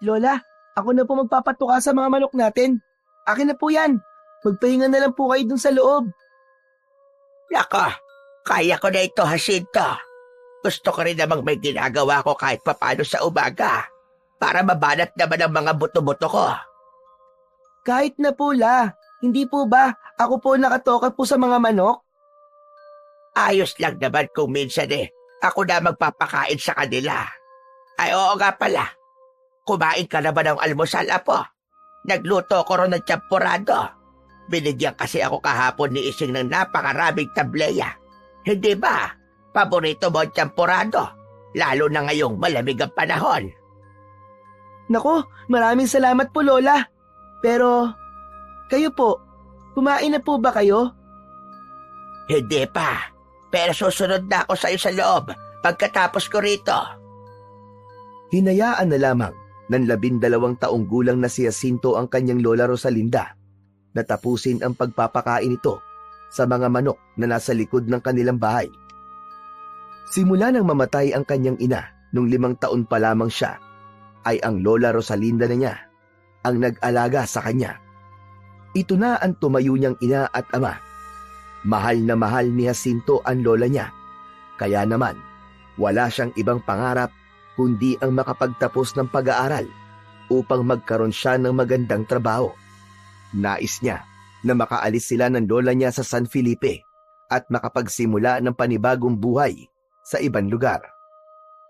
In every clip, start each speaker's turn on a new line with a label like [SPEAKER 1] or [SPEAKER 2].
[SPEAKER 1] Lola, ako na po magpapatuka sa mga manok natin. Akin na po yan. Magpahinga na lang po kayo dun sa loob.
[SPEAKER 2] Nako, kaya ko na ito, Jacinto. Gusto ko rin namang may ginagawa ko kahit papano sa umaga para mabanat naman ang mga buto-buto ko.
[SPEAKER 1] Kahit na po, La. Hindi po ba ako po nakatoka po sa mga manok?
[SPEAKER 2] Ayos lang naman kung minsan ako na magpapakain sa kanila. Ay oo nga pala, kumain ka na ba ng almusal, Apo? Nagluto ko ron ng champurado. Binigyan kasi ako kahapon ni Ising ng napakaraming tableya. Hindi ba? Paborito mo ang champurado, lalo na ngayong malamig ang panahon.
[SPEAKER 1] Nako, maraming salamat po, Lola. Pero, kayo po, kumain na po ba kayo?
[SPEAKER 2] Hindi pa, pero susunod na ako sa iyo sa loob pagkatapos ko rito.
[SPEAKER 3] Hinayaan na lamang ng 12 taong gulang na si Jacinto ang kanyang lola Rosalinda na tapusin ang pagpapakain nito sa mga manok na nasa likod ng kanilang bahay. Simula nang mamatay ang kanyang ina nung 5 taon pa lamang siya, ay ang lola Rosalinda na niya ang nag-alaga sa kanya. Ito na ang tumayo niyang ina at ama. Mahal na mahal ni Jacinto ang lola niya. Kaya naman, wala siyang ibang pangarap kundi ang makapagtapos ng pag-aaral upang magkaroon siya ng magandang trabaho. Nais niya na makaalis sila ng lola niya sa San Felipe at makapagsimula ng panibagong buhay sa ibang lugar.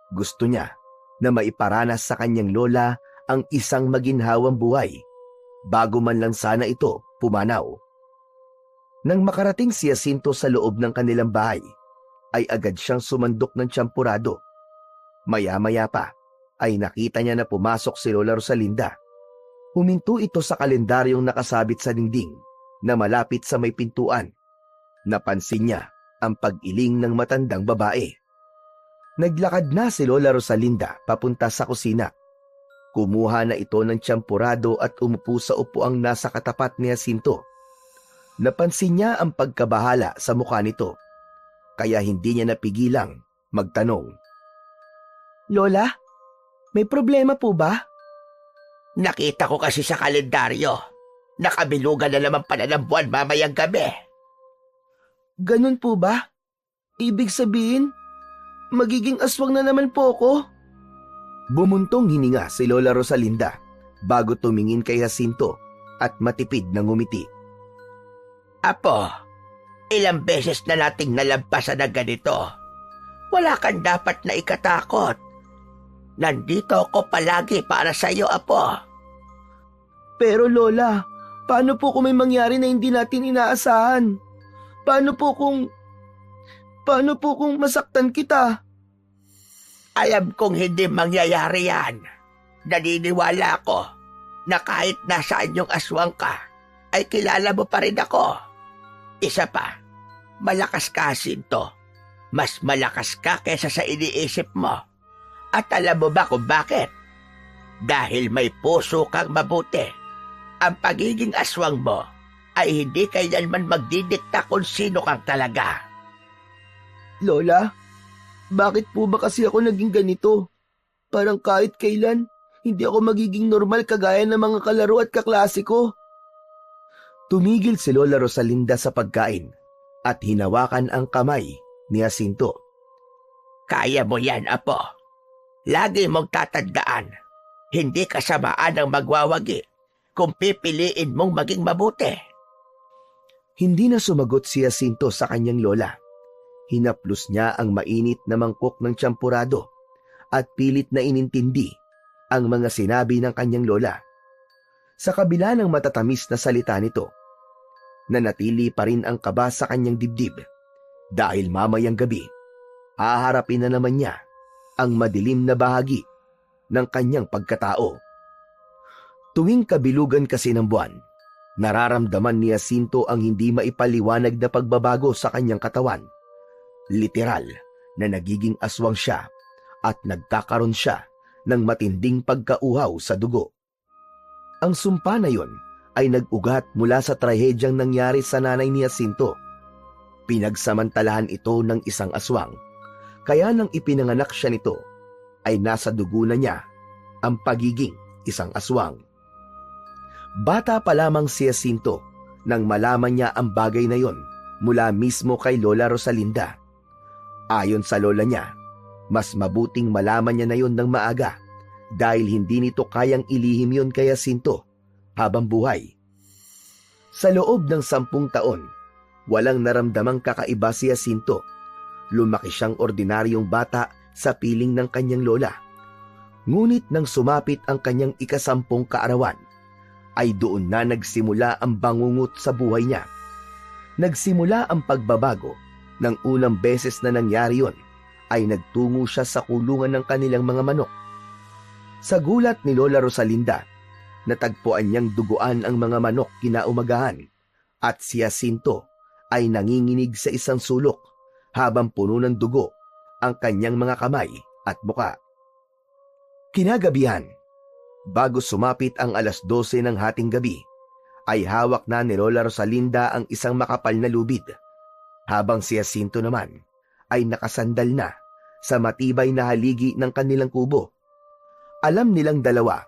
[SPEAKER 3] Gusto niya na maiparanas sa kanyang lola ang isang maginhawang buhay bago man lang sana ito pumanaw. Nang makarating si Jacinto sa loob ng kanilang bahay, ay agad siyang sumandok ng tsampurado. Maya-maya pa ay nakita niya na pumasok si Lola Rosalinda. Huminto ito sa kalendaryong nakasabit sa dingding na malapit sa may pintuan. Napansin niya ang pag-iling ng matandang babae. Naglakad na si Lola Rosalinda papunta sa kusina. Kumuha na ito ng tsampurado at umupo sa upuang nasa katapat ni Jacinto. Napansin niya ang pagkabahala sa mukha nito, kaya hindi niya napigilang magtanong.
[SPEAKER 1] Lola, may problema po ba?
[SPEAKER 2] Nakita ko kasi sa kalendaryo, nakabilugan na naman pala ng buwan mamayang gabi.
[SPEAKER 1] Ganun po ba? Ibig sabihin, magiging aswang na naman po ako?
[SPEAKER 3] Bumuntong hininga si Lola Rosalinda bago tumingin kay Jacinto at matipid na ngumiti.
[SPEAKER 2] Apo, ilang beses na nating nalampasan na ganito. Wala kang dapat na ikatakot. Nandito ako palagi para sa iyo, Apo.
[SPEAKER 1] Pero Lola, paano po kung may mangyari na hindi natin inaasahan? Paano po kung masaktan kita?
[SPEAKER 2] Alam kong hindi mangyayari yan. Naniniwala ako na kahit nasaan yung aswang ka, ay kilala mo pa rin ako. Isa pa, malakas ka, Jacinto. Mas malakas ka kaysa sa iniisip mo. At alam mo ba kung bakit? Dahil may puso kang mabuti. Ang pagiging aswang mo ay hindi kailanman magdidikta kung sino kang talaga.
[SPEAKER 1] Lola, bakit po ba kasi ako naging ganito? Parang kahit kailan, hindi ako magiging normal kagaya ng mga kalaro at kaklase ko.
[SPEAKER 3] Tumigil si Lola Rosalinda sa pagkain at hinawakan ang kamay ni Jacinto.
[SPEAKER 2] Kaya mo yan, Apo. Lagi mong tatandaan, hindi kasamaan ang magwawagi kung pipiliin mong maging mabuti.
[SPEAKER 3] Hindi na sumagot si Jacinto sa kanyang lola. Hinaplos niya ang mainit na mangkok ng tsampurado at pilit na inintindi ang mga sinabi ng kanyang lola. Sa kabila ng matatamis na salita nito, nanatili pa rin ang kaba sa kanyang dibdib dahil mamayang gabi, haharapin na naman niya ang madilim na bahagi ng kanyang pagkatao. Tuwing kabilugan kasi ng buwan, nararamdaman ni Jacinto ang hindi maipaliwanag na pagbabago sa kanyang katawan. Literal na nagiging aswang siya at nagkakaroon siya ng matinding pagkauhaw sa dugo. Ang sumpa na yon ay nag-ugat mula sa trahedyang nangyari sa nanay ni Jacinto. Pinagsamantalahan ito ng isang aswang, kaya nang ipinanganak siya nito, ay nasa dugo na niya ang pagiging isang aswang. Bata pa lamang si Jacinto nang malaman niya ang bagay na yon mula mismo kay Lola Rosalinda. Ayon sa lola niya, mas mabuting malaman niya na yon ng maaga dahil hindi nito kayang ilihim yon kay Jacinto habang buhay. Sa loob ng 10 taon, walang naramdamang kakaiba si Jacinto. Lumaki siyang ordinaryong bata sa piling ng kanyang lola. Ngunit nang sumapit ang kanyang ika-10 kaarawan, ay doon na nagsimula ang bangungot sa buhay niya. Nagsimula ang pagbabago nang unang beses na nangyari yon ay nagtungo siya sa kulungan ng kanilang mga manok. Sa gulat ni Lola Rosalinda, natagpuan niyang duguan ang mga manok kinaumagahan at si Jacinto ay nanginginig sa isang sulok habang puno ng dugo ang kanyang mga kamay at muka. Kinagabihan, bago sumapit ang 12:00 ng hating gabi, ay hawak na ni Lola Rosalinda ang isang makapal na lubid, habang si Jacinto naman ay nakasandal na sa matibay na haligi ng kanilang kubo. Alam nilang dalawa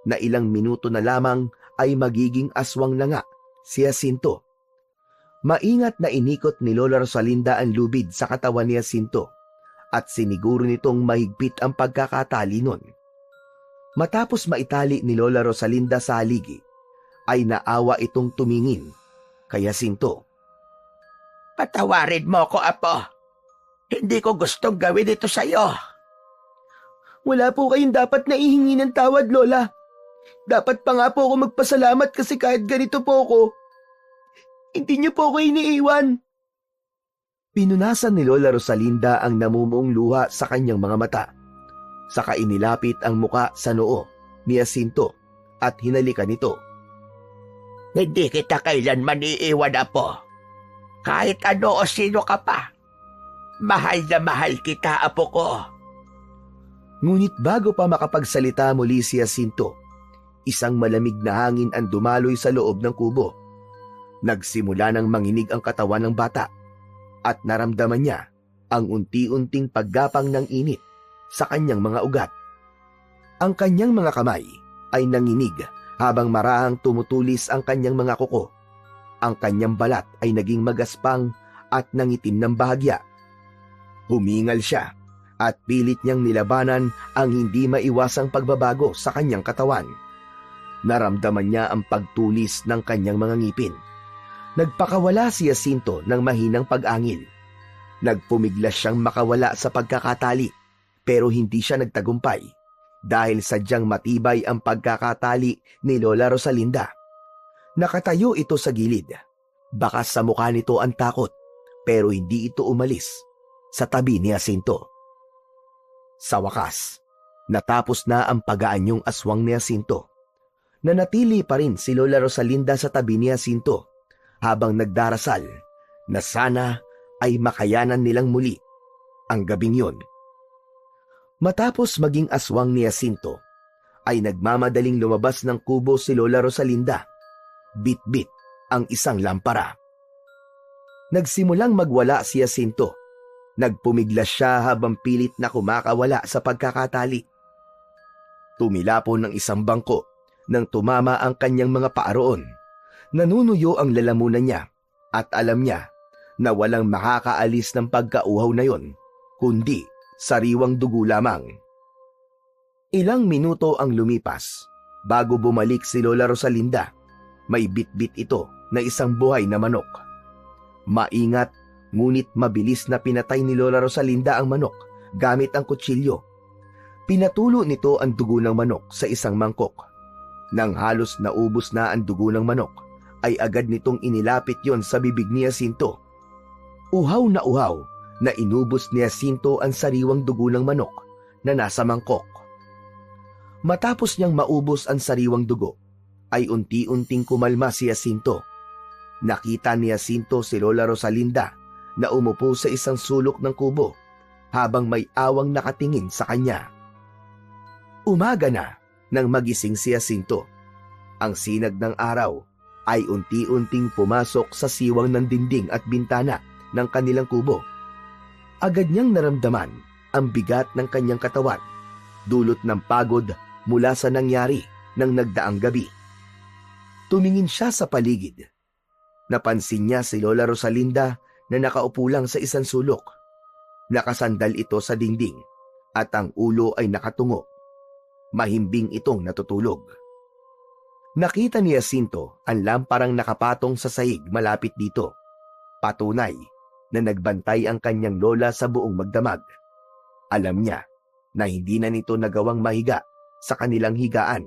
[SPEAKER 3] na ilang minuto na lamang ay magiging aswang na nga si Jacinto. Maingat na inikot ni Lola Rosalinda ang lubid sa katawan ni Jacinto at siniguro nitong mahigpit ang pagkakatali nun. Matapos maitali ni Lola Rosalinda sa haligi, ay naawa itong tumingin kay Jacinto.
[SPEAKER 2] Patawarin mo ko, Apo. Hindi ko gustong gawin ito sa'yo.
[SPEAKER 1] Wala po kayong dapat na ihingi ng tawad, Lola. Dapat pa nga po ako magpasalamat kasi kahit ganito po ako, hindi niyo po ako iniiwan. Pinunasan ni Lola Rosalinda ang namumuong luha sa kanyang mga mata. Saka inilapit ang muka sa noo ni Jacinto at hinalikan ito.
[SPEAKER 2] Hindi kita kailanman iiwan, Apo. Kahit ano o sino ka pa. Mahal na mahal kita, Apo ko.
[SPEAKER 3] Ngunit bago pa makapagsalita muli si Jacinto, isang malamig na hangin ang dumaloy sa loob ng kubo. Nagsimula ng manginig ang katawan ng bata at naramdaman niya ang unti-unting paggapang ng init sa kanyang mga ugat. Ang kanyang mga kamay ay nanginig habang marahang tumutulis ang kanyang mga kuko. Ang kanyang balat ay naging magaspang at nangitim ng bahagya. Humingal siya at pilit niyang nilabanan ang hindi maiwasang pagbabago sa kanyang katawan. Naramdaman niya ang pagtulis ng kanyang mga ngipin. Nagpakawala si Jacinto ng mahinang pag-angil. Nagpumiglas siyang makawala sa pagkakatali pero hindi siya nagtagumpay dahil sadyang matibay ang pagkakatali ni Lola Rosalinda. Nakatayo ito sa gilid. Bakas sa mukha nito ang takot pero hindi ito umalis sa tabi ni Jacinto. Sa wakas, natapos na ang pag-aanyong aswang ni Jacinto. Nanatili pa rin si Lola Rosalinda sa tabi ni Jacinto habang nagdarasal na sana ay makayanan nilang muli ang gabing yon. Matapos maging aswang ni Jacinto, ay nagmamadaling lumabas ng kubo si Lola Rosalinda. Bit-bit ang isang lampara. Nagsimulang magwala si Jacinto. Nagpumiglas siya habang pilit na kumakawala sa pagkakatali. Tumilapon ng isang bangko nang tumama ang kanyang mga paa roon. Nanunuyo ang lalamunan niya at alam niya na walang makakaalis ng pagkauhaw na yon, kundi sariwang dugo lamang. Ilang minuto ang lumipas bago bumalik si Lola Rosalinda. May bitbit ito na isang buhay na manok. Maingat ngunit mabilis na pinatay ni Lola Rosalinda ang manok gamit ang kutsilyo. Pinatulo nito ang dugo ng manok sa isang mangkok. Nang halos naubos na ang dugo ng manok, ay agad nitong inilapit yon sa bibig ni Jacinto. Uhaw na inubos ni Jacinto ang sariwang dugo ng manok na nasa mangkok. Matapos niyang maubos ang sariwang dugo, ay unti-unting kumalma si Jacinto. Nakita ni Jacinto si Lola Rosalinda na umupo sa isang sulok ng kubo habang may awang nakatingin sa kanya. Umaga na nang magising si Jacinto. Ang sinag ng araw ay unti-unting pumasok sa siwang ng dingding at bintana ng kanilang kubo. Agad niyang naramdaman ang bigat ng kanyang katawan, dulot ng pagod mula sa nangyari ng nagdaang gabi. Tumingin siya sa paligid. Napansin niya si Lola Rosalinda na nakaupo lang sa isang sulok. Nakasandal ito sa dingding at ang ulo ay nakatungo. Mahimbing itong natutulog. Nakita ni Jacinto ang lamparang nakapatong sa sahig malapit dito. Patunay na nagbantay ang kanyang lola sa buong magdamag. Alam niya na hindi na nito nagawang mahiga sa kanilang higaan.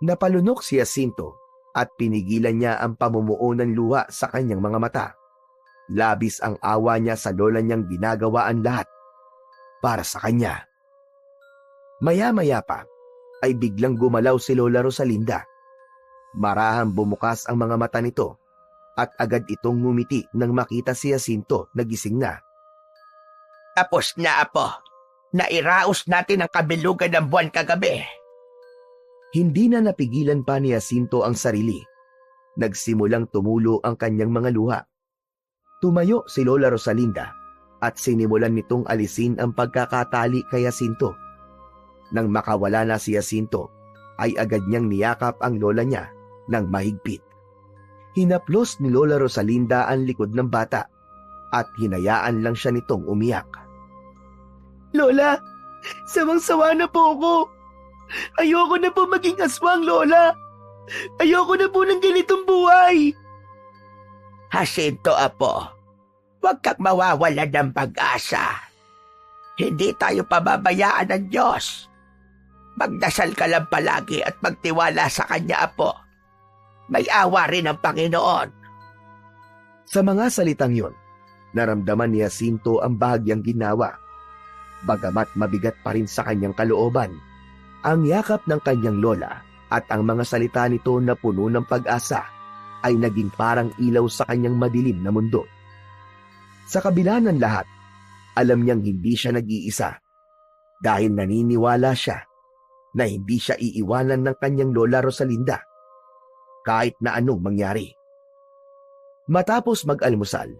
[SPEAKER 3] Napalunok si Jacinto at pinigilan niya ang pamumuo ng luha sa kanyang mga mata. Labis ang awa niya sa lola niyang ginagawa ang lahat para sa kanya. Maya-maya pa ay biglang gumalaw si Lola Rosalinda. Marahang bumukas ang mga mata nito at agad itong ngumiti nang makita si Jacinto na gising na.
[SPEAKER 2] Tapos na, Apo. Nairaos natin ang kabilugan ng buwan kagabi.
[SPEAKER 3] Hindi na napigilan pa ni Jacinto ang sarili. Nagsimulang tumulo ang kanyang mga luha. Tumayo si Lola Rosalinda at sinimulan nitong alisin ang pagkakatali kay Jacinto. Nang makawala na si Jacinto, ay agad niyang niyakap ang lola niya ng mahigpit. Hinaplos ni Lola Rosalinda ang likod ng bata at hinayaan lang siya nitong umiyak.
[SPEAKER 1] Lola, sawang-sawa na po ako. Ayoko na po maging aswang, Lola. Ayoko na po ng ganitong buhay.
[SPEAKER 2] Jacinto, Apo, huwag kang mawawalan ng pag-asa. Hindi tayo pababayaan ng Diyos. Magdasal ka lang palagi at magtiwala sa Kanya, Apo. May awa rin ang Panginoon.
[SPEAKER 3] Sa mga salitang yon, naramdaman ni Jacinto ang bahagyang ginawa. Bagamat mabigat pa rin sa kanyang kalooban, ang yakap ng kanyang lola at ang mga salita nito na puno ng pag-asa ay naging parang ilaw sa kanyang madilim na mundo. Sa kabila ng lahat, alam niyang hindi siya nag-iisa dahil naniniwala siya na hindi siya iiwanan ng kanyang Lola Rosalinda kahit na anong mangyari. Matapos mag-almusal,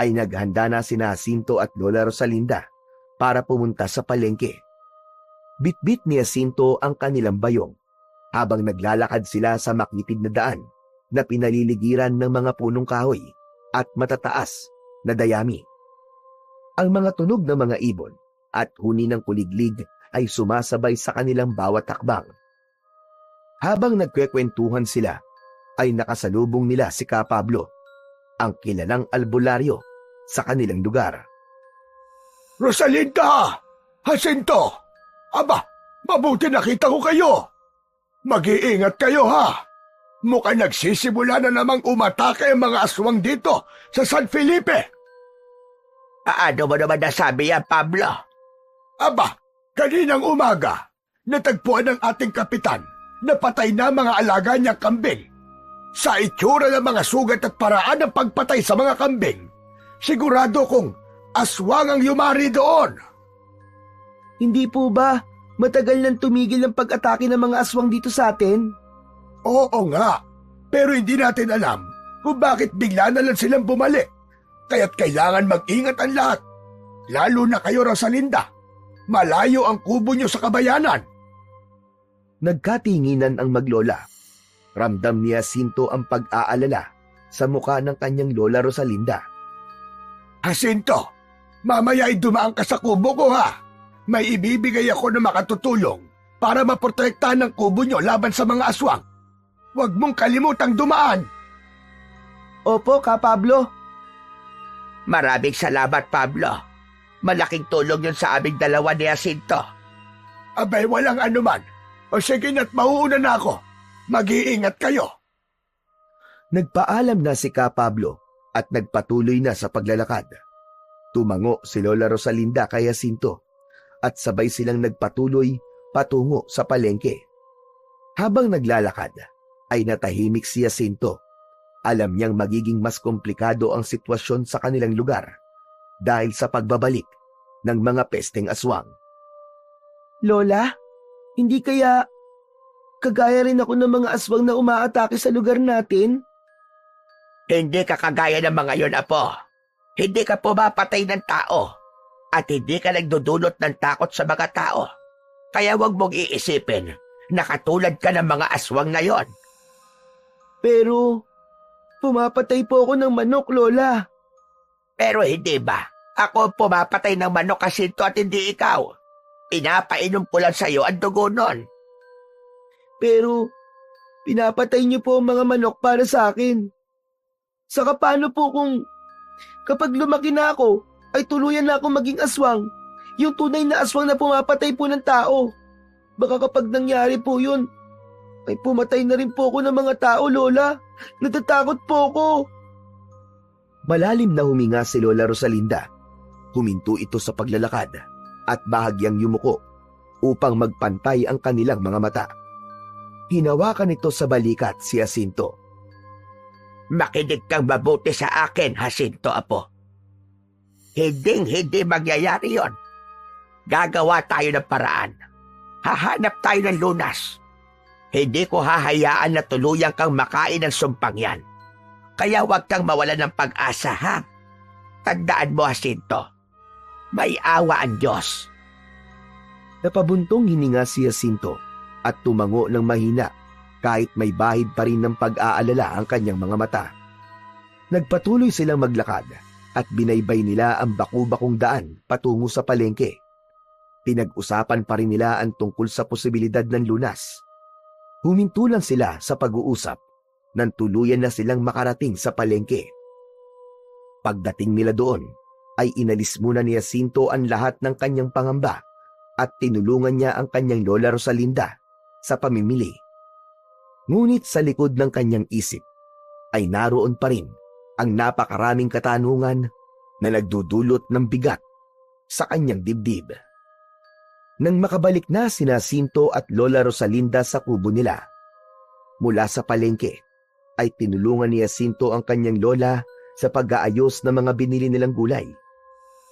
[SPEAKER 3] ay naghanda na sina Jacinto at Lola Rosalinda para pumunta sa palengke. Bitbit ni Jacinto ang kanilang bayong habang naglalakad sila sa makitid na daan na pinaliligiran ng mga punong kahoy at matataas na dayami. Ang mga tunog ng mga ibon at huni ng kuliglig ay sumasabay sa kanilang bawat takbang. Habang nagkwekwentuhan sila, ay nakasalubong nila si Ka Pablo, ang kilalang albularyo sa kanilang lugar.
[SPEAKER 4] Rosalinda! Jacinto! Aba, mabuti nakita ko kayo! Mag-iingat kayo ha! Mukhang nagsisimula na namang umatake ang mga aswang dito sa San Felipe!
[SPEAKER 2] Paano mo naman nasabi yan, Pablo?
[SPEAKER 4] Aba, kaninang umaga, natagpuan ng ating kapitan na patay na mga alaga niyang kambing. Sa itsura ng mga sugat at paraan ng pagpatay sa mga kambing, sigurado kong aswang ang yumari doon.
[SPEAKER 1] Hindi po ba matagal nang tumigil ang pag-atake ng mga aswang dito sa atin?
[SPEAKER 4] Oo nga, pero hindi natin alam kung bakit bigla na lang silang bumalik. Kaya't kailangan mag-ingat ang lahat, lalo na kayo, Rosalinda. Malayo ang kubo niyo sa kabayanan.
[SPEAKER 3] Nagkatinginan ang maglola. Ramdam ni Jacinto ang pag-aalala sa mukha ng kanyang Lola Rosalinda.
[SPEAKER 4] Jacinto, mamaya ay dumaan ka sa kubo ko ha. May ibibigay ako na makatutulong para maprotektahan ng kubo niyo laban sa mga aswang. Huwag mong kalimutang dumaan.
[SPEAKER 1] Opo, Ka Pablo.
[SPEAKER 2] Maraming salamat, Pablo. Malaking tulong yun sa aming dalawa ni Jacinto.
[SPEAKER 4] Abay, walang anuman. O sige na't mauuna na ako. Mag-iingat kayo.
[SPEAKER 3] Nagpaalam na si Ka Pablo at nagpatuloy na sa paglalakad. Tumango si Lola Rosalinda kay Jacinto at sabay silang nagpatuloy patungo sa palengke. Habang naglalakad, ay natahimik si Jacinto. Alam niyang magiging mas komplikado ang sitwasyon sa kanilang lugar dahil sa pagbabalik ng mga pesteng aswang.
[SPEAKER 1] Lola, hindi kaya kagaya rin ako ng mga aswang na umaatake sa lugar natin?
[SPEAKER 2] Hindi ka kagaya ng mga yon, Apo. Hindi ka pumapatay ng tao at hindi ka nagdudulot ng takot sa mga tao. Kaya huwag mong iisipin Nakatulad ka ng mga aswang na yon.
[SPEAKER 1] Pero, pumapatay po ako ng manok, Lola.
[SPEAKER 2] Pero hindi ba? Ako ang pumapatay ng manok, Jacinto, at hindi ikaw. Pinapainom ko lang sa'yo ang dugo nun.
[SPEAKER 1] Pero, pinapatay niyo po ang mga manok para sa akin. Saka paano po kung kapag lumaki na ako, ay tuluyan na ako maging aswang? Yung tunay na aswang na pumapatay po ng tao. Baka kapag nangyari po yun, ay pumatay na rin po ako ng mga tao, Lola. Natatakot po ako.
[SPEAKER 3] Malalim na huminga si Lola Rosalinda. Huminto ito sa paglalakad at bahagyang yumuko upang magpantay ang kanilang mga mata. Hinawakan ito sa balikat si Jacinto.
[SPEAKER 2] Makinig kang mabuti sa akin, Jacinto, apo. Hindi mangyayari yon. Gagawa tayo ng paraan. Hahanap tayo ng lunas. Hindi ko hahayaan na tuluyang kang makain ng sumpang yan. Kaya huwag kang mawalan ng pag-asa, ha? Tandaan mo, Jacinto. May awa ang Diyos.
[SPEAKER 3] Napabuntong hininga si Jacinto at tumango ng mahina kahit may bahid pa rin ng pag-aalala ang kanyang mga mata. Nagpatuloy silang maglakad at binaybay nila ang baku-bakong daan patungo sa palengke. Pinag-usapan pa rin nila ang tungkol sa posibilidad ng lunas. Huminto lang sila sa pag-uusap nang tuluyan na silang makarating sa palengke. Pagdating nila doon, ay inalis muna ni Jacinto ang lahat ng kanyang pangamba at tinulungan niya ang kanyang Lola Rosalinda sa pamimili. Ngunit sa likod ng kanyang isip ay naroon pa rin ang napakaraming katanungan na nagdudulot ng bigat sa kanyang dibdib. Nang makabalik na sina Jacinto at Lola Rosalinda sa kubo nila, mula sa palengke ay tinulungan ni Jacinto ang kanyang lola sa pag-aayos ng mga binili nilang gulay,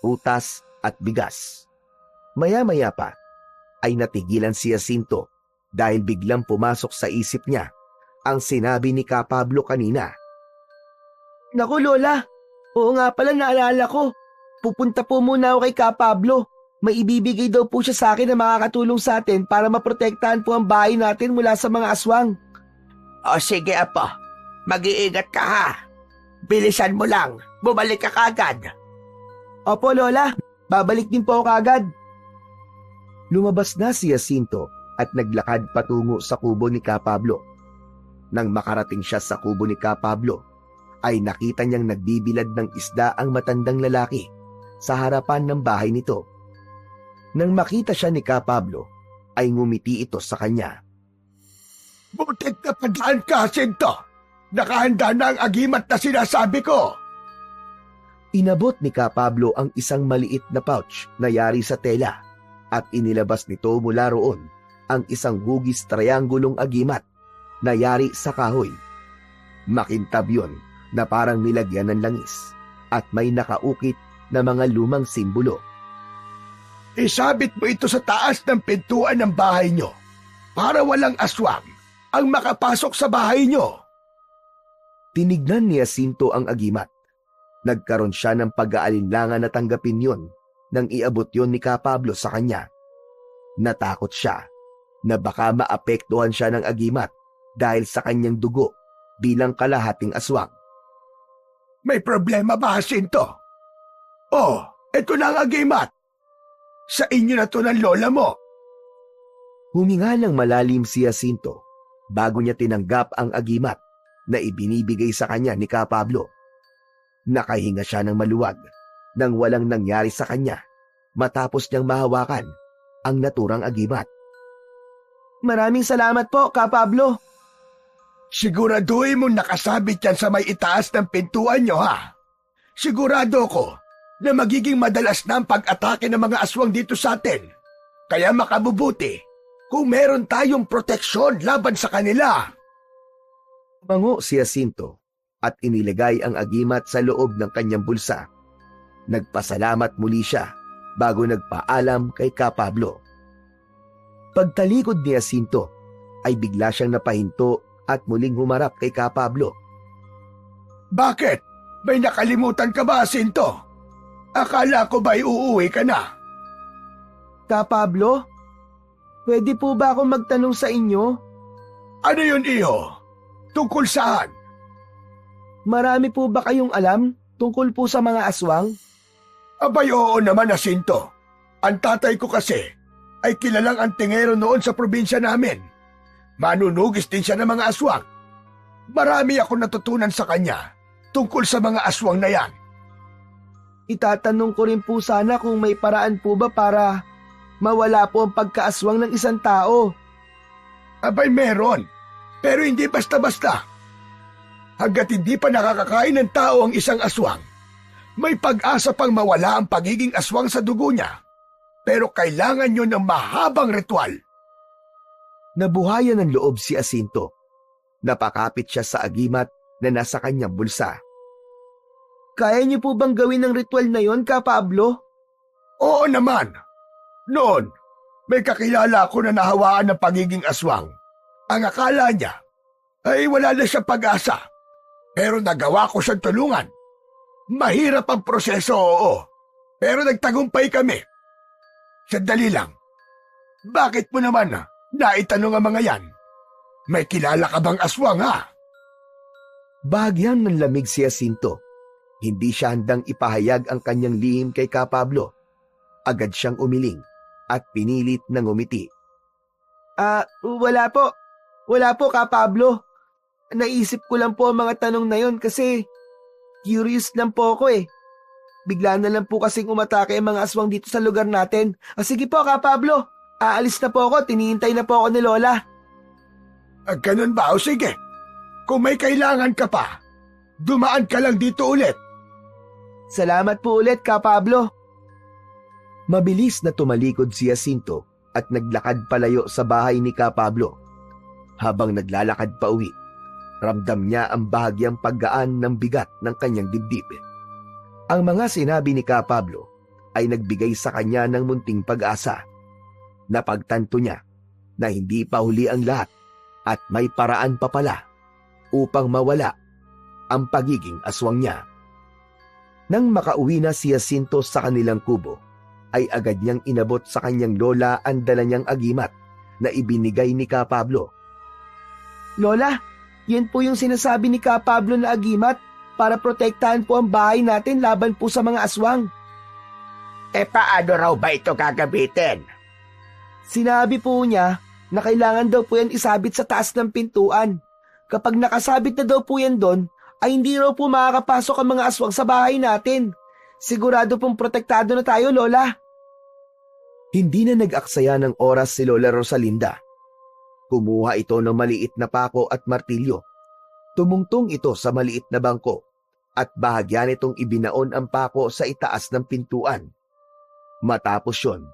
[SPEAKER 3] prutas at bigas. Maya-maya pa ay natigilan si Jacinto dahil biglang pumasok sa isip niya ang sinabi ni Ka Pablo kanina.
[SPEAKER 1] Naku, Lola. Oo nga pala, naalala ko. Pupunta po muna ako kay Ka Pablo. May ibibigay daw po siya sa akin na makakatulong sa atin para maprotektahan po ang bahay natin mula sa mga aswang.
[SPEAKER 2] O sige, apo. Mag-iingat ka, ha? Bilisan mo lang. Bumalik ka kagad.
[SPEAKER 1] Opo, Lola. Babalik din po ako kagad.
[SPEAKER 3] Lumabas na si Jacinto at naglakad patungo sa kubo ni Ka Pablo. Nang makarating siya sa kubo ni Ka Pablo, ay nakita niyang nagbibilad ng isda ang matandang lalaki sa harapan ng bahay nito. Nang makita siya ni Ka Pablo, ay ngumiti ito sa kanya.
[SPEAKER 4] Butit na padaan ka, Jacinto. Nakahanda na ang agimat na sinasabi ko.
[SPEAKER 3] Inabot ni Ka Pablo ang isang maliit na pouch na yari sa tela at inilabas nito mula roon ang isang hugis triangulong agimat na yari sa kahoy. Makintab yun na parang nilagyan ng langis at may nakaukit na mga lumang simbolo.
[SPEAKER 4] Isabit mo ito sa taas ng pintuan ng bahay nyo para walang aswang ang makapasok sa bahay nyo.
[SPEAKER 3] Tinignan ni Jacinto ang agimat. Nagkaroon siya ng pag-aalinlangan na tanggapin yon nang iabot yon ni Ka Pablo sa kanya. Natakot siya na baka maapektuhan siya ng agimat dahil sa kanyang dugo bilang kalahating aswang.
[SPEAKER 4] May problema ba, Jacinto? Oh, eto na ang agimat. Sa inyo na to ng lola mo.
[SPEAKER 3] Huminga ng malalim si Jacinto bago niya tinanggap ang agimat na ibinibigay sa kanya ni Ka Pablo. Nakahinga siya ng maluwag nang walang nangyari sa kanya matapos niyang mahawakan ang naturang agimat.
[SPEAKER 1] Maraming salamat po, Ka Pablo.
[SPEAKER 4] Siguraduhin mo nakasabit yan sa may itaas ng pintuan nyo, ha? Sigurado ko na magiging madalas na ang pag-atake ng mga aswang dito sa atin. Kaya makabubuti kung meron tayong proteksyon laban sa kanila.
[SPEAKER 3] Tumango si Jacinto at inilagay ang agimat sa loob ng kanyang bulsa. Nagpasalamat muli siya bago nagpaalam kay Ka Pablo. Pagtalikod ni Jacinto ay bigla siyang napahinto at muling humarap kay Ka Pablo.
[SPEAKER 4] Bakit? May nakalimutan ka ba, Jacinto? Akala ko ba'y uuwi ka na?
[SPEAKER 1] Ka Pablo? Pwede po ba akong magtanong sa inyo?
[SPEAKER 4] Ano yun, iho? Tungkol saan?
[SPEAKER 1] Marami po ba kayong alam tungkol po sa mga aswang?
[SPEAKER 4] Abay, oo naman, Jacinto. Ang tatay ko kasi ay kilalang antingero noon sa probinsya namin. Manunugis din siya ng mga aswang. Marami ako natutunan sa kanya tungkol sa mga aswang na yan.
[SPEAKER 1] Itatanong ko rin po sana kung may paraan po ba para mawala po ang pagkaaswang ng isang tao.
[SPEAKER 4] Abay, meron. Pero hindi basta-basta. Hanggat hindi pa nakakakain ng tao ang isang aswang, may pag-asa pang mawala ang pagiging aswang sa dugo niya. Pero kailangan nyo ng mahabang ritual.
[SPEAKER 3] Nabuhayan ng loob si Jacinto. Napakapit siya sa agimat na nasa kanyang bulsa.
[SPEAKER 1] Kaya niyo po bang gawin ng ritual na yon, Ka Pablo?
[SPEAKER 4] Oo naman. Noon, may kakilala ko na nahawaan ng pagiging aswang. Ang akala niya ay wala na siyang pag-asa. Pero nagawa ko siyang tulungan. Mahirap ang proseso, oo. Pero nagtagumpay kami. Sandali lang. Bakit mo naman naitanong ang mga yan? May kilala ka bang aswang, ha?
[SPEAKER 3] Bahagyang ng lamig si Jacinto. Hindi siya handang ipahayag ang kanyang lihim kay Ka Pablo. Agad siyang umiling at pinilit na ngumiti.
[SPEAKER 1] Wala po. Wala po, Ka Pablo. Naisip ko lang po ang mga tanong na yon kasi curious lang po ako eh. Bigla na lang po kasing umatake ang mga aswang dito sa lugar natin. Sige po, Ka Pablo. Aalis na po ako. Tinihintay na po ako ni Lola.
[SPEAKER 4] Ganun ba? O sige. Kung may kailangan ka pa, dumaan ka lang dito ulit.
[SPEAKER 1] Salamat po ulit, Ka Pablo.
[SPEAKER 3] Mabilis na tumalikod si Jacinto at naglakad palayo sa bahay ni Ka Pablo. Habang naglalakad pa uwi, ramdam niya ang bahagyang paggaan ng bigat ng kanyang dibdib. Ang mga sinabi ni Ka Pablo ay nagbigay sa kanya ng munting pag-asa. Napagtanto niya na hindi pa huli ang lahat at may paraan pa pala upang mawala ang pagiging aswang niya. Nang makauwi na si Jacinto sa kanilang kubo, ay agad niyang inabot sa kanyang lola ang dala niyang agimat na ibinigay ni Ka Pablo.
[SPEAKER 1] Lola, yan po yung sinasabi ni Ka Pablo na agimat para protektahan po ang bahay natin laban po sa mga aswang.
[SPEAKER 2] Paano raw ba ito gagamitin?
[SPEAKER 1] Sinabi po niya na kailangan daw po yan isabit sa taas ng pintuan. Kapag nakasabit na daw po yan doon, ay hindi raw po makakapasok ang mga aswang sa bahay natin. Sigurado pong protektado na tayo, Lola.
[SPEAKER 3] Hindi na nag-aksaya ng oras si Lola Rosalinda. Kumuha ito ng maliit na pako at martilyo. Tumungtong ito sa maliit na bangko at bahagya nitong ibinaon ang pako sa itaas ng pintuan. Matapos yon,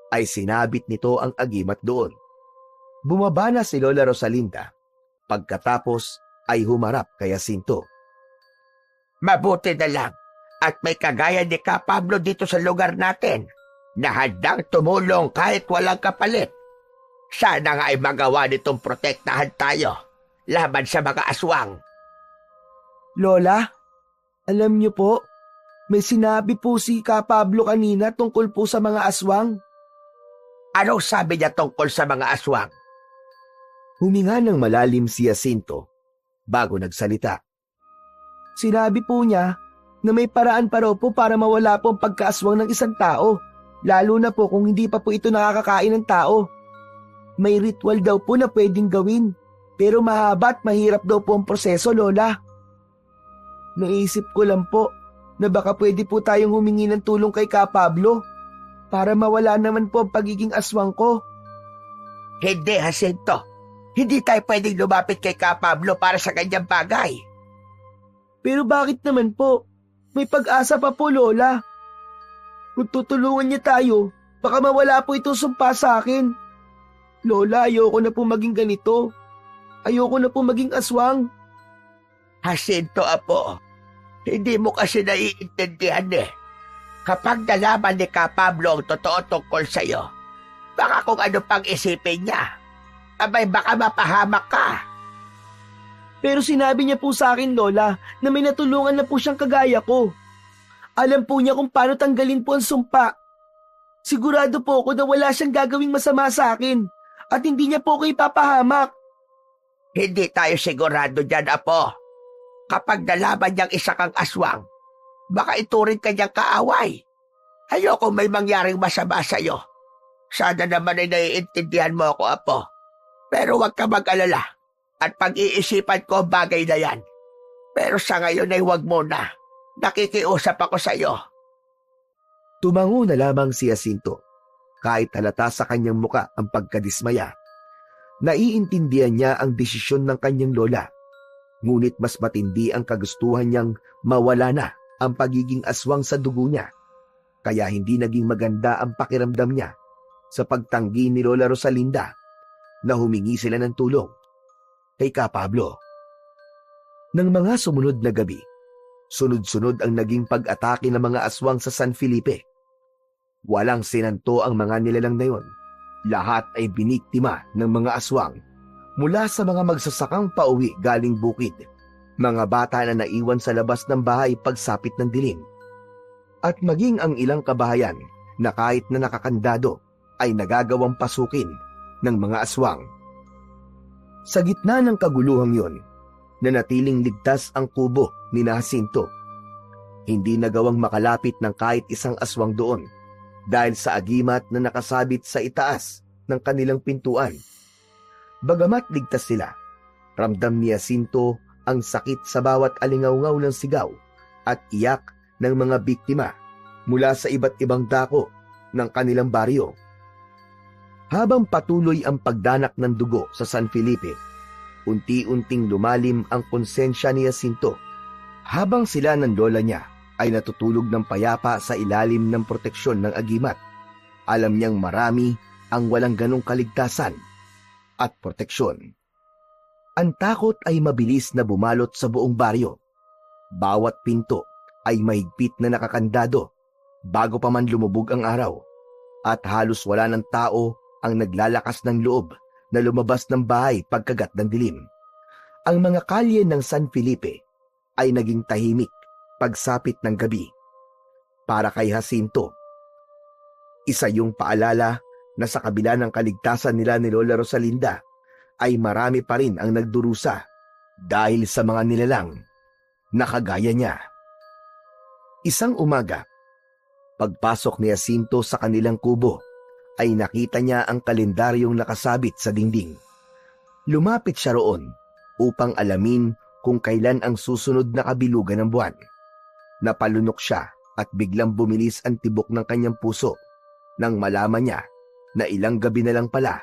[SPEAKER 3] ay sinabit nito ang agimat doon. Bumaba na si Lola Rosalinda. Pagkatapos ay humarap kay Jacinto.
[SPEAKER 2] Mabuti na lang at may kagaya ni Ka Pablo dito sa lugar natin na handang tumulong kahit walang kapalit. Sana nga ay magawa nitong protektahan tayo laban sa mga aswang.
[SPEAKER 1] Lola, alam niyo po, may sinabi po si Ka Pablo kanina tungkol po sa mga aswang.
[SPEAKER 2] Anong sabi niya tungkol sa mga aswang?
[SPEAKER 3] Huminga ng malalim si Jacinto bago nagsalita.
[SPEAKER 1] Sinabi po niya na may paraan pa raw po para mawala po ang pagkaaswang ng isang tao, lalo na po kung hindi pa po ito nakakakain ng tao. May ritual daw po na pwedeng gawin, pero mahaba at mahirap daw po ang proseso, Lola. Naisip ko lang po na baka pwede po tayong humingi ng tulong kay Ka Pablo para mawala naman po ang pagiging aswang ko.
[SPEAKER 2] Hindi, Jacinto. Hindi tayo pwedeng lumapit kay Ka Pablo para sa ganyang bagay.
[SPEAKER 1] Pero bakit naman po? May pag-asa pa po, Lola. Kung tutulungan niya tayo, baka mawala po itong sumpa sa akin. Lola, ayoko na po maging ganito. Ayoko na po maging aswang.
[SPEAKER 2] Jacinto, apo, hindi mo kasi naiintindihan eh. Kapag nalaman ni Ka Pablo ang totoo tungkol sa'yo, baka kung ano pang isipin niya, abay baka mapahamak ka.
[SPEAKER 1] Pero sinabi niya po sa akin, Lola, na may natulungan na po siyang kagaya ko. Alam po niya kung paano tanggalin po ang sumpa. Sigurado po ako na wala siyang gagawing masama sa akin at hindi niya po ako ipapahamak.
[SPEAKER 2] Hindi tayo sigurado dyan, Apo. Kapag nalaman niyang isa kang aswang, baka ituring ka niyang kaaway. Ayoko may mangyaring masama sa'yo. Sana naman ay naiintindihan mo ako, Apo. Pero huwag ka mag-alala at pag-iisipan ko ang bagay na yan. Pero sa ngayon ay huwag muna. Nakikiusap ako sa'yo.
[SPEAKER 3] Tumango na lamang si Jacinto. Kahit halata sa kanyang muka ang pagkadismaya. Naiintindihan niya ang desisyon ng kanyang lola. Ngunit mas matindi ang kagustuhan niyang mawala na ang pagiging aswang sa dugo niya. Kaya hindi naging maganda ang pakiramdam niya sa pagtanggi ni Lola Rosalinda na humingi sila ng tulong kay Ka Pablo. Nang mga sumunod na gabi, sunod-sunod ang naging pag-atake ng mga aswang sa San Felipe. Walang sinanto ang mga nilalang na yon. Lahat ay biniktima ng mga aswang mula sa mga magsasakang pauwi galing bukid, mga bata na naiwan sa labas ng bahay pagsapit ng dilim, at maging ang ilang kabahayan na kahit na nakakandado ay nagagawang pasukin ng mga aswang. Sa gitna ng kaguluhang yon, nanatiling ligtas ang kubo ni Jacinto. Hindi nagawang makalapit ng kahit isang aswang doon dahil sa agimat na nakasabit sa itaas ng kanilang pintuan. Bagamat ligtas sila, ramdam ni Jacinto ang sakit sa bawat alingaw-ngaw ng sigaw at iyak ng mga biktima mula sa iba't ibang dako ng kanilang baryo. Habang patuloy ang pagdanak ng dugo sa San Felipe, unti-unting lumalim ang konsensya ni Jacinto. Habang sila ng lola niya ay natutulog ng payapa sa ilalim ng proteksyon ng agimat, alam niyang marami ang walang ganong kaligtasan at proteksyon. Ang takot ay mabilis na bumalot sa buong baryo. Bawat pinto ay mahigpit na nakakandado bago pa man lumubog ang araw, at halos wala ng tao ang naglalakas ng loob na lumabas ng bahay pagkagat ng dilim. Ang mga kalye ng San Felipe ay naging tahimik pagsapit ng gabi. Para kay Jacinto, isa yung paalala na sa kabila ng kaligtasan nila ni Lola Rosalinda ay marami pa rin ang nagdurusa dahil sa mga nilalang na kagaya niya. Isang umaga, pagpasok ni Jacinto sa kanilang kubo, ay nakita niya ang kalendaryong nakasabit sa dingding. Lumapit siya roon upang alamin kung kailan ang susunod na kabilugan ng buwan. Napalunok siya at biglang bumilis ang tibok ng kanyang puso nang malaman niya na ilang gabi na lang pala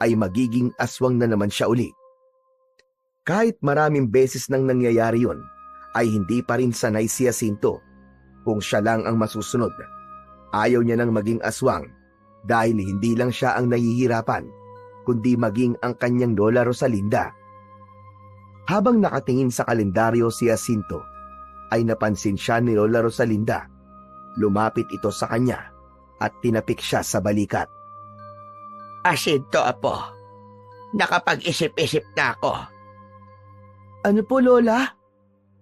[SPEAKER 3] ay magiging aswang na naman siya uli. Kahit maraming beses nang nangyayari yon, ay hindi pa rin sanay si Jacinto kung siya lang ang masusunod. Ayaw niya nang maging aswang dahil hindi lang siya ang nahihirapan, kundi maging ang kanyang Lola Rosalinda. Habang nakatingin sa kalendaryo si Jacinto, ay napansin siya ni Lola Rosalinda. Lumapit ito sa kanya at tinapik siya sa balikat.
[SPEAKER 2] Jacinto, Apo. Nakapag-isip-isip na ako.
[SPEAKER 1] Ano po, Lola?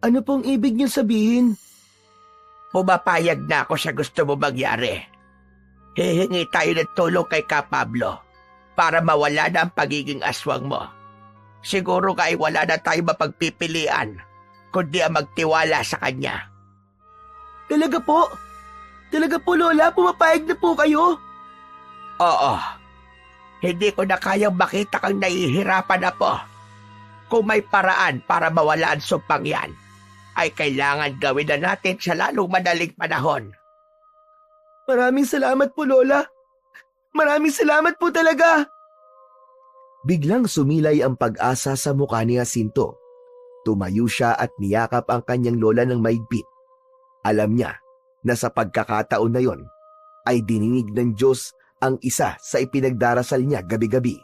[SPEAKER 1] Ano pong ibig niyo sabihin?
[SPEAKER 2] Pumapayag na ako sa gusto mo mangyari. Hihingi tayo ng tulong kay Ka Pablo para mawala na ang pagiging aswang mo. Siguro ka ay wala na tayo mapagpipilian kundi ang magtiwala sa kanya.
[SPEAKER 1] Talaga po? Talaga po, Lola? Pumapayag na po kayo?
[SPEAKER 2] Oo. Hindi ko na kayang makita kang nahihirapan, Apo. Kung may paraan para mawala ang sumpang yan, ay kailangan gawin na natin sa lalong madaling panahon.
[SPEAKER 1] Maraming salamat po, Lola. Maraming salamat po talaga.
[SPEAKER 3] Biglang sumilay ang pag-asa sa mukha ni Jacinto. Tumayo siya at niyakap ang kanyang lola ng maigpit. Alam niya na sa pagkakataon na yon ay dininig ng Diyos ang isa sa ipinagdarasal niya gabi-gabi.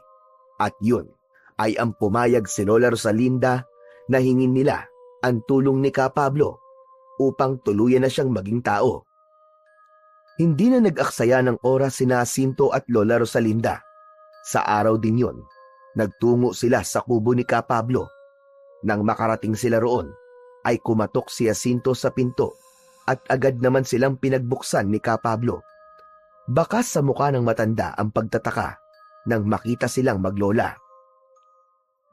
[SPEAKER 3] At yun ay ang pumayag si Lola Rosalinda na hingin nila ang tulong ni Ka Pablo upang tuluyan na siyang maging tao. Hindi na nag-aksaya ng oras si Jacinto at Lola Rosalinda. Sa araw din yon, nagtungo sila sa kubo ni Ka Pablo. Nang makarating sila roon, ay kumatok si Jacinto sa pinto at agad naman silang pinagbuksan ni Ka Pablo. Bakas sa mukha ng matanda ang pagtataka nang makita silang maglola.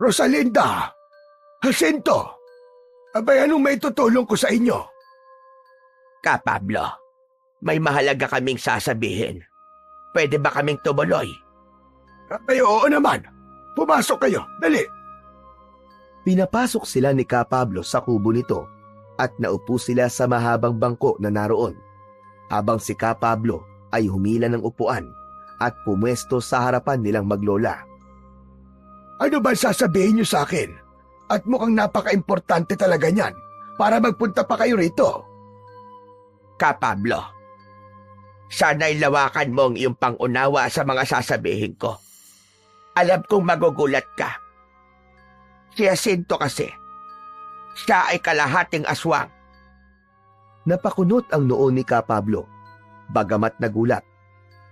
[SPEAKER 4] Rosalinda! Jacinto! Abay, anong may tutulong ko sa inyo?
[SPEAKER 2] Ka Pablo, may mahalaga kaming sasabihin. Pwede ba kaming tumuloy?
[SPEAKER 4] Abay, oo naman. Pumasok kayo, dali.
[SPEAKER 3] Pinapasok sila ni Ka Pablo sa kubo nito at naupo sila sa mahabang bangko na naroon, habang si Ka Pablo ay humila ng upuan at pumwesto sa harapan nilang maglola.
[SPEAKER 4] Ano ba sasabihin niyo sa akin? At mukhang napaka-importante talaga niyan para magpunta pa kayo rito.
[SPEAKER 2] Ka Pablo, sana'y lawakan mo ang iyong pangunawa sa mga sasabihin ko. Alam kong magugulat ka. Si Jacinto kasi, siya ay kalahating aswang.
[SPEAKER 3] Napakunot ang noo ni Ka Pablo, bagamat nagulat.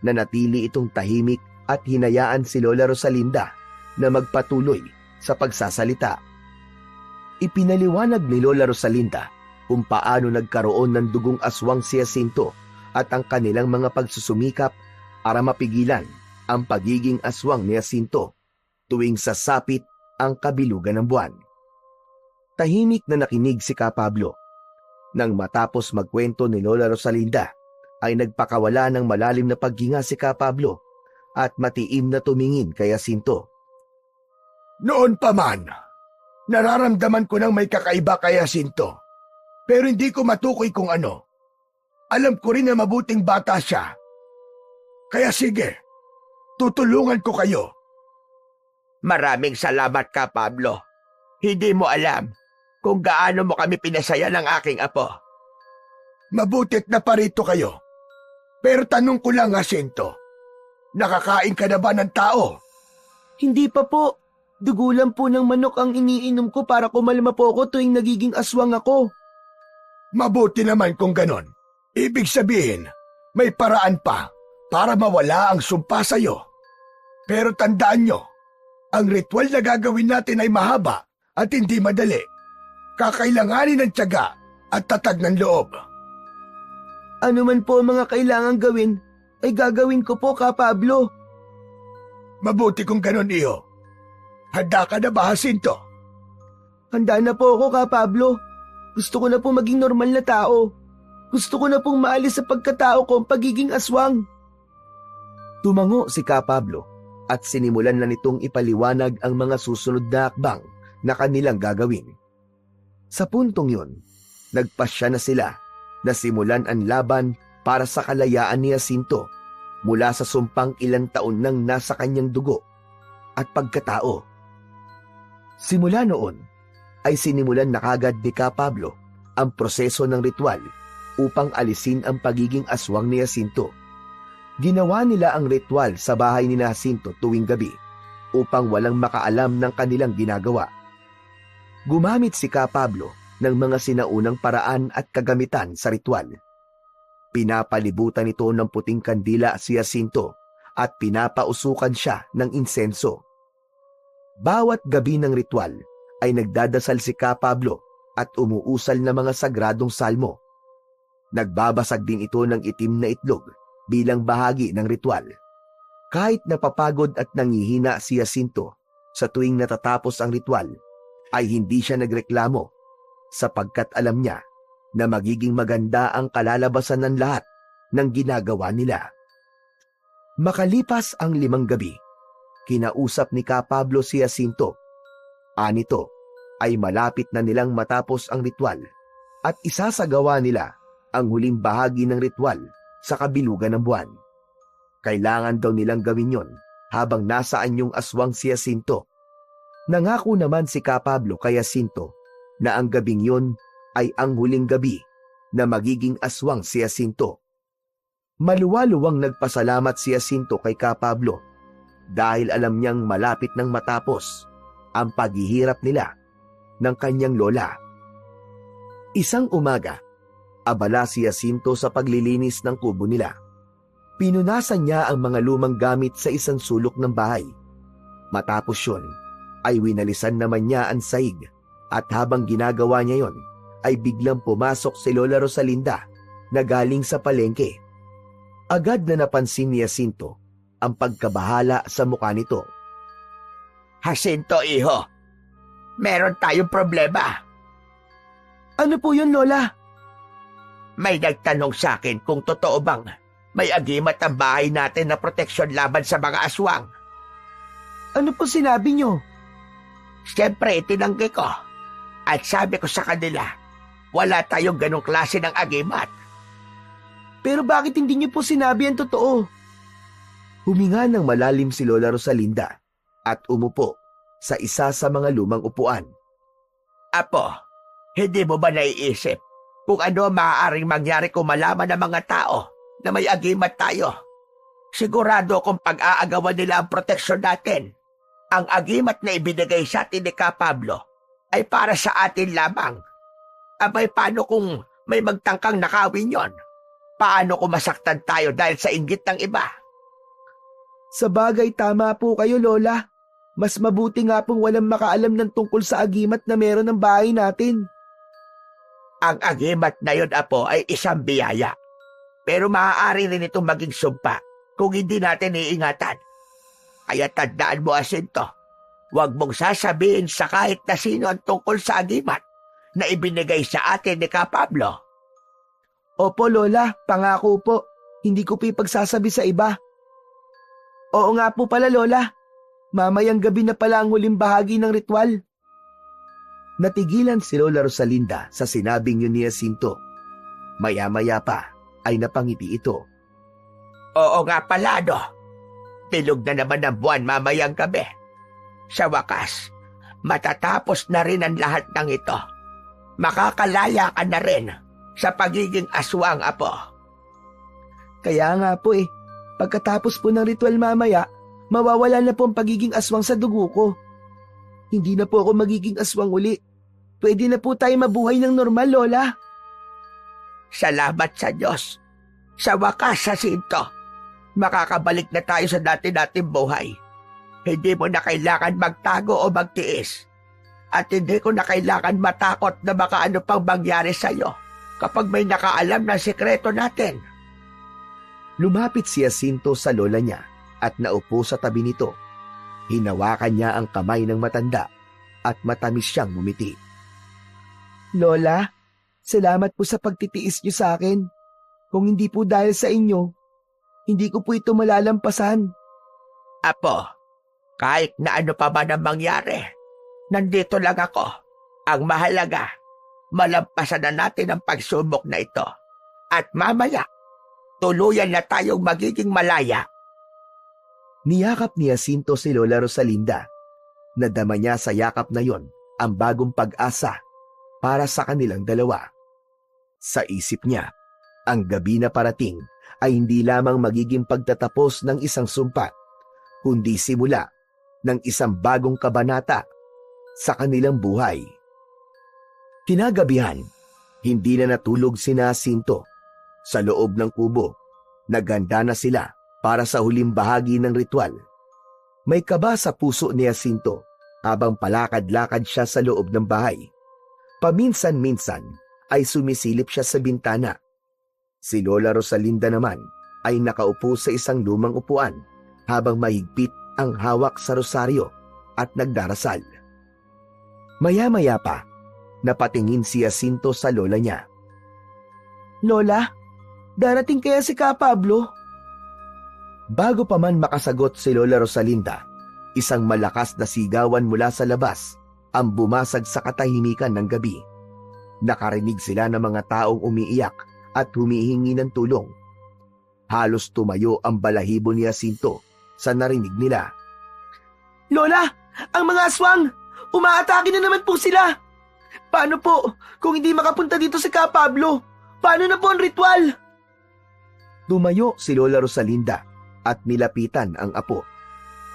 [SPEAKER 3] Nanatili itong tahimik at hinayaan si Lola Rosalinda na magpatuloy sa pagsasalita. Ipinaliwanag ni Lola Rosalinda kung paano nagkaroon ng dugong aswang si Jacinto at ang kanilang mga pagsusumikap para mapigilan ang pagiging aswang ni Jacinto tuwing sasapit ang kabilugan ng buwan. Tahimik na nakinig si Ka Pablo. Nang matapos magkwento ni Lola Rosalinda, ay nagpakawala ng malalim na paghinga si Ka Pablo at matiim na tumingin kay Jacinto.
[SPEAKER 4] Noon pa man, nararamdaman ko nang may kakaiba kay Jacinto, pero hindi ko matukoy kung ano. Alam ko rin na mabuting bata siya. Kaya sige, tutulungan ko kayo.
[SPEAKER 2] Maraming salamat Ka Pablo. Hindi mo alam kung gaano mo kami pinasaya ng aking apo.
[SPEAKER 4] Mabutit na parito kayo. Pero tanong ko lang, Jacinto, nakakain ka na ba ng tao?
[SPEAKER 1] Hindi pa po. Dugo lang po ng manok ang iniinom ko para kumalma po ako tuwing nagiging aswang ako.
[SPEAKER 4] Mabuti naman kung ganon. Ibig sabihin, may paraan pa para mawala ang sumpa sa'yo. Pero tandaan nyo, ang ritual na gagawin natin ay mahaba at hindi madali. Kakailanganin ng tiyaga at tatag ng loob.
[SPEAKER 1] Ano man po ang mga kailangang gawin, ay gagawin ko po, Ka Pablo.
[SPEAKER 4] Mabuti kung ganon, iyo. Handa ka na ba, Jacinto?
[SPEAKER 1] Handa na po ako, Ka Pablo. Gusto ko na po maging normal na tao. Gusto ko na pong maalis sa pagkatao ko ang pagiging aswang.
[SPEAKER 3] Tumango si Ka Pablo at sinimulan na nitong ipaliwanag ang mga susunod na hakbang na kanilang gagawin. Sa puntong yun, nagpasya na sila na simulan ang laban para sa kalayaan ni Jacinto mula sa sumpang ilang taon nang nasa kanyang dugo at pagkatao. Simula noon ay sinimulan na kagad ni Ka Pablo ang proseso ng ritual upang alisin ang pagiging aswang ni Jacinto. Ginawa nila ang ritual sa bahay ni Jacinto tuwing gabi upang walang makaalam ng kanilang ginagawa. Gumamit si Ka Pablo ng mga sinaunang paraan at kagamitan sa ritual. Pinapalibutan ito ng puting kandila si Jacinto at pinapausukan siya ng insenso. Bawat gabi ng ritual ay nagdadasal si Ka Pablo at umuusal ng mga sagradong salmo. Nagbabasag din ito ng itim na itlog bilang bahagi ng ritual. Kahit napapagod at nangihina si Jacinto sa tuwing natatapos ang ritual, ay hindi siya nagreklamo sapagkat alam niya na magiging maganda ang kalalabasan ng lahat ng ginagawa nila. Makalipas ang 5 gabi, kinausap ni Ka Pablo si Jacinto. Anito ay malapit na nilang matapos ang ritual at isasagawa nila ang huling bahagi ng ritual sa kabilugan ng buwan. Kailangan daw nilang gawin yon habang nasa anyong aswang si Jacinto. Nangako naman si Ka Pablo kay Jacinto na ang gabing yon ay ang huling gabi na magiging aswang si Jacinto. Maluwaluwang nagpasalamat si Jacinto kay Ka Pablo dahil alam niyang malapit nang matapos ang paghihirap nila ng kanyang lola. Isang umaga, abala si Jacinto sa paglilinis ng kubo nila. Pinunasan niya ang mga lumang gamit sa isang sulok ng bahay. Matapos yun, ay winalisan naman niya ang sahig at habang ginagawa niya yon, ay biglang pumasok si Lola Rosalinda na galing sa palengke. Agad na napansin ni Jacinto ang pagkabahala sa mukha nito.
[SPEAKER 2] Jacinto, iho. Meron tayong problema.
[SPEAKER 1] Ano po yun, Lola?
[SPEAKER 2] May nagtanong sa akin kung totoo bang may agimat ang bahay natin na proteksyon laban sa mga aswang.
[SPEAKER 1] Ano po sinabi nyo?
[SPEAKER 2] Siyempre, itinanggi ko. At sabi ko sa kanila, wala tayong ganong klase ng agimat.
[SPEAKER 1] Pero bakit hindi nyo po sinabi ang totoo?
[SPEAKER 3] Huminga ng malalim si Lola Rosalinda at umupo sa isa sa mga lumang upuan.
[SPEAKER 2] Apo, hindi mo ba naiisip kung ano ang maaaring mangyari kung malaman ng mga tao na may agimat tayo? Sigurado kung pag-aagawan nila ang proteksyon natin. Ang agimat na ibinigay sa atin ni Ka Pablo ay para sa atin lamang. Abay, paano kung may magtangkang nakawin yon? Paano kung masaktan tayo dahil sa inggit ng iba?
[SPEAKER 1] Sa bagay, tama po kayo, Lola. Mas mabuti nga pong walang makaalam ng tungkol sa agimat na meron ng bahay natin.
[SPEAKER 2] Ang agimat na yon, Apo, ay isang biyaya. Pero maaari rin itong maging sumpa kung hindi natin iingatan. Kaya tandaan mo, Jacinto, huwag mong sasabihin sa kahit na sino ang tungkol sa agimat na ibinigay sa atin ni Ka Pablo.
[SPEAKER 1] Opo, Lola, pangako po. Hindi ko po ipagsasabi sa iba. Oo nga po pala, Lola. Mamayang gabi na pala ang huling bahagi ng ritual.
[SPEAKER 3] Natigilan si Lola Rosalinda sa sinabing yun ni Jacinto. Maya-maya pa ay napangiti ito.
[SPEAKER 2] Oo nga pala, no. Bilog na naman ang buwan mamayang gabi. Sa wakas, matatapos na rin ang lahat ng ito. Makakalaya ka na rin sa pagiging aswang, Apo.
[SPEAKER 1] Kaya nga po pagkatapos po ng ritual mamaya, mawawala na po ang pagiging aswang sa dugo ko. Hindi na po ako magiging aswang uli. Pwede na po tayo mabuhay ng normal, Lola.
[SPEAKER 2] Salamat sa Diyos. Sa wakas, Jacinto, makakabalik na tayo sa dati-dating buhay. Hindi mo na kailangan magtago o magtiis. At hindi ko na kailangan matakot na baka ano pang mangyari sa'yo kapag may nakaalam ng sikreto natin.
[SPEAKER 3] Lumapit si Jacinto sa lola niya at naupo sa tabi nito. Hinawakan niya ang kamay ng matanda at matamis siyang ngumiti.
[SPEAKER 1] Lola, salamat po sa pagtitiis niyo sa akin. Kung hindi po dahil sa inyo, hindi ko po ito malalampasan.
[SPEAKER 2] Apo, kahit na ano pa man ang mangyari, nandito lang ako. Ang mahalaga, malampasan na natin ang pagsubok na ito. At mamaya, tuluyan na tayong magiging malaya.
[SPEAKER 3] Niyakap ni Jacinto si Lola Rosalinda. Nadama niya sa yakap na yon ang bagong pag-asa para sa kanilang dalawa. Sa isip niya, ang gabi na parating ay hindi lamang magiging pagtatapos ng isang sumpa, kundi simula ng isang bagong kabanata sa kanilang buhay. Kinagabihan, hindi na natulog sina Jacinto. Sa loob ng kubo, naghanda na sila para sa huling bahagi ng ritual. May kaba sa puso ni Jacinto habang palakad-lakad siya sa loob ng bahay. Paminsan-minsan ay sumisilip siya sa bintana. Si Lola Rosalinda naman ay nakaupo sa isang lumang upuan habang mahigpit ang hawak sa rosaryo at nagdarasal. Maya-maya pa, napatingin si Jacinto sa lola niya.
[SPEAKER 1] Lola, darating kaya si Ka Pablo?
[SPEAKER 3] Bago pa man makasagot si Lola Rosalinda, isang malakas na sigawan mula sa labas ang bumasag sa katahimikan ng gabi. Nakarinig sila ng mga taong umiiyak at humihingi ng tulong. Halos tumayo ang balahibo ni Jacinto sa narinig nila.
[SPEAKER 1] Lola, ang mga aswang! Umaatake na naman po sila! Paano po kung hindi makapunta dito si Ka Pablo? Paano na po ang ritual?
[SPEAKER 3] Tumayo si Lola Rosalinda at nilapitan ang apo.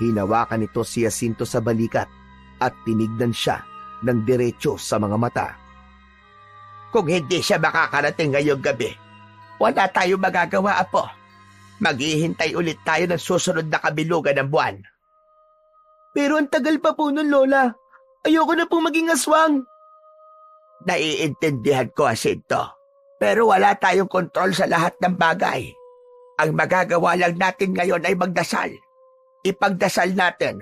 [SPEAKER 3] Hinawakan nito si Jacinto sa balikat at tinignan siya ng diretso sa mga mata.
[SPEAKER 2] Kung hindi siya makakarating ngayong gabi, wala tayong magagawa, Apo. Maghihintay ulit tayo ng susunod na kabilugan ng buwan.
[SPEAKER 1] Pero ang tagal pa po nun, Lola. Ayoko na pong maging aswang.
[SPEAKER 2] Naiintindihan ko, Jacinto. Pero wala tayong kontrol sa lahat ng bagay. Ang magagawa lang natin ngayon ay magdasal. Ipagdasal natin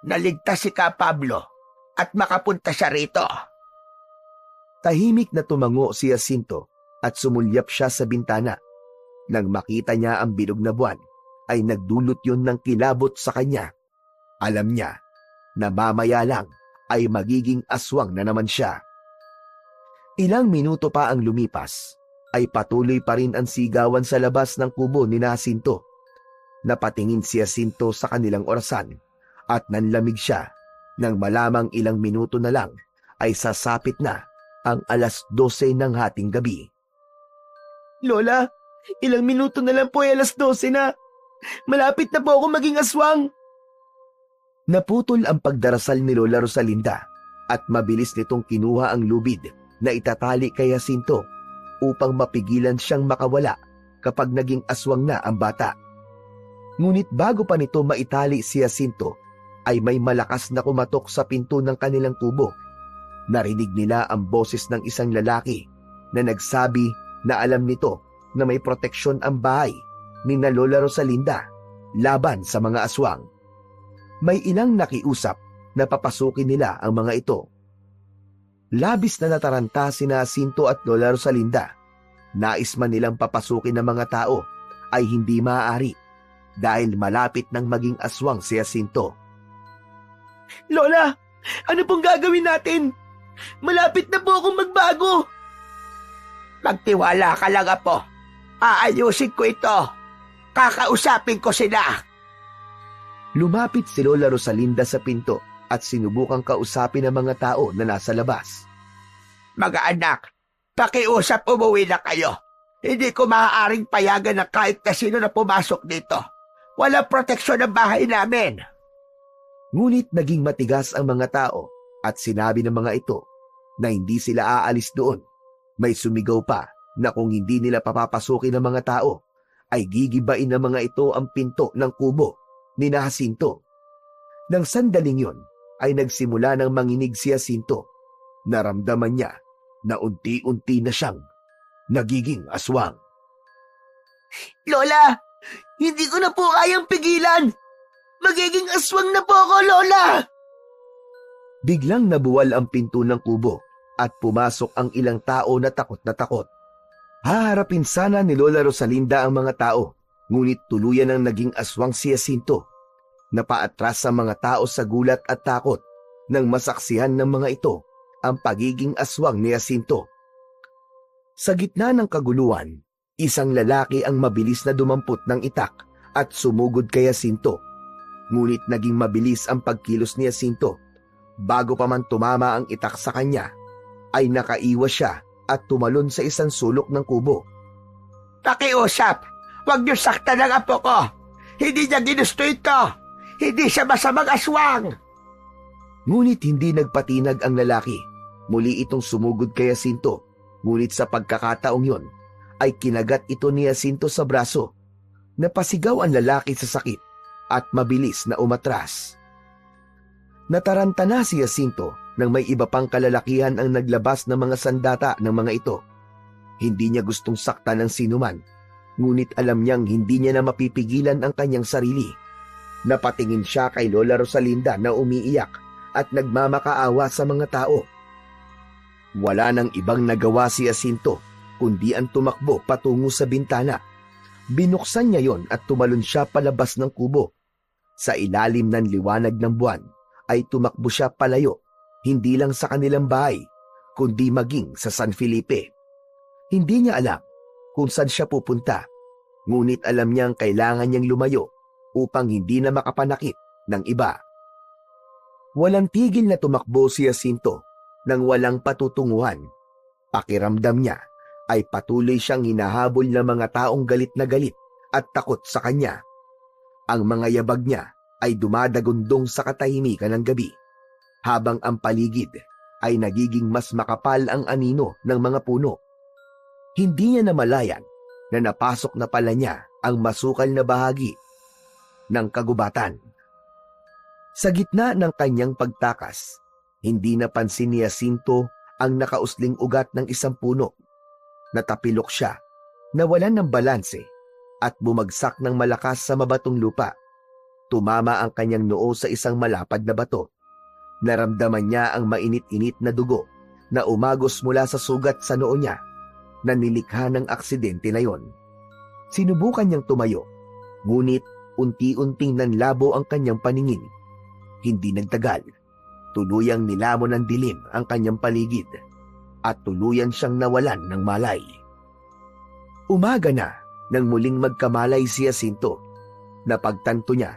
[SPEAKER 2] na ligtas si Ka Pablo at makapunta siya rito.
[SPEAKER 3] Tahimik na tumango si Jacinto at sumulyap siya sa bintana. Nang makita niya ang bilog na buwan, ay nagdulot yun ng kilabot sa kanya. Alam niya na mamaya lang ay magiging aswang na naman siya. Ilang minuto pa ang lumipas, ay patuloy pa rin ang sigawan sa labas ng kubo ni Jacinto. Napatingin si Jacinto sa kanilang orasan at nanlamig siya nang malamang ilang minuto na lang ay sasapit na ang 12:00 ng hating gabi.
[SPEAKER 1] Lola, ilang minuto na lang po ay 12:00 na. Malapit na po ako maging aswang.
[SPEAKER 3] Naputol ang pagdarasal ni Lola Rosalinda at mabilis nitong kinuha ang lubid na itatali kay Jacinto upang mapigilan siyang makawala kapag naging aswang na ang bata. Ngunit bago pa nito maitali si Jacinto, ay may malakas na kumatok sa pinto ng kanilang kubo. Narinig nila ang boses ng isang lalaki na nagsabi na alam nito na may proteksyon ang bahay ni na Lola Rosalinda laban sa mga aswang. May ilang nakiusap na papasukin nila ang mga ito. Labis na nataranta sina Jacinto at Lola Rosalinda. Nais man nilang papasukin ng mga tao ay hindi maaari dahil malapit nang maging aswang si Jacinto.
[SPEAKER 1] Lola, ano pong gagawin natin? Malapit na po akong magbago.
[SPEAKER 2] Magtiwala ka lang, apo. Aayusin ko ito. Kakausapin ko sila.
[SPEAKER 3] Lumapit si Lola Rosalinda sa pinto at sinubukang kausapin ang mga tao na nasa labas.
[SPEAKER 2] Mga anak, pakiusap umuwi na kayo. Hindi ko maaaring payagan na kahit na sino na pumasok dito. Walang proteksyon ang bahay namin.
[SPEAKER 3] Ngunit naging matigas ang mga tao at sinabi ng mga ito na hindi sila aalis doon. May sumigaw pa na kung hindi nila papapasukin ang mga tao, ay gigibain ng mga ito ang pinto ng kubo ni Jacinto. Nang sandaling yun, ay nagsimula ng manginig si Jacinto. Naramdaman niya na unti-unti na siyang nagiging aswang.
[SPEAKER 1] Lola, hindi ko na po kayang pigilan. Magiging aswang na po ako, Lola!
[SPEAKER 3] Biglang nabuwal ang pinto ng kubo at pumasok ang ilang tao na takot na takot. Haharapin sana ni Lola Rosalinda ang mga tao, ngunit tuluyan ang naging aswang si Jacinto. Napaatras ang mga tao sa gulat at takot nang masaksihan ng mga ito ang pagiging aswang ni Jacinto. Sa gitna ng kaguluhan, isang lalaki ang mabilis na dumampot ng itak at sumugod kay Jacinto. Ngunit naging mabilis ang pagkilos ni Jacinto. Bago pa man tumama ang itak sa kanya, ay nakaiwas siya at tumalon sa isang sulok ng kubo.
[SPEAKER 2] Pakiusap, huwag niyo saktan ang apo ko. Hindi niya ginusto ito. Hindi siya masamang aswang.
[SPEAKER 3] Ngunit hindi nagpatinag ang lalaki. Muli itong sumugod kay Jacinto. Ngunit sa pagkakataong yon, ay kinagat ito ni Jacinto sa braso. Napasigaw ang lalaki sa sakit at mabilis na umatras. Nataranta na si Jacinto nang may iba pang kalalakihan ang naglabas ng mga sandata ng mga ito. Hindi niya gustong saktan ng sinuman, ngunit alam niyang hindi niya na mapipigilan ang kanyang sarili. Napatingin siya kay Lola Rosalinda na umiiyak at nagmamakaawa sa mga tao. Wala nang ibang nagawa si Jacinto kundi ang tumakbo patungo sa bintana. Binuksan niya yon at tumalon siya palabas ng kubo. Sa ilalim ng liwanag ng buwan ay tumakbo siya palayo, hindi lang sa kanilang bahay, kundi maging sa San Felipe. Hindi niya alam kung saan siya pupunta, ngunit alam niyang kailangan niyang lumayo upang hindi na makapanakit ng iba. Walang tigil na tumakbo si Jacinto nang walang patutunguhan. Pakiramdam niya ay patuloy siyang hinahabol ng mga taong galit na galit at takot sa kanya. Ang mga yabag niya ay dumadagundong sa katahimikan ng gabi, habang ang paligid ay nagiging mas makapal ang anino ng mga puno. Hindi niya namalayan na napasok na pala niya ang masukal na bahagi ng kagubatan. Sa gitna ng kanyang pagtakas, hindi napansin ni Jacinto ang nakausling ugat ng isang puno. Natapilok siya, nawalan ng balanse, at bumagsak ng malakas sa mabatong lupa. Tumama ang kanyang noo sa isang malapad na bato. Naramdaman niya ang mainit-init na dugo na umagos mula sa sugat sa noo niya na nilikha ng aksidente na yon. Sinubukan niyang tumayo, ngunit unti-unting nanlabo ang kanyang paningin. Hindi nagtagal, tuluyang nilamon ng dilim ang kanyang paligid at tuluyan siyang nawalan ng malay. Umaga na nang muling magkamalay si Jacinto. Napagtanto niya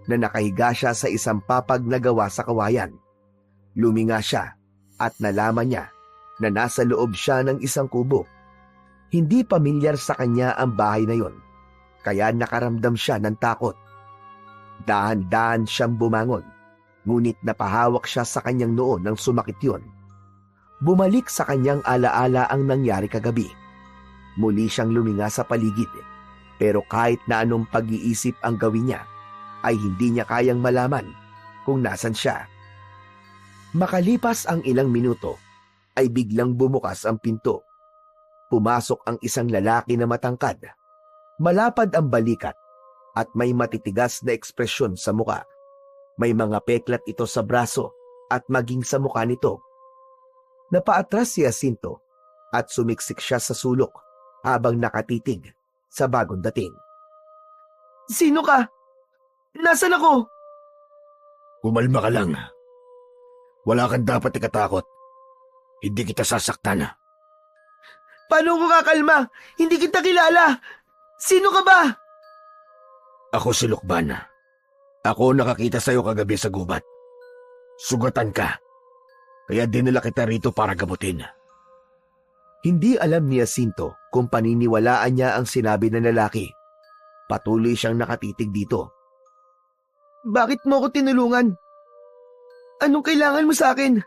[SPEAKER 3] na nakahiga siya sa isang papag na gawa sa kawayan. Luminga siya at nalaman niya na nasa loob siya ng isang kubo. Hindi pamilyar sa kanya ang bahay na yon, kaya nakaramdam siya ng takot. Dahan-dahan siyang bumangon, ngunit napahawak siya sa kanyang noo nang sumakit yon. Bumalik sa kanyang alaala ang nangyari kagabi. Muli siyang luminga sa paligid, pero kahit na anong pag-iisip ang gawin niya, ay hindi niya kayang malaman kung nasan siya. Makalipas ang ilang minuto, ay biglang bumukas ang pinto. Pumasok ang isang lalaki na matangkad. Malapad ang balikat at may matitigas na ekspresyon sa muka. May mga peklat ito sa braso at maging sa muka nito. Napaatras si Jacinto at sumiksik siya sa sulok habang nakatitig sa bagong dating.
[SPEAKER 1] Sino ka? Nasaan ako?
[SPEAKER 4] Kumalma ka lang. Wala kang dapat ikatakot. Hindi kita sasaktan.
[SPEAKER 1] Paano ko kakalma? Hindi kita kilala. Sino ka ba?
[SPEAKER 4] Ako si Lukban. Ako nakakita sa'yo kagabi sa gubat. Sugatan ka. Kaya dinala kita rito para gamutin.
[SPEAKER 3] Hindi alam ni Jacinto kung paniniwalaan niya ang sinabi ng lalaki. Patuloy siyang nakatitig dito.
[SPEAKER 1] Bakit mo ako tinulungan? Anong kailangan mo sa akin?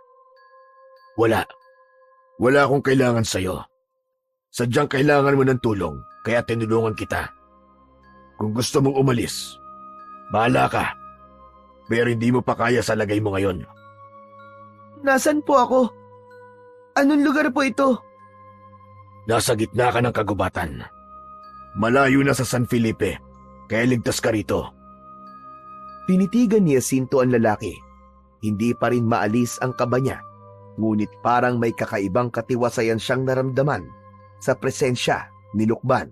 [SPEAKER 4] Wala. Wala akong kailangan sa'yo. Sadyang kailangan mo ng tulong, kaya tinulungan kita. Kung gusto mong umalis, bahala ka. Pero hindi mo pa kaya sa lagay mo ngayon.
[SPEAKER 1] Nasaan po ako? Anong lugar po ito?
[SPEAKER 4] Nasa gitna ka ng kagubatan. Malayo na sa San Felipe, kaya ligtas ka rito.
[SPEAKER 3] Tinitigan ni Jacinto ang lalaki. Hindi pa rin maalis ang kaba niya, ngunit parang may kakaibang katiwasayan siyang naramdaman sa presensya ni Lukban.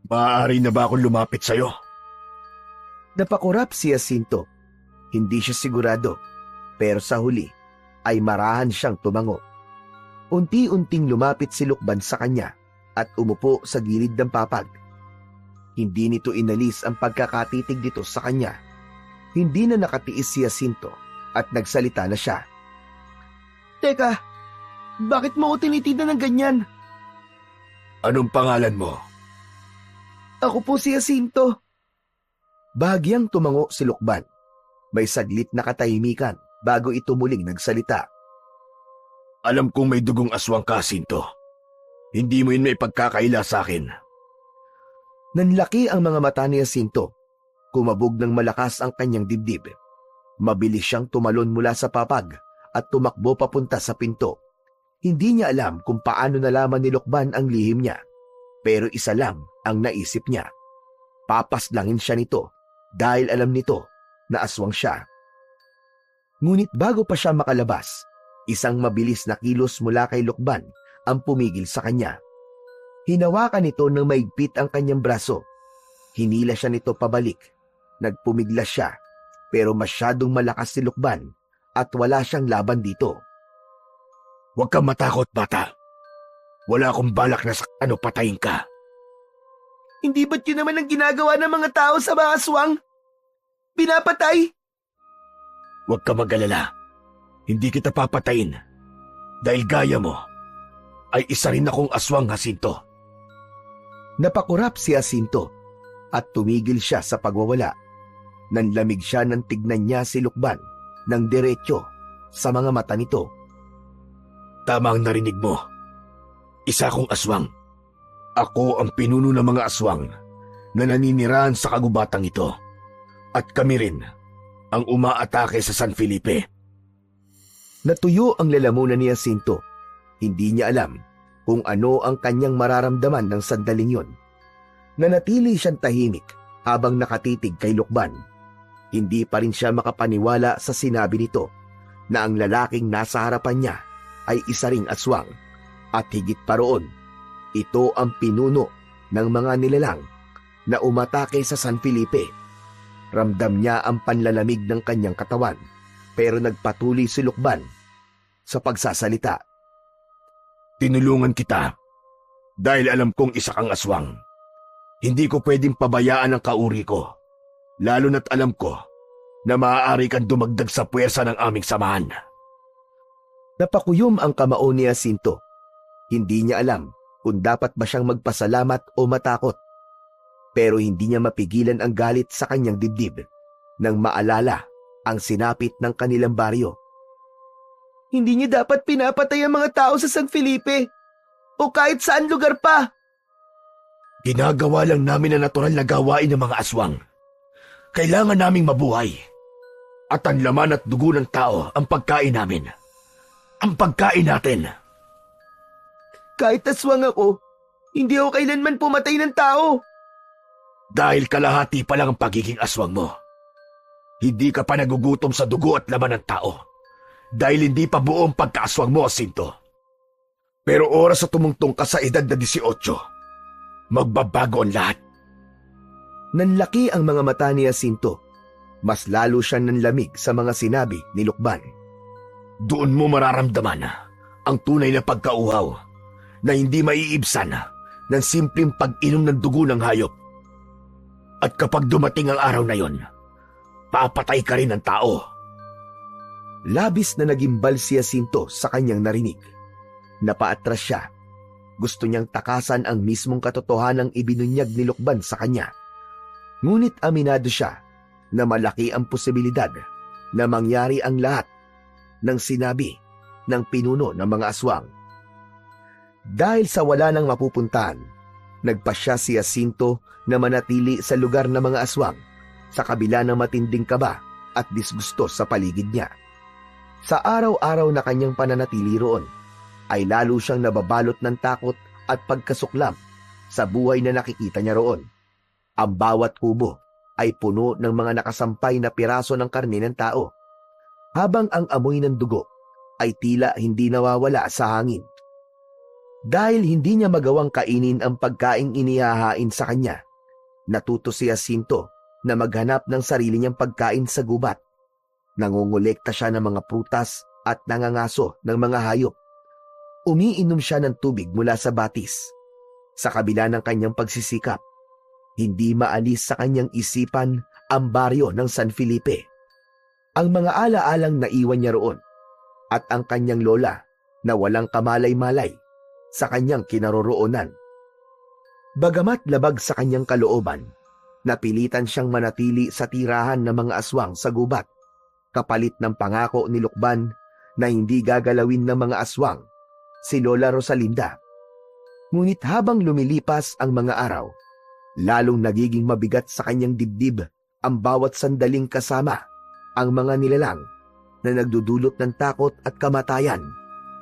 [SPEAKER 4] Maaari na ba akong lumapit sa'yo?
[SPEAKER 3] Napakurap si Jacinto. Hindi siya sigurado, pero sa huli ay marahan siyang tumango. Unti-unting lumapit si Lukban sa kanya at umupo sa gilid ng papag. Hindi nito inalis ang pagkakatitig dito sa kanya. Hindi na nakatiis si Jacinto at nagsalita na siya.
[SPEAKER 1] Teka, bakit mo ako tinitignan ng ganyan?
[SPEAKER 4] Anong pangalan mo?
[SPEAKER 1] Ako po si Jacinto.
[SPEAKER 3] Bahagyang tumango si Lukban. May saglit na katahimikan bago ito muling nagsalita.
[SPEAKER 4] Alam kong may dugong aswang ka, Jacinto. Hindi mo yun may pagkakaila sa akin.
[SPEAKER 3] Nanlaki ang mga mata ni Jacinto. Kumabog ng malakas ang kanyang dibdib. Mabilis siyang tumalon mula sa papag at tumakbo papunta sa pinto. Hindi niya alam kung paano nalaman ni Lukban ang lihim niya. Pero isa lang ang naisip niya. Papaslangin siya nito dahil alam nito na aswang siya. Ngunit bago pa siya makalabas, isang mabilis na kilos mula kay Lukban ang pumigil sa kanya. Hinawakan nito ng maigpit ang kanyang braso. Hinila siya nito pabalik. Nagpumiglas siya, pero masyadong malakas si Lukban at wala siyang laban dito.
[SPEAKER 4] Huwag kang matakot, bata. Wala akong balak na patayin ka.
[SPEAKER 1] Hindi ba't yun naman ang ginagawa ng mga tao sa mga aswang? Pinapatay?
[SPEAKER 4] Huwag ka mag-alala. Hindi kita papatayin. Dahil gaya mo, ay isa rin akong aswang, Jacinto.
[SPEAKER 3] Napakurap si Jacinto at tumigil siya sa pagwawala. Nanlamig siya nang tignan niya si Lukban ng diretso sa mga mata nito.
[SPEAKER 4] Tama ang narinig mo. Isa akong aswang. Ako ang pinuno ng mga aswang na naninirahan sa kagubatang ito. At kami rin ang umaatake sa San Felipe.
[SPEAKER 3] Natuyo ang lalamunan ni Jacinto. Hindi niya alam kung ano ang kanyang mararamdaman ng sandaling yon. Nanatili siyang tahimik habang nakatitig kay Lukban. Hindi pa rin siya makapaniwala sa sinabi nito na ang lalaking nasa harapan niya ay isa ring aswang at higit pa roon, ito ang pinuno ng mga nilalang na umatake sa San Felipe. Ramdam niya ang panlalamig ng kanyang katawan pero nagpatuloy si Lukban sa pagsasalita.
[SPEAKER 4] Tinulungan kita dahil alam kong isa kang aswang. Hindi ko pwedeng pabayaan ang kauri ko, lalo na't alam ko na maaari kang dumagdag sa puwersa ng aming samahan.
[SPEAKER 3] Napakuyom ang kamao ni Jacinto. Hindi niya alam kung dapat ba siyang magpasalamat o matakot. Pero hindi niya mapigilan ang galit sa kanyang dibdib nang maalala ang sinapit ng kanilang baryo.
[SPEAKER 1] Hindi niyo dapat pinapatay ang mga tao sa San Felipe o kahit saan lugar pa.
[SPEAKER 4] Ginagawa lang namin ang natural na gawain ng mga aswang. Kailangan naming mabuhay. At ang laman at dugo ng tao ang pagkain namin. Ang pagkain natin.
[SPEAKER 1] Kahit aswang ako, hindi ako kailanman pumatay ng tao.
[SPEAKER 4] Dahil kalahati pa lang ang pagiging aswang mo. Hindi ka pa nagugutom sa dugo at laman ng tao. Dahil hindi pa buo ang pagkaaswang mo, Jacinto. Pero oras na tumungtong ka sa edad na 18, magbabago ang lahat.
[SPEAKER 3] Nanlaki ang mga mata ni Jacinto. Mas lalo siya nanlamig sa mga sinabi ni Lukban.
[SPEAKER 4] Doon mo mararamdaman ang tunay na pagkauhaw na hindi maiibsan ng simpleng pag-inom ng dugo ng hayop. At kapag dumating ang araw na yon, papatay ka rin ng tao.
[SPEAKER 3] Labis na nagimbal si Jacinto sa kanyang narinig. Napaatras siya. Gusto niyang takasan ang mismong katotohanang ibinunyag ni Lukban sa kanya. Ngunit aminado siya na malaki ang posibilidad na mangyari ang lahat ng sinabi ng pinuno ng mga aswang. Dahil sa wala nang mapupuntahan, nagpasya si Jacinto na manatili sa lugar ng mga aswang sa kabila ng matinding kaba at disgusto sa paligid niya. Sa araw-araw na kanyang pananatili roon, ay lalo siyang nababalot ng takot at pagkasuklam sa buhay na nakikita niya roon. Ang bawat kubo ay puno ng mga nakasampay na piraso ng karne ng tao, habang ang amoy ng dugo ay tila hindi nawawala sa hangin. Dahil hindi niya magawang kainin ang pagkaing inihahain sa kanya, natuto si Jacinto na maghanap ng sarili niyang pagkain sa gubat. Nangongolekta siya ng mga prutas at nangangaso ng mga hayop. Umiinom siya ng tubig mula sa batis. Sa kabila ng kanyang pagsisikap, hindi maalis sa kanyang isipan ang baryo ng San Felipe. Ang mga ala-alang naiwan niya roon at ang kanyang lola na walang kamalay-malay sa kanyang kinaroroonan. Bagamat labag sa kanyang kalooban, napilitan siyang manatili sa tirahan ng mga aswang sa gubat, kapalit ng pangako ni Lukban na hindi gagalawin ng mga aswang si Lola Rosalinda. Ngunit habang lumilipas ang mga araw, lalong nagiging mabigat sa kanyang dibdib ang bawat sandaling kasama ang mga nilalang na nagdudulot ng takot at kamatayan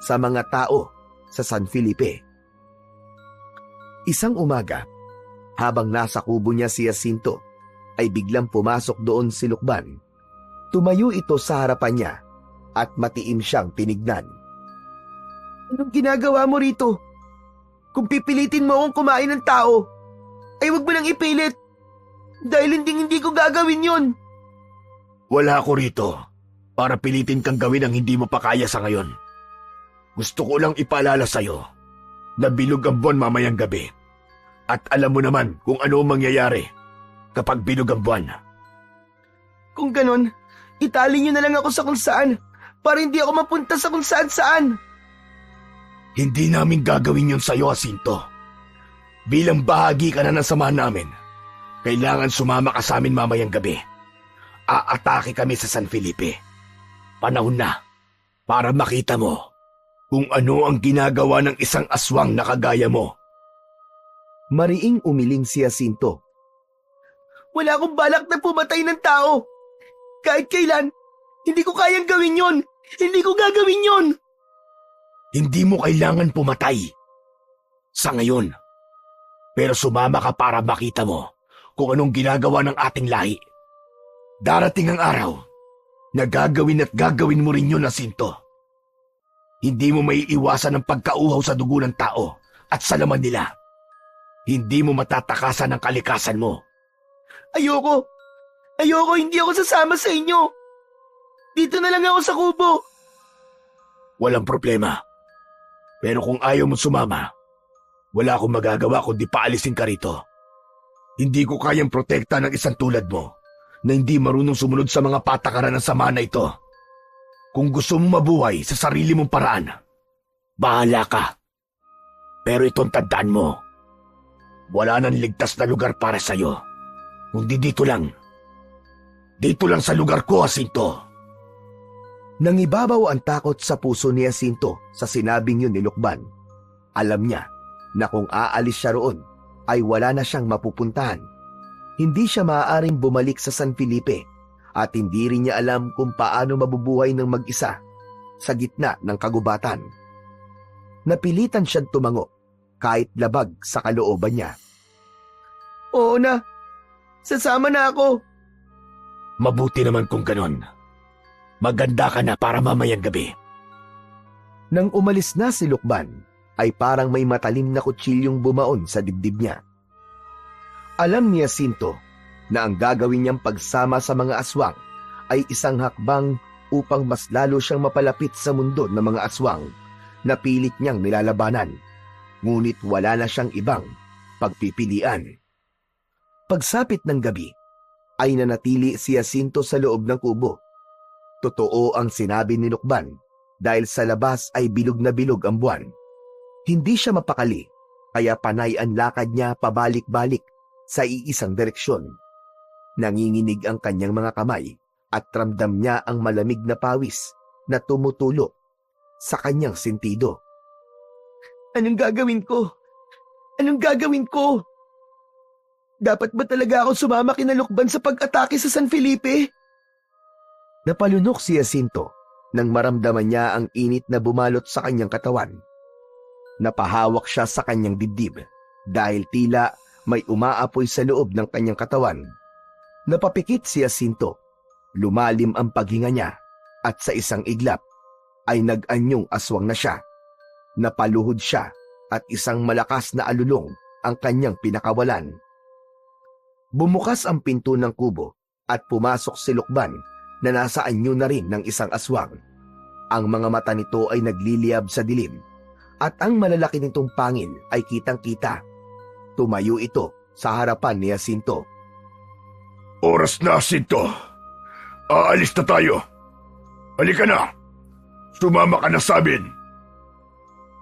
[SPEAKER 3] sa mga tao sa San Felipe. Isang umaga, habang nasa kubo niya si Jacinto, ay biglang pumasok doon si Lukban. Tumayo ito sa harapan niya at matiim siyang tinignan.
[SPEAKER 1] Anong ginagawa mo rito? Kung pipilitin mo akong kumain ng tao, ay wag mo nang ipilit. Dahil hindi ko gagawin yon.
[SPEAKER 4] Wala ako rito para pilitin kang gawin ang hindi mo pa kaya sa ngayon. Gusto ko lang ipaalala sa'yo na bilog ang buwan mamayang gabi. At alam mo naman kung ano ang mangyayari kapag bilog ang buwan.
[SPEAKER 1] Kung ganon, itali niyo na lang ako sa kung saan para hindi ako mapunta sa kung saan-saan.
[SPEAKER 4] Hindi namin gagawin yun sa'yo, Jacinto. Bilang bahagi ka na ng samahan namin, kailangan sumama ka sa amin mamayang gabi. Aatake kami sa San Felipe. Panahon na para makita mo kung ano ang ginagawa ng isang aswang na kagaya mo.
[SPEAKER 3] Mariing umiling si Jacinto.
[SPEAKER 1] Wala akong balak na pumatay ng tao. Kahit kailan, hindi ko kayang gawin yon. Hindi ko gagawin yon.
[SPEAKER 4] Hindi mo kailangan pumatay. Sa ngayon. Pero sumama ka para makita mo kung anong ginagawa ng ating lahi. Darating ang araw na gagawin at gagawin mo rin yun, Jacinto. Hindi mo maiiwasan ang pagkauhaw sa dugo ng tao at sa laman nila. Hindi mo matatakasan ang kalikasan mo.
[SPEAKER 1] Ayoko! Ayoko, hindi ako sasama sa inyo! Dito na lang ako sa kubo!
[SPEAKER 4] Walang problema. Pero kung ayaw mo sumama, wala akong magagawa kundi paalisin ka rito. Hindi ko kayang protekta ng isang tulad mo na hindi marunong sumunod sa mga patakaran ng sama na ito. Kung gusto mong mabuhay sa sarili mong paraan, bahala ka. Pero itong tandaan mo, wala nang ligtas na lugar para sa'yo. Kundi dito lang. Dito lang sa lugar ko, Jacinto.
[SPEAKER 3] Nangibabaw ang takot sa puso ni Jacinto sa sinabing yun ni Lukban. Alam niya na kung aalis siya roon ay wala na siyang mapupuntahan. Hindi siya maaaring bumalik sa San Felipe at hindi rin niya alam kung paano mabubuhay ng mag-isa sa gitna ng kagubatan. Napilitan siyang tumango kahit labag sa kalooban niya.
[SPEAKER 1] Oo na! Sasama na ako!
[SPEAKER 4] Mabuti naman kung ganon. Maganda ka na para mamayang gabi.
[SPEAKER 3] Nang umalis na si Lukban, ay parang may matalim na kutsilyong bumaon sa dibdib niya. Alam ni Jacinto na ang gagawin niyang pagsama sa mga aswang ay isang hakbang upang mas lalo siyang mapalapit sa mundo ng mga aswang na pilit niyang nilalabanan. Ngunit wala na siyang ibang pagpipilian. Pagsapit ng gabi, ay nanatili si Jacinto sa loob ng kubo. Totoo ang sinabi ni Lukban dahil sa labas ay bilog na bilog ang buwan. Hindi siya mapakali, kaya panay ang lakad niya pabalik-balik sa iisang direksyon. Nanginginig ang kanyang mga kamay at ramdam niya ang malamig na pawis na tumutulo sa kanyang sentido.
[SPEAKER 1] Anong gagawin ko? Anong gagawin ko? Dapat ba talaga ako sumama kina Lukban sa pag-atake sa San Felipe?
[SPEAKER 3] Napalunok si Jacinto nang maramdaman niya ang init na bumalot sa kanyang katawan. Napahawak siya sa kanyang dibdib dahil tila may umaapoy sa loob ng kanyang katawan. Napapikit si Jacinto, lumalim ang paghinga niya at sa isang iglap ay nag-anyong aswang na siya. Napaluhod siya at isang malakas na alulong ang kanyang pinakawalan. Bumukas ang pinto ng kubo at pumasok si Lukban na nasa anyo na rin ng isang aswang. Ang mga mata nito ay nagliliyab sa dilim at ang malalaki nitong pangil ay kitang-kita. Tumayo ito sa harapan ni Jacinto.
[SPEAKER 4] Oras na, Jacinto. Aalis na tayo. Halika na. Sumama ka na sa amin.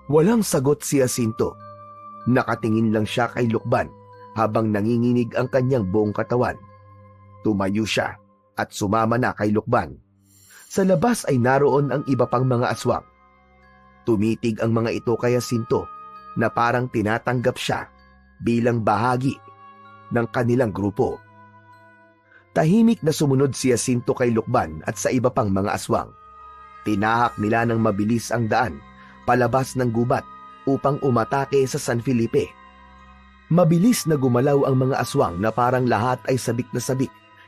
[SPEAKER 3] Walang sagot si Jacinto. Nakatingin lang siya kay Lukban habang nanginginig ang kanyang buong katawan. Tumayo siya at sumama na kay Lukban. Sa labas ay naroon ang iba pang mga aswang. Tumitig ang mga ito kay Jacinto na parang tinatanggap siya bilang bahagi ng kanilang grupo. Tahimik na sumunod si Jacinto kay Lukban at sa iba pang mga aswang. Tinahak nila ng mabilis ang daan palabas ng gubat upang umatake sa San Felipe. Mabilis na gumalaw ang mga aswang na parang lahat ay sabik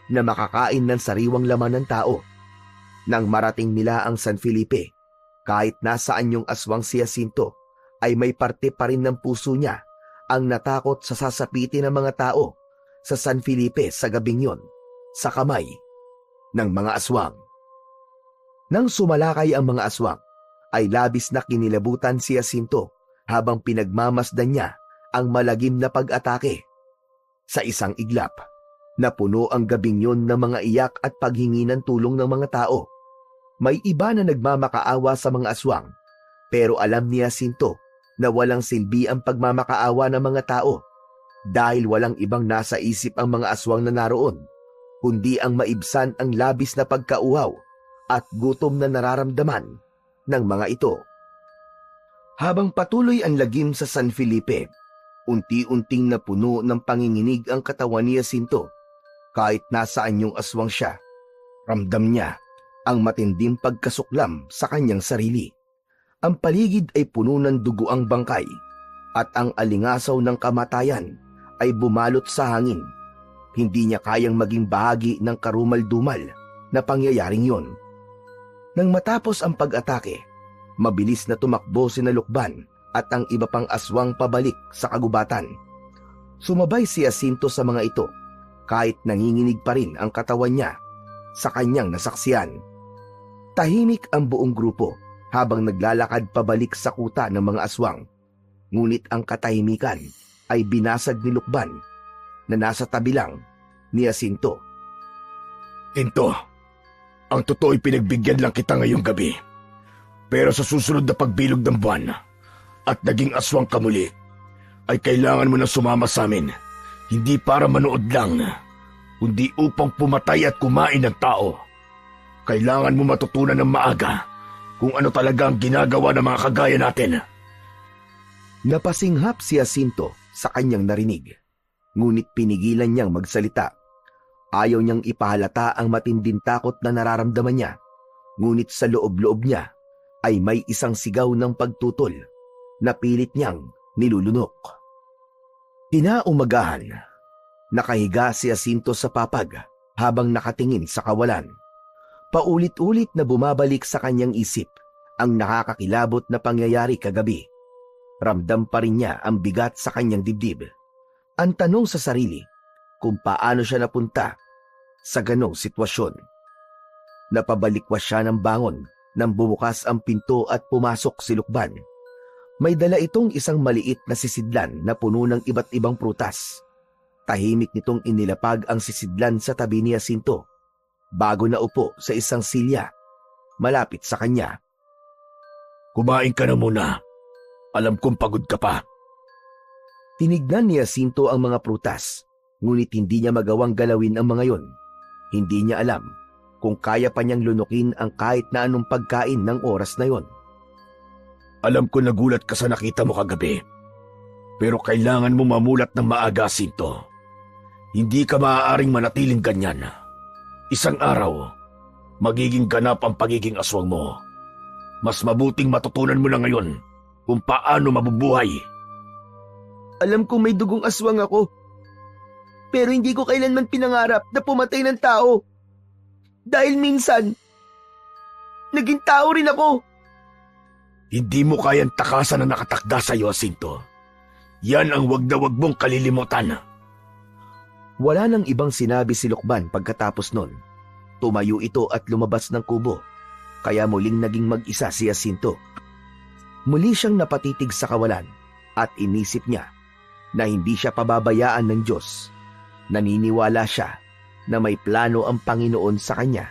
[SPEAKER 3] na makakain ng sariwang laman ng tao. Nang marating nila ang San Felipe, kahit nasaan yung aswang si Jacinto, ay may parte pa rin ng puso niya ang natakot sa sasapitin ng mga tao sa San Felipe sa gabing yon, sa kamay ng mga aswang. Nang sumalakay ang mga aswang, ay labis na kinilabutan si Jacinto habang pinagmamasdan niya ang malagim na pag-atake. Sa isang iglap, napuno ang gabing yon ng mga iyak at paghingi ng tulong ng mga tao. May iba na nagmamakaawa sa mga aswang, pero alam ni Jacinto na walang silbi ang pagmamakaawa ng mga tao dahil walang ibang nasa isip ang mga aswang na naroon, kundi ang maibsan ang labis na pagkauhaw at gutom na nararamdaman ng mga ito. Habang patuloy ang lagim sa San Felipe, unti-unting napuno ng panginginig ang katawan ni Jacinto. Kahit nasaan yung aswang siya, ramdam niya ang matinding pagkasuklam sa kanyang sarili. Ang paligid ay puno ng dugoang bangkay, at ang alingasaw ng kamatayan ay bumalot sa hangin. Hindi niya kayang maging bahagi ng karumal-dumal na pangyayaring yon. Nang matapos ang pag-atake, mabilis na tumakbo sina Lukban at ang iba pang aswang pabalik sa kagubatan. Sumabay si Jacinto sa mga ito kahit nanginginig pa rin ang katawan niya sa kanyang nasaksiyan. Tahimik ang buong grupo habang naglalakad pabalik sa kuta ng mga aswang. Ngunit ang katahimikan ay binasag ni Lukban na nasa tabi lang ni Jacinto.
[SPEAKER 4] Tinto, ang totoo'y pinagbigyan lang kita ngayong gabi. Pero sa susunod na pagbilog ng buwan at naging aswang ka muli, ay kailangan mo na sumama sa amin. Hindi para manood lang, kundi upang pumatay at kumain ng tao. Kailangan mo matutunan ng maaga kung ano talaga ang ginagawa ng mga kagaya natin.
[SPEAKER 3] Napasinghap si Jacinto sa kanyang narinig, ngunit pinigilan niyang magsalita. Ayaw niyang ipahalata ang matinding takot na nararamdaman niya, ngunit sa loob-loob niya ay may isang sigaw ng pagtutol na pilit niyang nilulunok. Kinaumagahan, nakahiga si Jacinto sa papag habang nakatingin sa kawalan. Paulit-ulit na bumabalik sa kanyang isip ang nakakakilabot na pangyayari kagabi. Ramdam pa rin niya ang bigat sa kanyang dibdib. Ang tanong sa sarili kung paano siya napunta sa ganong sitwasyon. Napabalikwas siya ng bangon nang bumukas ang pinto at pumasok si Lukban. May dala itong isang maliit na sisidlan na puno ng iba't ibang prutas. Tahimik nitong inilapag ang sisidlan sa tabi ni Jacinto bago na upo sa isang silya malapit sa kanya.
[SPEAKER 4] Kumain ka na muna. Alam kong pagod ka pa.
[SPEAKER 3] Tinignan ni Jacinto ang mga prutas, ngunit hindi niya magawang galawin ang mga yon. Hindi niya alam kung kaya pa niyang lunukin ang kahit na anong pagkain ng oras na yon.
[SPEAKER 4] Alam ko nagulat ka sa nakita mo kagabi. Pero kailangan mo mamulat ng maaga, Jacinto. Hindi ka maaaring manatiling ganyan. Isang araw, magiging ganap ang pagiging aswang mo. Mas mabuting matutunan mo na ngayon kung paano mabubuhay.
[SPEAKER 1] Alam kong may dugong aswang ako. Pero hindi ko kailanman pinangarap na pumatay ng tao. Dahil minsan, naging tao rin ako.
[SPEAKER 4] Hindi mo kayang takasan na nakatakda sa iyo, Jacinto. Yan ang wag na wag mong kalilimutan.
[SPEAKER 3] Wala nang ibang sinabi si Lukban pagkatapos nun. Tumayo ito at lumabas ng kubo, kaya muling naging mag-isa si Jacinto. Muli siyang napatitig sa kawalan at inisip niya na hindi siya pababayaan ng Diyos. Naniniwala siya na may plano ang Panginoon sa kanya,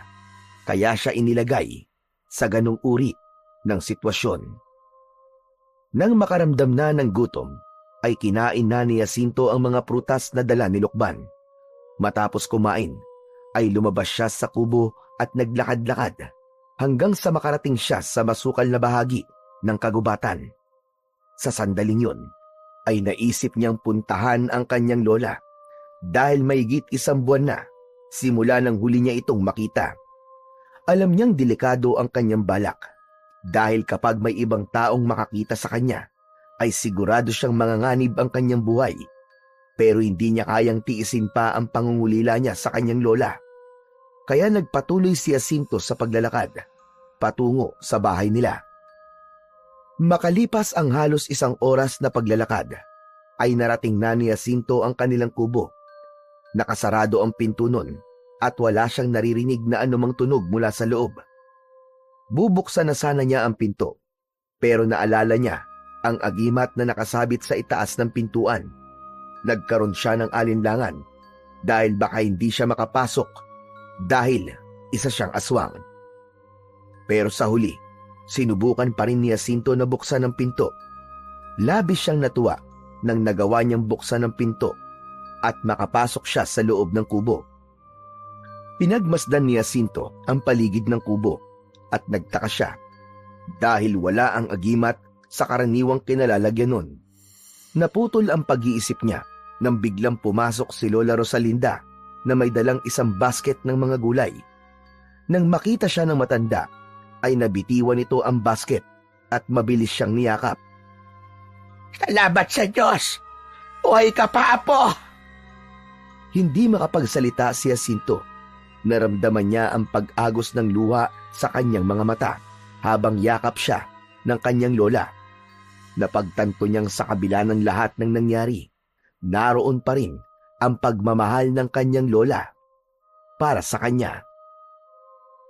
[SPEAKER 3] kaya siya inilagay sa ganung uri ng sitwasyon. Nang makaramdam na ng gutom, ay kinain na ni Jacinto ang mga prutas na dala ni Lukban. Matapos kumain, ay lumabas siya sa kubo at naglakad-lakad hanggang sa makarating siya sa masukal na bahagi ng kagubatan. Sa sandaling yun, ay naisip niyang puntahan ang kanyang lola dahil mahigit 1 buwan na simula nang huli niya itong makita. Alam niyang delikado ang kanyang balak dahil kapag may ibang taong makakita sa kanya, ay sigurado siyang manganganib ang kanyang buhay. Pero hindi niya kayang tiisin pa ang pangungulila niya sa kanyang lola. Kaya nagpatuloy si Jacinto sa paglalakad patungo sa bahay nila. Makalipas ang halos 1 oras na paglalakad, ay narating na ni Jacinto ang kanilang kubo. Nakasarado ang pinto nun at wala siyang naririnig na anumang tunog mula sa loob. Bubuksan na sana niya ang pinto, pero naalala niya ang agimat na nakasabit sa itaas ng pintuan. Nagkaroon siya ng alinlangan dahil baka hindi siya makapasok dahil isa siyang aswang. Pero sa huli, sinubukan pa rin ni Jacinto na buksan ang pinto. Labis siyang natuwa nang nagawa niyang buksan ang pinto at makapasok siya sa loob ng kubo. Pinagmasdan ni Jacinto ang paligid ng kubo at nagtaka siya dahil wala ang agimat sa karaniwang kinalalagyan nun. Naputol ang pag-iisip niya nang biglang pumasok si Lola Rosalinda na may dalang isang basket ng mga gulay. Nang makita siya ng matanda, ay nabitiwan nito ang basket at mabilis siyang niyakap.
[SPEAKER 2] Salamat sa Diyos! Buhay ka pa, Apo!
[SPEAKER 3] Hindi makapagsalita si Jacinto. Naramdaman niya ang pag-agos ng luha sa kanyang mga mata habang yakap siya ng kanyang lola. Napagtanto niyang sa kabila ng lahat ng nangyari, naroon pa rin ang pagmamahal ng kanyang lola para sa kanya.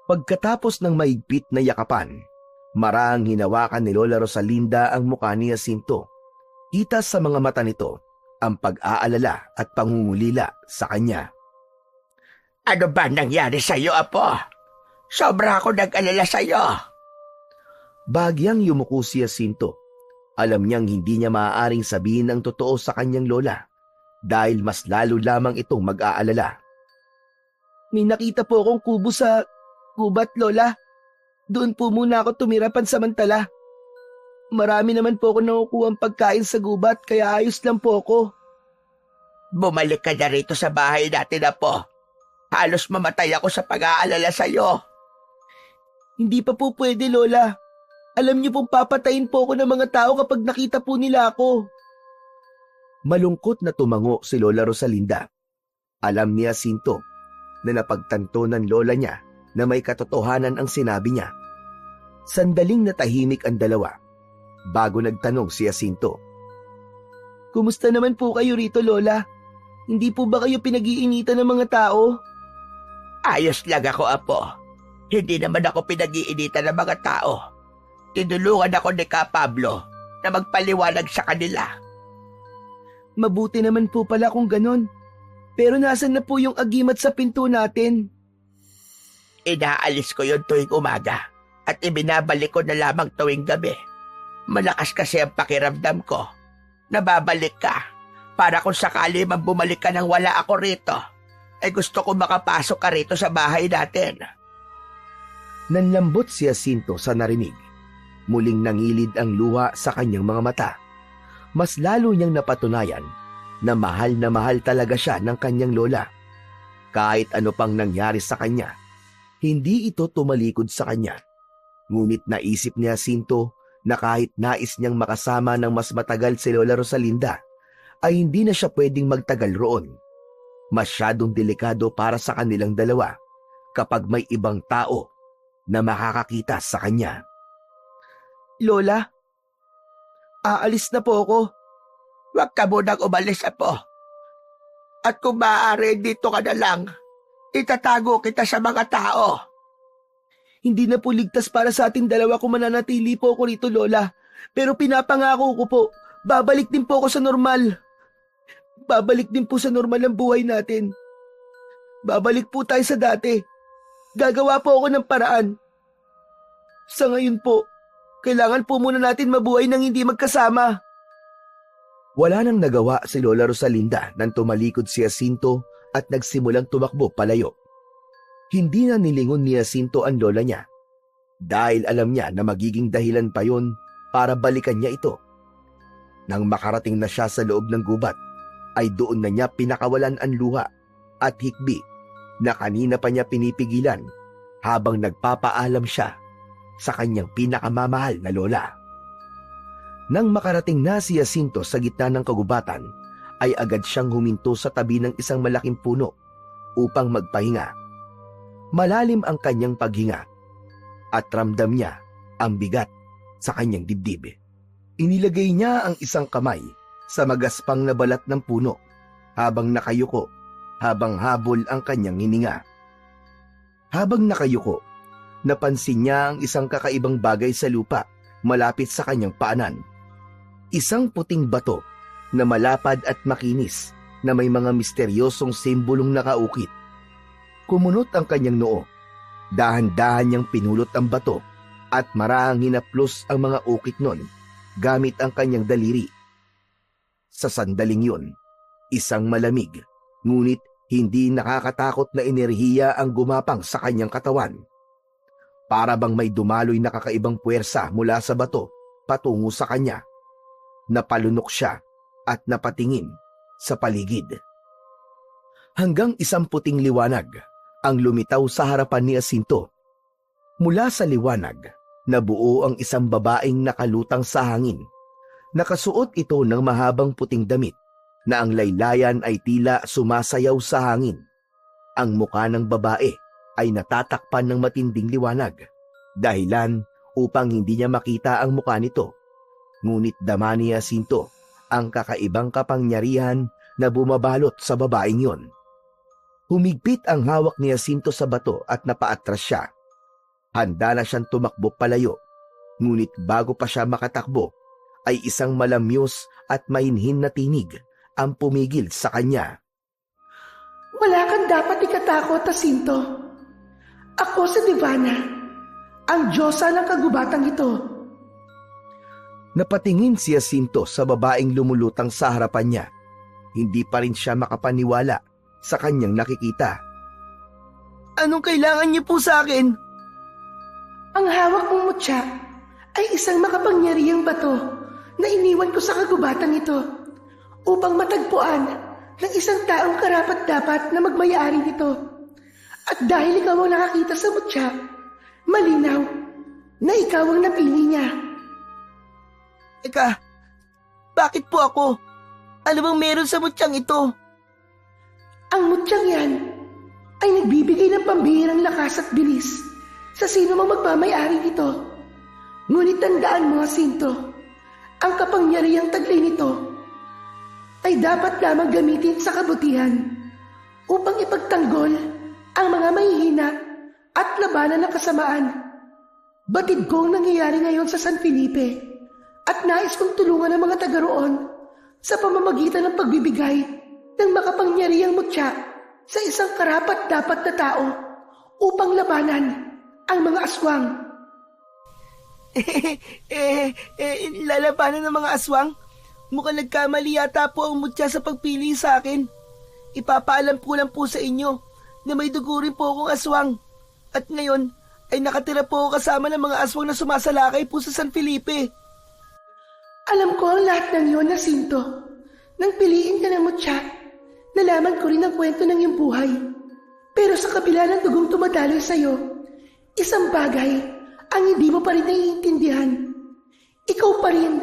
[SPEAKER 3] Pagkatapos ng maigpit na yakapan, marahang hinawakan ni Lola Rosalinda ang mukha ni Jacinto. Kita sa mga mata nito ang pag-aalala at pangungulila sa kanya.
[SPEAKER 2] Ano ba nangyari sa iyo, Apo? Sobra ako nag-alala sa iyo.
[SPEAKER 3] Bahagyang yumuko si Jacinto. Alam niyang hindi niya maaaring sabihin ang totoo sa kanyang lola dahil mas lalo lamang itong mag-aalala.
[SPEAKER 1] May nakita po akong kubo sa gubat, Lola. Doon po muna ako tumira pansamantala. Marami naman po ako nakukuha pagkain sa gubat kaya ayos lang po ako.
[SPEAKER 2] Bumalik ka na rito sa bahay natin, Apo. Halos mamatay ako sa pag-aalala sa iyo.
[SPEAKER 1] Hindi pa po pwede, Lola. Alam niyo pong papatayin po ako ng mga tao kapag nakita po nila ako.
[SPEAKER 3] Malungkot na tumango si Lola Rosalinda. Alam ni Jacinto na napagtanto ng lola niya na may katotohanan ang sinabi niya. Sandaling natahimik ang dalawa bago nagtanong si Jacinto.
[SPEAKER 1] Kumusta naman po kayo rito, Lola? Hindi po ba kayo pinag-iinitan ng mga tao?
[SPEAKER 2] Ayos lang ako, Apo. Hindi naman ako pinag-iinitan ng mga tao. Tinulungan ako ni Ka Pablo na magpaliwanag sa kanila.
[SPEAKER 1] Mabuti naman po pala kung ganon. Pero nasan na po yung agimat sa pinto natin?
[SPEAKER 2] Inaalis ko yun tuwing umaga at ibinabalik ko na lamang tuwing gabi. Malakas kasi ang pakiramdam ko. Nababalik ka para kung sakali man bumalik ka nang wala ako rito, ay gusto ko makapasok ka rito sa bahay natin.
[SPEAKER 3] Nanlambot si Jacinto sa narinig. Muling nangilid ang luha sa kanyang mga mata. Mas lalo niyang napatunayan na mahal talaga siya ng kanyang lola. Kahit ano pang nangyari sa kanya, hindi ito tumalikod sa kanya. Ngunit naisip ni Jacinto na kahit nais niyang makasama ng mas matagal si Lola Rosalinda, ay hindi na siya pwedeng magtagal roon. Masyadong delikado para sa kanilang dalawa kapag may ibang tao na makakakita sa kanya.
[SPEAKER 1] Lola, aalis na po ako.
[SPEAKER 2] Huwag ka munang umalis, Apo. At kung maaari, dito ka na lang. Itatago kita sa mga tao.
[SPEAKER 1] Hindi na po ligtas para sa ating dalawa kung mananatili po ako rito, Lola. Pero pinapangako ko po, babalik din po ako sa normal. Babalik din po sa normal ang buhay natin. Babalik po tayo sa dati. Gagawa po ako ng paraan. Sa ngayon po, kailangan po muna natin mabuhay nang hindi magkasama.
[SPEAKER 3] Wala nang nagawa si Lola Rosalinda nang tumalikod si Jacinto at nagsimulang tumakbo palayo. Hindi na nilingon ni Jacinto ang lola niya dahil alam niya na magiging dahilan pa yon para balikan niya ito. Nang makarating na siya sa loob ng gubat, ay doon na niya pinakawalan ang luha at hikbi na kanina pa niya pinipigilan habang nagpapaalam siya sa kanyang pinakamamahal na lola. Nang makarating na si Jacinto sa gitna ng kagubatan, ay agad siyang huminto sa tabi ng isang malaking puno upang magpahinga. Malalim ang kanyang paghinga at ramdam niya ang bigat sa kanyang dibdib. Inilagay niya ang isang kamay sa magaspang na balat ng puno habang nakayuko, habang habol ang kanyang hininga. Habang nakayuko, napansin niya ang isang kakaibang bagay sa lupa malapit sa kanyang paanan. Isang puting bato na malapad at makinis na may mga misteryosong simbolong nakaukit. Kumunot ang kanyang noo. Dahan-dahan niyang pinulot ang bato at marahang hinaplos ang mga ukit nun gamit ang kanyang daliri. Sa sandaling yun, isang malamig, ngunit hindi nakakatakot na enerhiya ang gumapang sa kanyang katawan. Para bang may dumaloy na kakaibang puwersa mula sa bato patungo sa kanya. Napalunok siya at napatingin sa paligid. Hanggang isang puting liwanag ang lumitaw sa harapan ni Jacinto. Mula sa liwanag, nabuo ang isang babaeng nakalutang sa hangin. Nakasuot ito ng mahabang puting damit na ang laylayan ay tila sumasayaw sa hangin. Ang muka ng babae ay natatakpan ng matinding liwanag, dahilan upang hindi niya makita ang muka nito. Ngunit dama ni Jacinto ang kakaibang kapangyarihan na bumabalot sa babaeng yon. Humigpit ang hawak ni Jacinto sa bato at napaatras siya. Handa na siyang tumakbo palayo, ngunit bago pa siya makatakbo, ay isang malamyos at mainhin na tinig ang pumigil sa kanya.
[SPEAKER 5] Wala kang dapat ikatakot, Jacinto. Ako si Divana, ang diyosa ng kagubatang ito.
[SPEAKER 3] Napatingin si Jacinto sa babaeng lumulutang sa harapan niya. Hindi pa rin siya makapaniwala sa kanyang nakikita.
[SPEAKER 1] Anong kailangan niyo po sa akin?
[SPEAKER 5] Ang hawak mong mutya ay isang makapangyarihang bato na iniwan ko sa kagubatang ito upang matagpuan ng isang taong karapat-dapat na magmayari nito. At dahil ikaw ang nakakita sa mutya, malinaw na ikaw ang napili niya.
[SPEAKER 1] Eka, bakit po ako? Ano bang meron sa mutyang ito?
[SPEAKER 5] Ang mutyang yan ay nagbibigay ng pambihirang lakas at bilis sa sino mang magmamayari nito. Ngunit tandaan mo, Jacinto, ang kapangyarihang taglay nito ay dapat lamang gamitin sa kabutihan upang ipagtanggol ang mga mahihina at labanan ng kasamaan. Batid ko ang nangyayari ngayon sa San Felipe at nais kong tulungan ang mga taga roon sa pamamagitan ng pagbibigay ng makapangyarihang mutya sa isang karapat-dapat na tao upang labanan ang mga aswang.
[SPEAKER 1] Lalabanan ng mga aswang? Mukhang nagkamali yata po ang mutya sa pagpili sa akin. Ipapaalam ko lang po sa inyo na may dugo rin po akong aswang. At ngayon ay nakatira po ako kasama ng mga aswang na sumasalakay po sa San Felipe.
[SPEAKER 5] Alam ko ang lahat ng iyon, Jacinto. Nang piliin ka ng mutya, nalaman ko rin ang kwento ng iyong buhay. Pero sa kabila ng dugong tumadaloy sa iyo, isang bagay ang hindi mo pa rin naiintindihan. Ikaw pa rin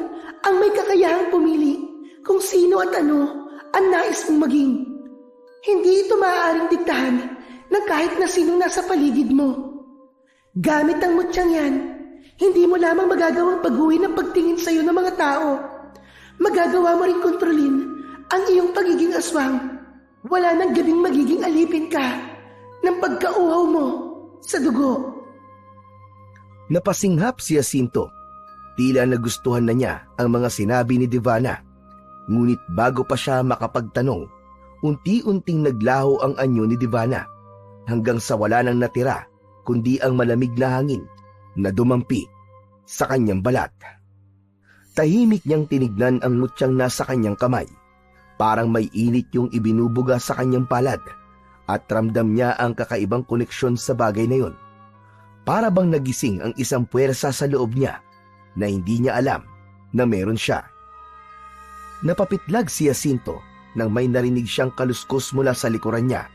[SPEAKER 5] ang may kakayahang pumili kung sino at ano ang nais mong maging. Hindi ito maaaring diktahan ng kahit na sinong nasa paligid mo. Gamit ang mutyang yan, hindi mo lamang magagawang baguhin ang pagtingin sa iyo ng mga tao. Magagawa mo rin kontrolin ang iyong pagiging aswang. Wala nang gabing magiging alipin ka ng pagkauhaw mo sa dugo.
[SPEAKER 3] Napasinghap si Jacinto. Tila nagustuhan na niya ang mga sinabi ni Divana. Ngunit bago pa siya makapagtanong, unti-unting naglaho ang anyo ni Divana hanggang sa wala nang natira kundi ang malamig na hangin na dumampi sa kanyang balat. Tahimik niyang tinignan ang mutyang nasa kanyang kamay. Parang may init yung ibinubuga sa kanyang palad at ramdam niya ang kakaibang koneksyon sa bagay na yun. Para bang nagising ang isang puwersa sa loob niya na hindi niya alam na meron siya. Napapitlag si Jacinto nang may narinig siyang kaluskos mula sa likuran niya.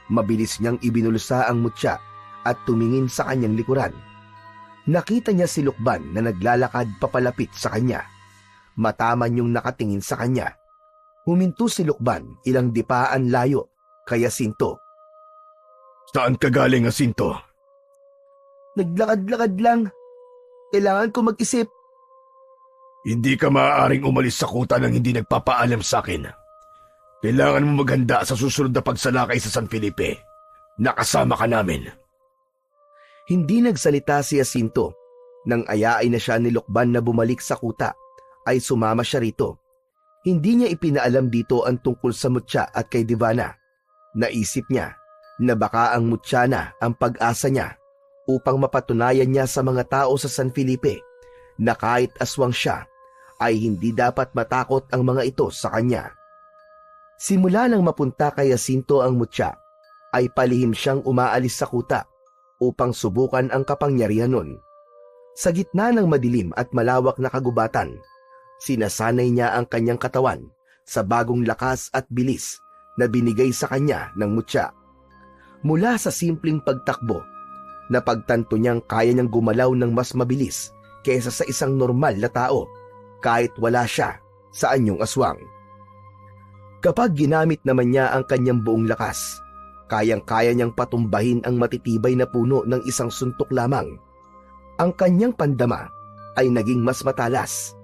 [SPEAKER 3] Mabilis niyang ibinulsa ang mutya at tumingin sa kanyang likuran. Nakita niya si Lukban na naglalakad papalapit sa kanya. Mataman yung nakatingin sa kanya. Huminto si Lukban ilang dipaan layo kay Jacinto.
[SPEAKER 4] Saan ka galing, Jacinto?
[SPEAKER 1] Naglakad-lakad lang. Kailangan ko mag-isip.
[SPEAKER 4] Hindi ka maaaring umalis sa kuta nang hindi nagpapaalam sa akin. Kailangan mo maghanda sa susunod na pagsalakay sa San Felipe. Nakasama ka namin.
[SPEAKER 3] Hindi nagsalita si Jacinto. Nang ayain na siya ni Lukban na bumalik sa kuta, ay sumama siya rito. Hindi niya ipinaalam dito ang tungkol sa mutya at kay Divana. Naisip niya na baka ang mutya na ang pag-asa niya upang mapatunayan niya sa mga tao sa San Felipe na kahit aswang siya, ay hindi dapat matakot ang mga ito sa kanya. Simula nang mapunta kay Jacinto ang mutya, ay palihim siyang umaalis sa kuta upang subukan ang kapangyarihan nun. Sa gitna ng madilim at malawak na kagubatan, sinasanay niya ang kanyang katawan sa bagong lakas at bilis na binigay sa kanya ng mutya. Mula sa simpleng pagtakbo, napagtanto niyang kaya niyang gumalaw ng mas mabilis kaysa sa isang normal na tao. kahit wala siya sa anyong aswang. Kapag ginamit naman niya ang kanyang buong lakas, kayang-kaya niyang patumbahin ang matitibay na puno ng isang suntok lamang. Ang kanyang pandama ay naging mas matalas.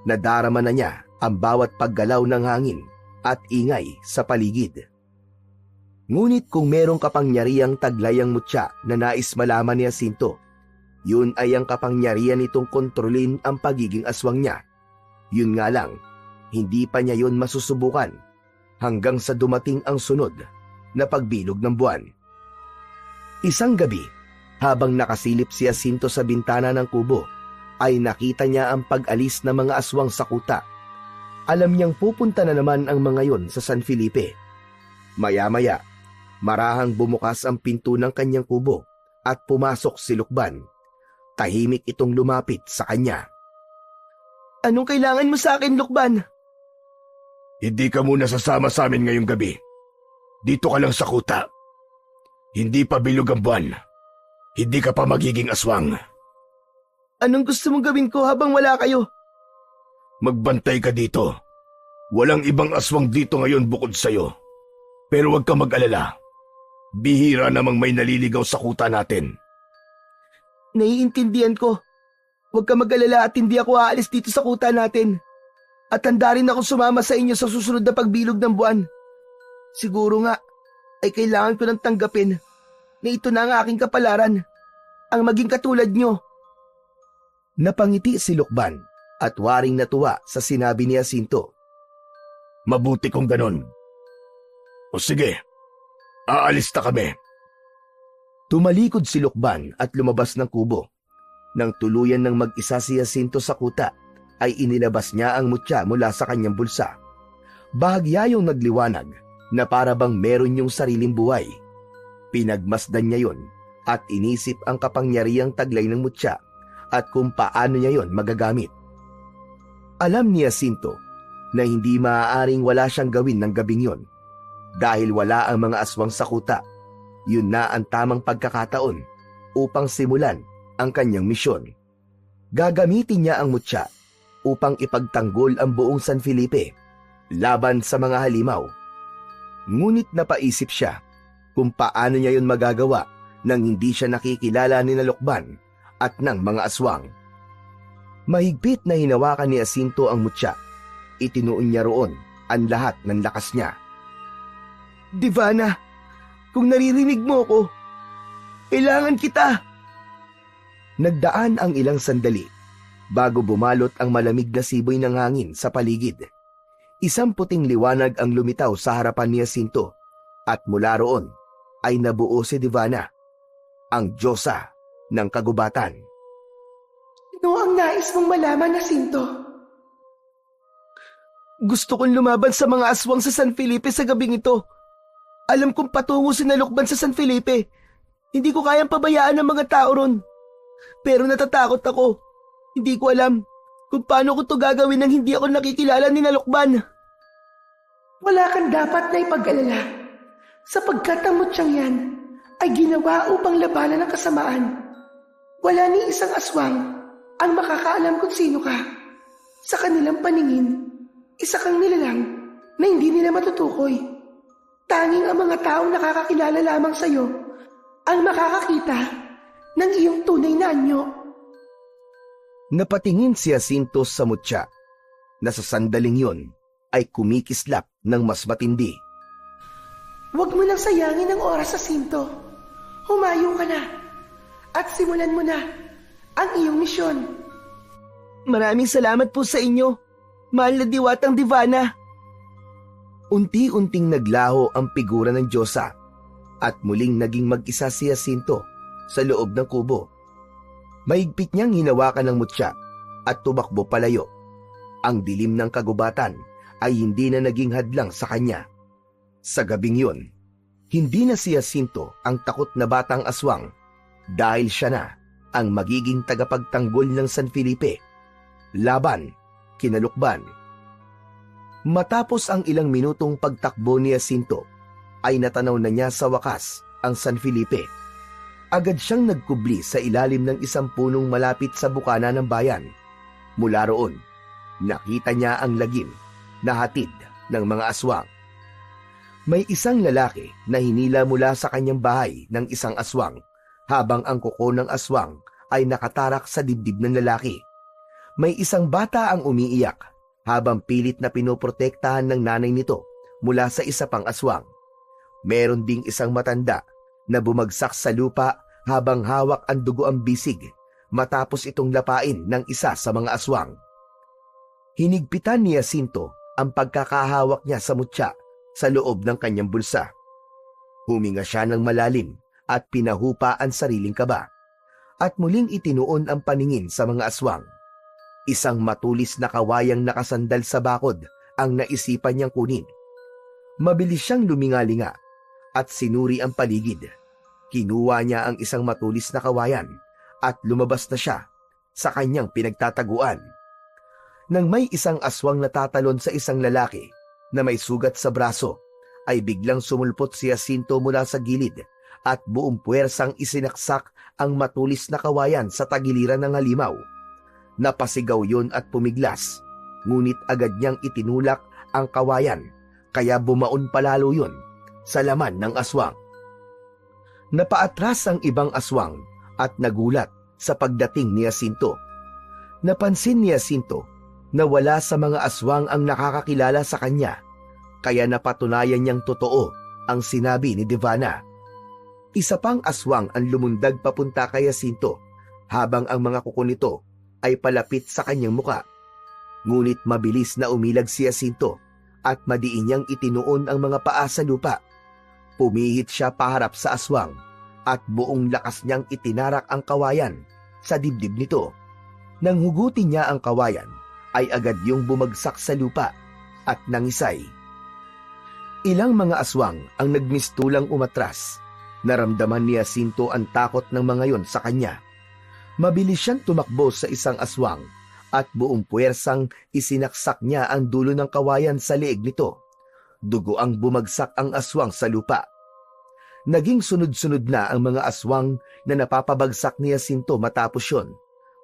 [SPEAKER 3] Nadarama na niya ang bawat paggalaw ng hangin at ingay sa paligid. Ngunit kung merong kapangyarihang taglay ang mutya na nais malaman ni Jacinto, yun ay ang kapangyarihan nitong kontrolin ang pagiging aswang niya. Yun nga lang, hindi pa niya yun masusubukan hanggang sa dumating ang sunod na pagbilog ng buwan. Isang gabi, habang nakasilip si Jacinto sa bintana ng kubo, ay nakita niya ang pag-alis ng mga aswang sa kuta. Alam niyang pupunta na naman ang mga yon sa San Felipe. Maya-maya, marahang bumukas ang pinto ng kanyang kubo at pumasok si Lukban. Tahimik itong lumapit sa kanya.
[SPEAKER 1] Anong kailangan mo sa akin, Lukban?
[SPEAKER 4] Hindi ka muna sasama sa amin ngayong gabi. Dito ka lang sa kuta. Hindi pa bilog ang buwan. Hindi ka pa magiging aswang.
[SPEAKER 1] Anong gusto mong gawin ko habang wala kayo?
[SPEAKER 4] Magbantay ka dito. Walang ibang aswang dito ngayon bukod sa'yo. Pero huwag ka mag-alala. Bihira namang may naliligaw sa kuta natin.
[SPEAKER 1] Naiintindihan ko. Huwag ka mag-alala at hindi ako aalis dito sa kuta natin. At handa rin ako sumama sa inyo sa susunod na pagbilog ng buwan. Siguro nga, ay kailangan ko nang tanggapin na ito na ang aking kapalaran, ang maging katulad nyo.
[SPEAKER 3] Napangiti si Lukban at waring natuwa sa sinabi ni Jacinto.
[SPEAKER 4] Mabuti kung ganon. O sige, aalis na kami.
[SPEAKER 3] Tumalikod si Lukban at lumabas ng kubo. Nang tuluyan ng mag-isa si Jacinto sa kuta, ay inilabas niya ang mutya mula sa kanyang bulsa. Bahagya yung nagliwanag na para bang meron yung sariling buhay. Pinagmasdan niya yon at inisip ang kapangyarihang taglay ng mutya at kung paano niya yon magagamit. Alam ni Jacinto na hindi maaaring wala siyang gawin ng gabing yon. Dahil wala ang mga aswang sa kuta, yun na ang tamang pagkakataon upang simulan ang kanyang misyon. Gagamitin niya ang mutya upang ipagtanggol ang buong San Felipe laban sa mga halimaw. Ngunit napaisip siya kung paano niya yun magagawa nang hindi siya nakikilala ni Lukban at ng mga aswang. Mahigpit na hinawakan ni Jacinto ang mutya. Itinuon niya roon ang lahat ng lakas niya.
[SPEAKER 1] Divana, kung naririnig mo ko, kailangan kita.
[SPEAKER 3] Nagdaan ang ilang sandali bago bumalot ang malamig na siboy ng hangin sa paligid. Isang puting liwanag ang lumitaw sa harapan ni Jacinto at mula roon ay nabuo si Divana, ang Diyosa ng kagubatan.
[SPEAKER 5] Ano ang nais mong malaman, Jacinto?
[SPEAKER 1] Gusto kong lumaban sa mga aswang sa San Felipe sa gabing ito. Alam kong patungo si Lukban sa San Felipe. Hindi ko kayang pabayaan ang mga tao ron. Pero natatakot ako. Hindi ko alam kung paano ko to gagawin nang hindi ako nakikilala ni Lukban.
[SPEAKER 5] Wala kang dapat na ipag-alala, sapagkat ang mutyang yan ay ginawa upang labanan ng kasamaan. Wala ni isang aswang ang makakaalam kung sino ka. Sa kanilang paningin, isa kang nilalang na hindi nila matutukoy. Tanging ang mga taong nakakakilala lamang sa iyo ang makakakita ng iyong tunay na anyo.
[SPEAKER 3] Napatingin si Jacinto sa mutya na sa sandaling yon ay kumikislap ng mas matindi.
[SPEAKER 5] Huwag mo nang sayangin ang oras, Jacinto. Humayo ka na at simulan mo na ang iyong misyon.
[SPEAKER 1] Maraming salamat po sa inyo, mahal na diwatang Divana.
[SPEAKER 3] Unti-unting naglaho ang figura ng Diyosa at muling naging mag-isa si Jacinto sa loob ng kubo. Mahigpit niyang hinawakan ng mutya at tumakbo palayo. Ang dilim ng kagubatan ay hindi na naging hadlang sa kanya. Sa gabing yun, hindi na si Jacinto ang takot na batang aswang dahil siya na ang magiging tagapagtanggol ng San Felipe laban kina Lukban. Matapos ang ilang minutong pagtakbo ni Jacinto, ay natanaw na niya sa wakas ang San Felipe. Agad siyang nagkubli sa ilalim ng isang punong malapit sa bukana ng bayan. Mula roon, Nakita niya ang lagim na hatid ng mga aswang. May isang lalaki na hinila mula sa kanyang bahay ng isang aswang habang ang kuko ng aswang ay nakatarak sa dibdib ng lalaki. May isang bata ang umiiyak habang pilit na pinoprotektahan ng nanay nito mula sa isa pang aswang. Meron ding isang matanda na bumagsak sa lupa habang hawak ang dugo ang bisig matapos itong lapain ng isa sa mga aswang. Hinigpitan ni Jacinto ang pagkakahawak niya sa mutya sa loob ng kanyang bulsa. Huminga siya ng malalim at pinahupa ang sariling kaba at muling itinuon ang paningin sa mga aswang. Isang matulis na kawayang nakasandal sa bakod ang naisipan niyang kunin. Mabilis siyang lumingalinga at sinuri ang paligid. Kinuha niya ang isang matulis na kawayan at lumabas na siya sa kanyang pinagtataguan. Nang may isang aswang na tatalon sa isang lalaki na may sugat sa braso, ay biglang sumulpot si Jacinto mula sa gilid at buong puwersang isinaksak ang matulis na kawayan sa tagiliran ng halimaw. Napasigaw yun at pumiglas, ngunit agad niyang itinulak ang kawayan kaya bumaon palalo yun sa laman ng aswang. Napaatras ang ibang aswang at nagulat sa pagdating ni Jacinto. Napansin ni Jacinto na wala sa mga aswang ang nakakakilala sa kanya, kaya napatunayan niyang totoo ang sinabi ni Devana. Isa pang aswang ang lumundag papunta kay Jacinto habang ang mga kuko nito ay palapit sa kanyang muka. Ngunit mabilis na umilag si Jacinto at madiin niyang itinuon ang mga paa sa lupa. Pumihit siya paharap sa aswang at buong lakas niyang itinarak ang kawayan sa dibdib nito. Nang hugutin niya ang kawayan, ay agad yung bumagsak sa lupa at nangisay. Ilang mga aswang ang nagmistulang umatras. Naramdaman ni Jacinto ang takot ng mga yon sa kanya. Mabilis siyang tumakbo sa isang aswang at buong puwersang isinaksak niya ang dulo ng kawayan sa leeg nito. Dugo ang bumagsak ang aswang sa lupa. Naging sunod-sunod na ang mga aswang na napapabagsak ni Jacinto matapos yon.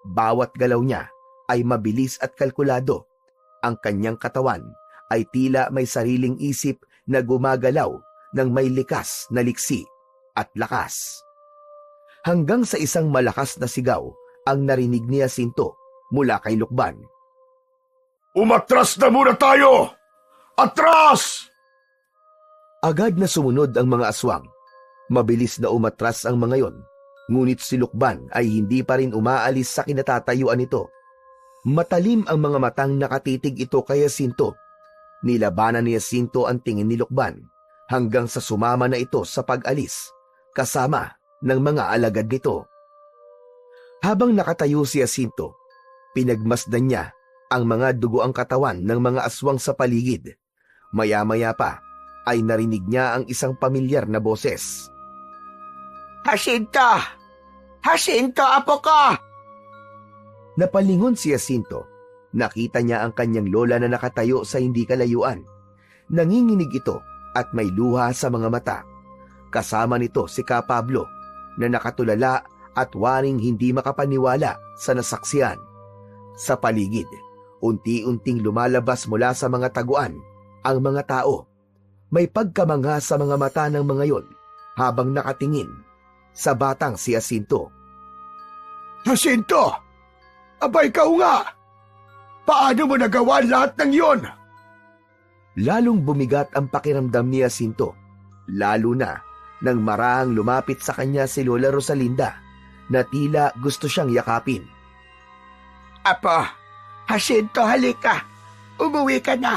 [SPEAKER 3] Bawat galaw niya ay mabilis at kalkulado. Ang kanyang katawan ay tila may sariling isip na gumagalaw ng may likas na liksi at lakas. Hanggang sa isang malakas na sigaw ang narinig ni Jacinto mula kay Lukban.
[SPEAKER 4] Umatras na muna tayo! Atras!
[SPEAKER 3] Agad na sumunod ang mga aswang. Mabilis na umatras ang mga yon, ngunit si Lukban ay hindi pa rin umaalis sa kinatatayuan nito. Matalim ang mga matang nakatitig ito kay Jacinto. Nilabanan ni Jacinto ang tingin ni Lukban hanggang sa sumama na ito sa pag-alis kasama ng mga alagad nito. Habang nakatayo si Jacinto, pinagmasdan niya ang mga dugoang katawan ng mga aswang sa paligid. Maya-maya pa ay narinig niya ang isang pamilyar na boses.
[SPEAKER 2] Jacinto! Jacinto, apo ko!
[SPEAKER 3] Napalingon si Jacinto. Nakita niya ang kanyang lola na nakatayo sa hindi kalayuan. Nanginginig ito at may luha sa mga mata. Kasama nito si Ka Pablo na nakatulala at waring hindi makapaniwala sa nasaksihan. Sa paligid, unti-unting lumalabas mula sa mga taguan ang mga tao. May pagkamangha sa mga mata ng mga yon habang nakatingin sa batang si Jacinto.
[SPEAKER 4] Jacinto! Abay, ikaw nga! Paano mo nagawa lahat ng yon?
[SPEAKER 3] Lalong bumigat ang pakiramdam ni Jacinto, lalo na nang marahang lumapit sa kanya si Lola Rosalinda na tila gusto siyang yakapin.
[SPEAKER 2] Apo, Jacinto, halika. Umuwi ka na.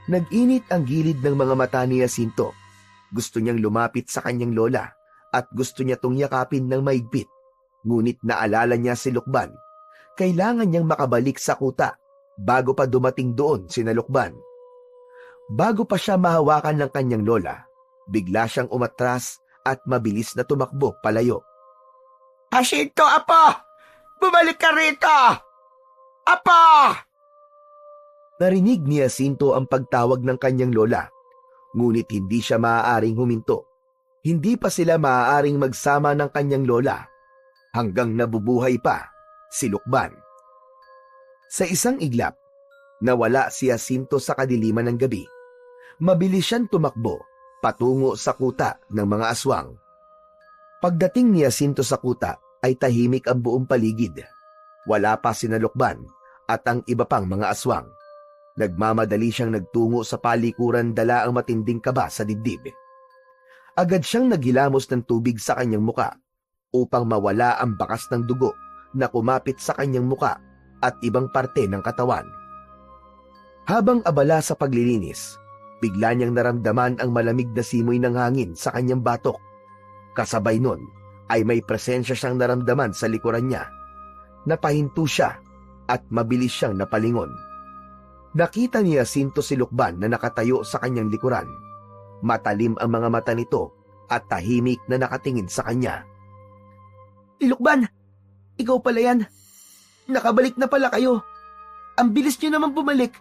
[SPEAKER 3] Nag-init ang gilid ng mga mata ni Jacinto. Gusto niyang lumapit sa kanyang lola at gusto niya tong yakapin ng maigpit. Ngunit naalala niya si Lukban. Kailangan niyang makabalik sa kuta bago pa dumating doon si Lukban. Bago pa siya mahawakan ng kanyang lola, bigla siyang umatras at mabilis na tumakbo palayo.
[SPEAKER 2] Jacinto, apo! Bumalik ka rito! Apo!
[SPEAKER 3] Narinig ni Jacinto ang pagtawag ng kanyang lola, ngunit hindi siya maaaring huminto. Hindi pa sila maaaring magsama ng kanyang lola hanggang nabubuhay pa si Lukban. Sa isang iglap, nawala si Jacinto sa kadiliman ng gabi. Mabilis siyang tumakbo patungo sa kuta ng mga aswang. Pagdating ni Jacinto sa kuta ay tahimik ang buong paligid. Wala pa sina Lukban at ang iba pang mga aswang. Nagmamadali siyang nagtungo sa palikuran, dala ang matinding kaba sa dibdib. Agad siyang naghilamos ng tubig sa kanyang muka upang mawala ang bakas ng dugo na kumapit sa kanyang muka at ibang parte ng katawan. Habang abala sa paglilinis, bigla niyang naramdaman ang malamig na simoy ng hangin sa kanyang batok. Kasabay nun ay may presensya siyang naramdaman sa likuran niya. Napahinto siya at mabilis siyang napalingon. Nakita ni Jacinto si Lukban na nakatayo sa kanyang likuran. Matalim ang mga mata nito at tahimik na nakatingin sa kanya.
[SPEAKER 1] Lukban, ikaw pala yan. Nakabalik na pala kayo. Ang bilis niyo naman bumalik.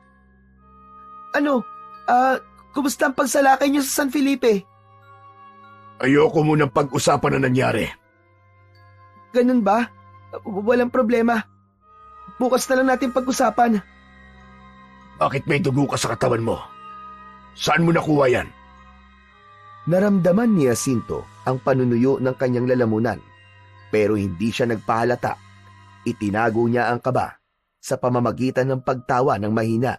[SPEAKER 1] Kumusta ang pagsalakay niyo sa San Felipe?
[SPEAKER 4] Ayoko munang pag-usapan na nangyari.
[SPEAKER 1] Ganun ba? Walang problema. Bukas na lang natin pag-usapan.
[SPEAKER 4] Bakit may dugo ka sa katawan mo? Saan mo nakuha yan?
[SPEAKER 3] Naramdaman ni Jacinto ang panunuyo ng kanyang lalamunan, pero hindi siya nagpahalata. Itinago niya ang kaba sa pamamagitan ng pagtawa ng mahina.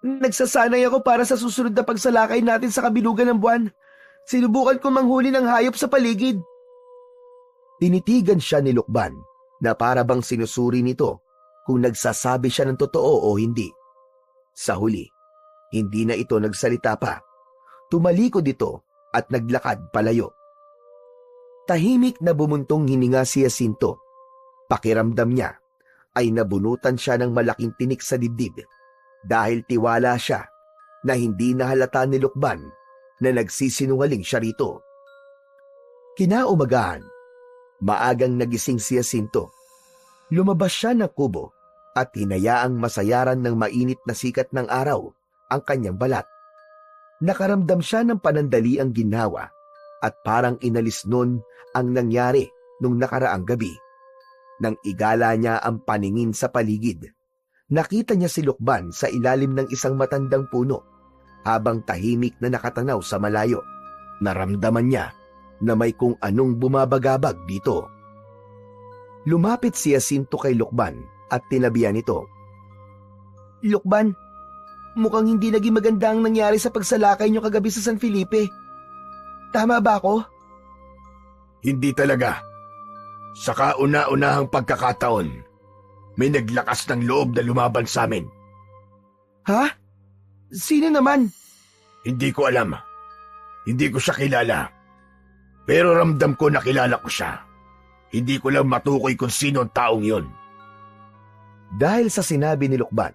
[SPEAKER 1] Nagsasanay ako para sa susunod na pagsalakay natin sa kabilugan ng buwan. Sinubukan ko manghuli ng hayop sa paligid.
[SPEAKER 3] Tinitigan siya ni Lukban na para bang sinusuri nito kung nagsasabi siya ng totoo o hindi. Sa huli, hindi na ito nagsalita pa. Tumalikod ito at naglakad palayo. Tahimik na bumuntong hininga si Jacinto. Pakiramdam niya ay nabunutan siya ng malaking tinik sa dibdib dahil tiwala siya na hindi nahalata ni Lukban na nagsisinungaling siya rito. Kinaumagahan, maagang nagising si Jacinto. Lumabas siya ng kubo at hinayaang masayaran ng mainit na sikat ng araw ang kanyang balat. Nakaramdam siya ng panandaliang ginhawa at parang inalis nun ang nangyari nung nakaraang gabi. Nang igala niya ang paningin sa paligid, nakita niya si Lukban sa ilalim ng isang matandang puno habang tahimik na nakatanaw sa malayo. Naramdaman niya na may kung anong bumabagabag dito. Lumapit si Jacinto kay Lukban at tinabihan ito.
[SPEAKER 1] Lukban, mukhang hindi naging maganda ang nangyari sa pagsalakay niyo kagabi sa San Felipe. Tama ba ako?
[SPEAKER 4] Hindi talaga. Sa kauna-unahang pagkakataon, may naglakas ng loob na lumaban sa amin.
[SPEAKER 1] Ha? Sino naman?
[SPEAKER 4] Hindi ko alam. Hindi ko siya kilala. Pero ramdam ko na kilala ko siya. Hindi ko lang matukoy kung sino ang taong yon.
[SPEAKER 3] Dahil sa sinabi ni Lukban,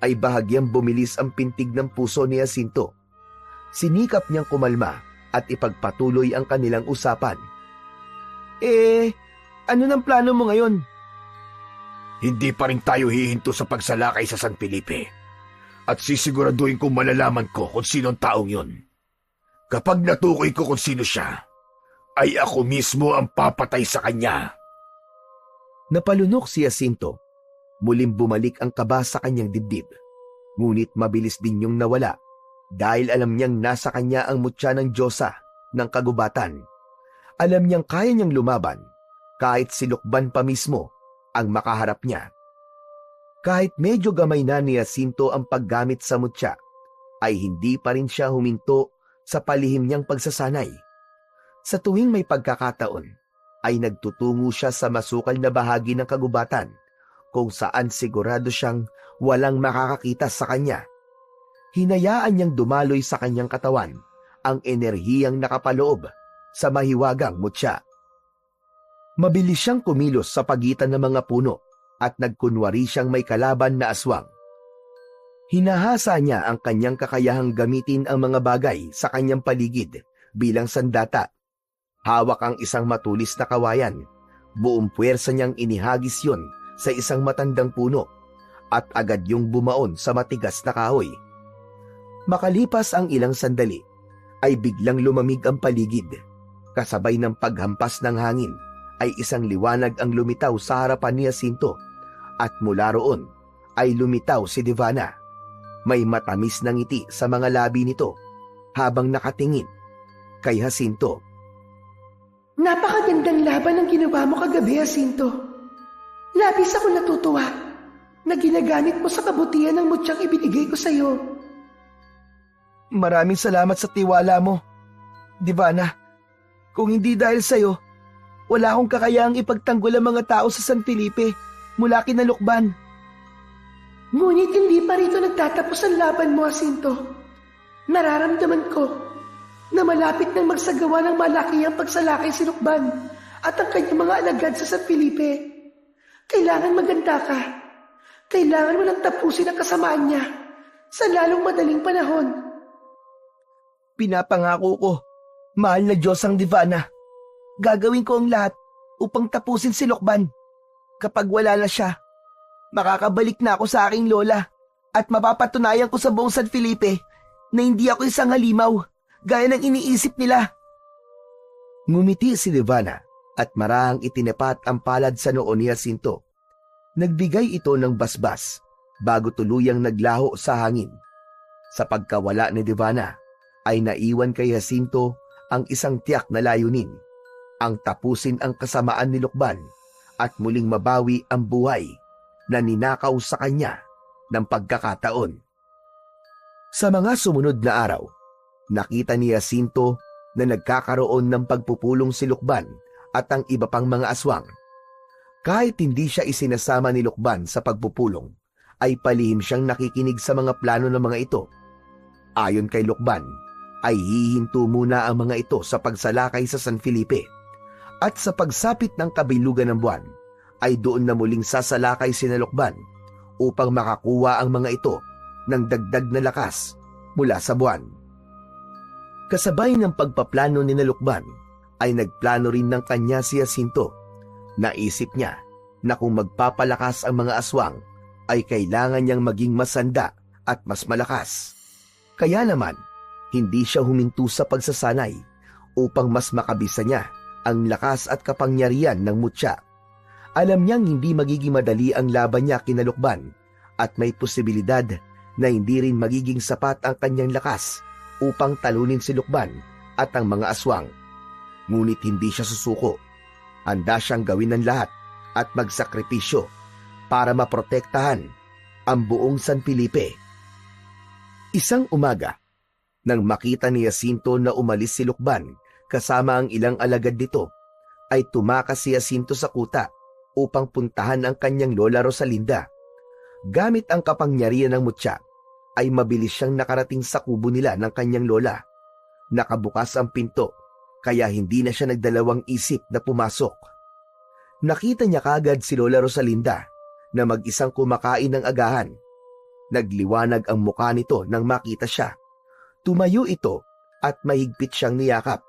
[SPEAKER 3] ay bahagyang bumilis ang pintig ng puso ni Jacinto. Sinikap niyang kumalma at ipagpatuloy ang kanilang usapan.
[SPEAKER 1] Ano nang plano mo ngayon?
[SPEAKER 4] Hindi pa rin tayo hihinto sa pagsalakay sa San Felipe. At sisiguraduhin kong malalaman ko kung sino ang taong yon. Kapag natukoy ko kung sino siya, ay ako mismo ang papatay sa kanya.
[SPEAKER 3] Napalunok si Jacinto. Muling bumalik ang kaba sa kanyang dibdib. Ngunit mabilis din niyong nawala dahil alam niyang nasa kanya ang mutya ng Diyosa ng kagubatan. Alam niyang kaya niyang lumaban kahit si Lukban pa mismo ang makaharap niya. Kahit medyo gamay na ni Jacinto ang paggamit sa mutya, ay hindi pa rin siya huminto sa palihim niyang pagsasanay. Sa tuwing may pagkakataon, ay nagtutungo siya sa masukal na bahagi ng kagubatan kung saan sigurado siyang walang makakakita sa kanya. Hinayaan niyang dumaloy sa kanyang katawan ang enerhiyang nakapaloob sa mahiwagang mutya. Mabilis siyang kumilos sa pagitan ng mga puno at nagkunwari siyang may kalaban na aswang. Hinahasa niya ang kanyang kakayahang gamitin ang mga bagay sa kanyang paligid bilang sandata. Hawak ang isang matulis na kawayan. Buong puwersa niyang inihagis yon sa isang matandang puno at agad yung bumaon sa matigas na kahoy. Makalipas ang ilang sandali, ay biglang lumamig ang paligid. Kasabay ng paghampas ng hangin, ay isang liwanag ang lumitaw sa harapan ni Jacinto At mula roon ay lumitaw si Divana. May matamis na ngiti sa mga labi nito habang nakatingin kay Jacinto.
[SPEAKER 5] Napakagandang laban ang ginawa mo kagabi, Jacinto. Labis ako natutuwa na ginagamit mo sa kabutihan ng mutyang ibinigay ko sa iyo.
[SPEAKER 1] Maraming salamat sa tiwala mo, Divana. Kung hindi dahil sa'yo, wala akong kakayahang ipagtanggol ang mga tao sa San Felipe mula kina Lukban.
[SPEAKER 5] Ngunit hindi pa rito nagtatapos ang laban mo, Jacinto. Nararamdaman ko na malapit nang magsagawa ng malakihang pagsalakay si Lukban at ang kanyang mga alagad sa San Felipe. Kailangan maganda ka. Kailangan mo nang tapusin ang kasamaan niya sa lalong madaling panahon.
[SPEAKER 1] Pinapangako ko, mahal na Diyos ang Divana. Gagawin ko ang lahat upang tapusin si Lukban. Kapag wala na siya, makakabalik na ako sa aking lola at mapapatunayan ko sa buong San Felipe na hindi ako isang halimaw gaya ng iniisip nila.
[SPEAKER 3] Ngumiti si Divana at marahang itinapat ang palad sa noo ni Jacinto. Nagbigay ito ng basbas bago tuluyang naglaho sa hangin. Sa pagkawala ni Divana ay naiwan kay Jacinto ang isang tiyak na layunin, ang tapusin ang kasamaan ni Lukban at muling mabawi ang buhay na ninakaw sa kanya ng pagkakataon. Sa mga sumunod na araw, nakita ni Jacinto na nagkakaroon ng pagpupulong si Lukban at ang iba pang mga aswang. Kahit hindi siya isinasama ni Lukban sa pagpupulong, ay palihim siyang nakikinig sa mga plano ng mga ito. Ayon kay Lukban, ay hihinto muna ang mga ito sa pagsalakay sa San Felipe. At sa pagsapit ng kabilugan ng buwan, ay doon na muling sasalakay si Lukban upang makakuha ang mga ito ng dagdag na lakas mula sa buwan. Kasabay ng pagpaplano ni Lukban, ay nagplano rin ng kanya si Jacinto. Naisip niya na kung magpapalakas ang mga aswang, ay kailangan niyang maging masanda at mas malakas. Kaya naman, hindi siya huminto sa pagsasanay upang mas makabisa niya ang lakas at kapangyarihan ng mutya. Alam niyang hindi magiging madali ang laban niya kina Lukban at may posibilidad na hindi rin magiging sapat ang kanyang lakas upang talunin si Lukban at ang mga aswang. Ngunit hindi siya susuko. Handa siyang gawin ng lahat at magsakripisyo para maprotektahan ang buong San Felipe. Isang umaga, nang makita ni Jacinto na umalis si Lukban kasama ang ilang alagad nito, ay tumakas si Jacinto sa kuta upang puntahan ang kanyang lola Rosalinda. Gamit ang kapangyarihan ng mutya, ay mabilis siyang nakarating sa kubo nila ng kanyang lola. Nakabukas ang pinto, kaya hindi na siya nagdalawang isip na pumasok. Nakita niya kagad si Lola Rosalinda na mag-isang kumakain ng agahan. Nagliwanag ang mukha nito nang makita siya. Tumayo ito at mahigpit siyang niyakap.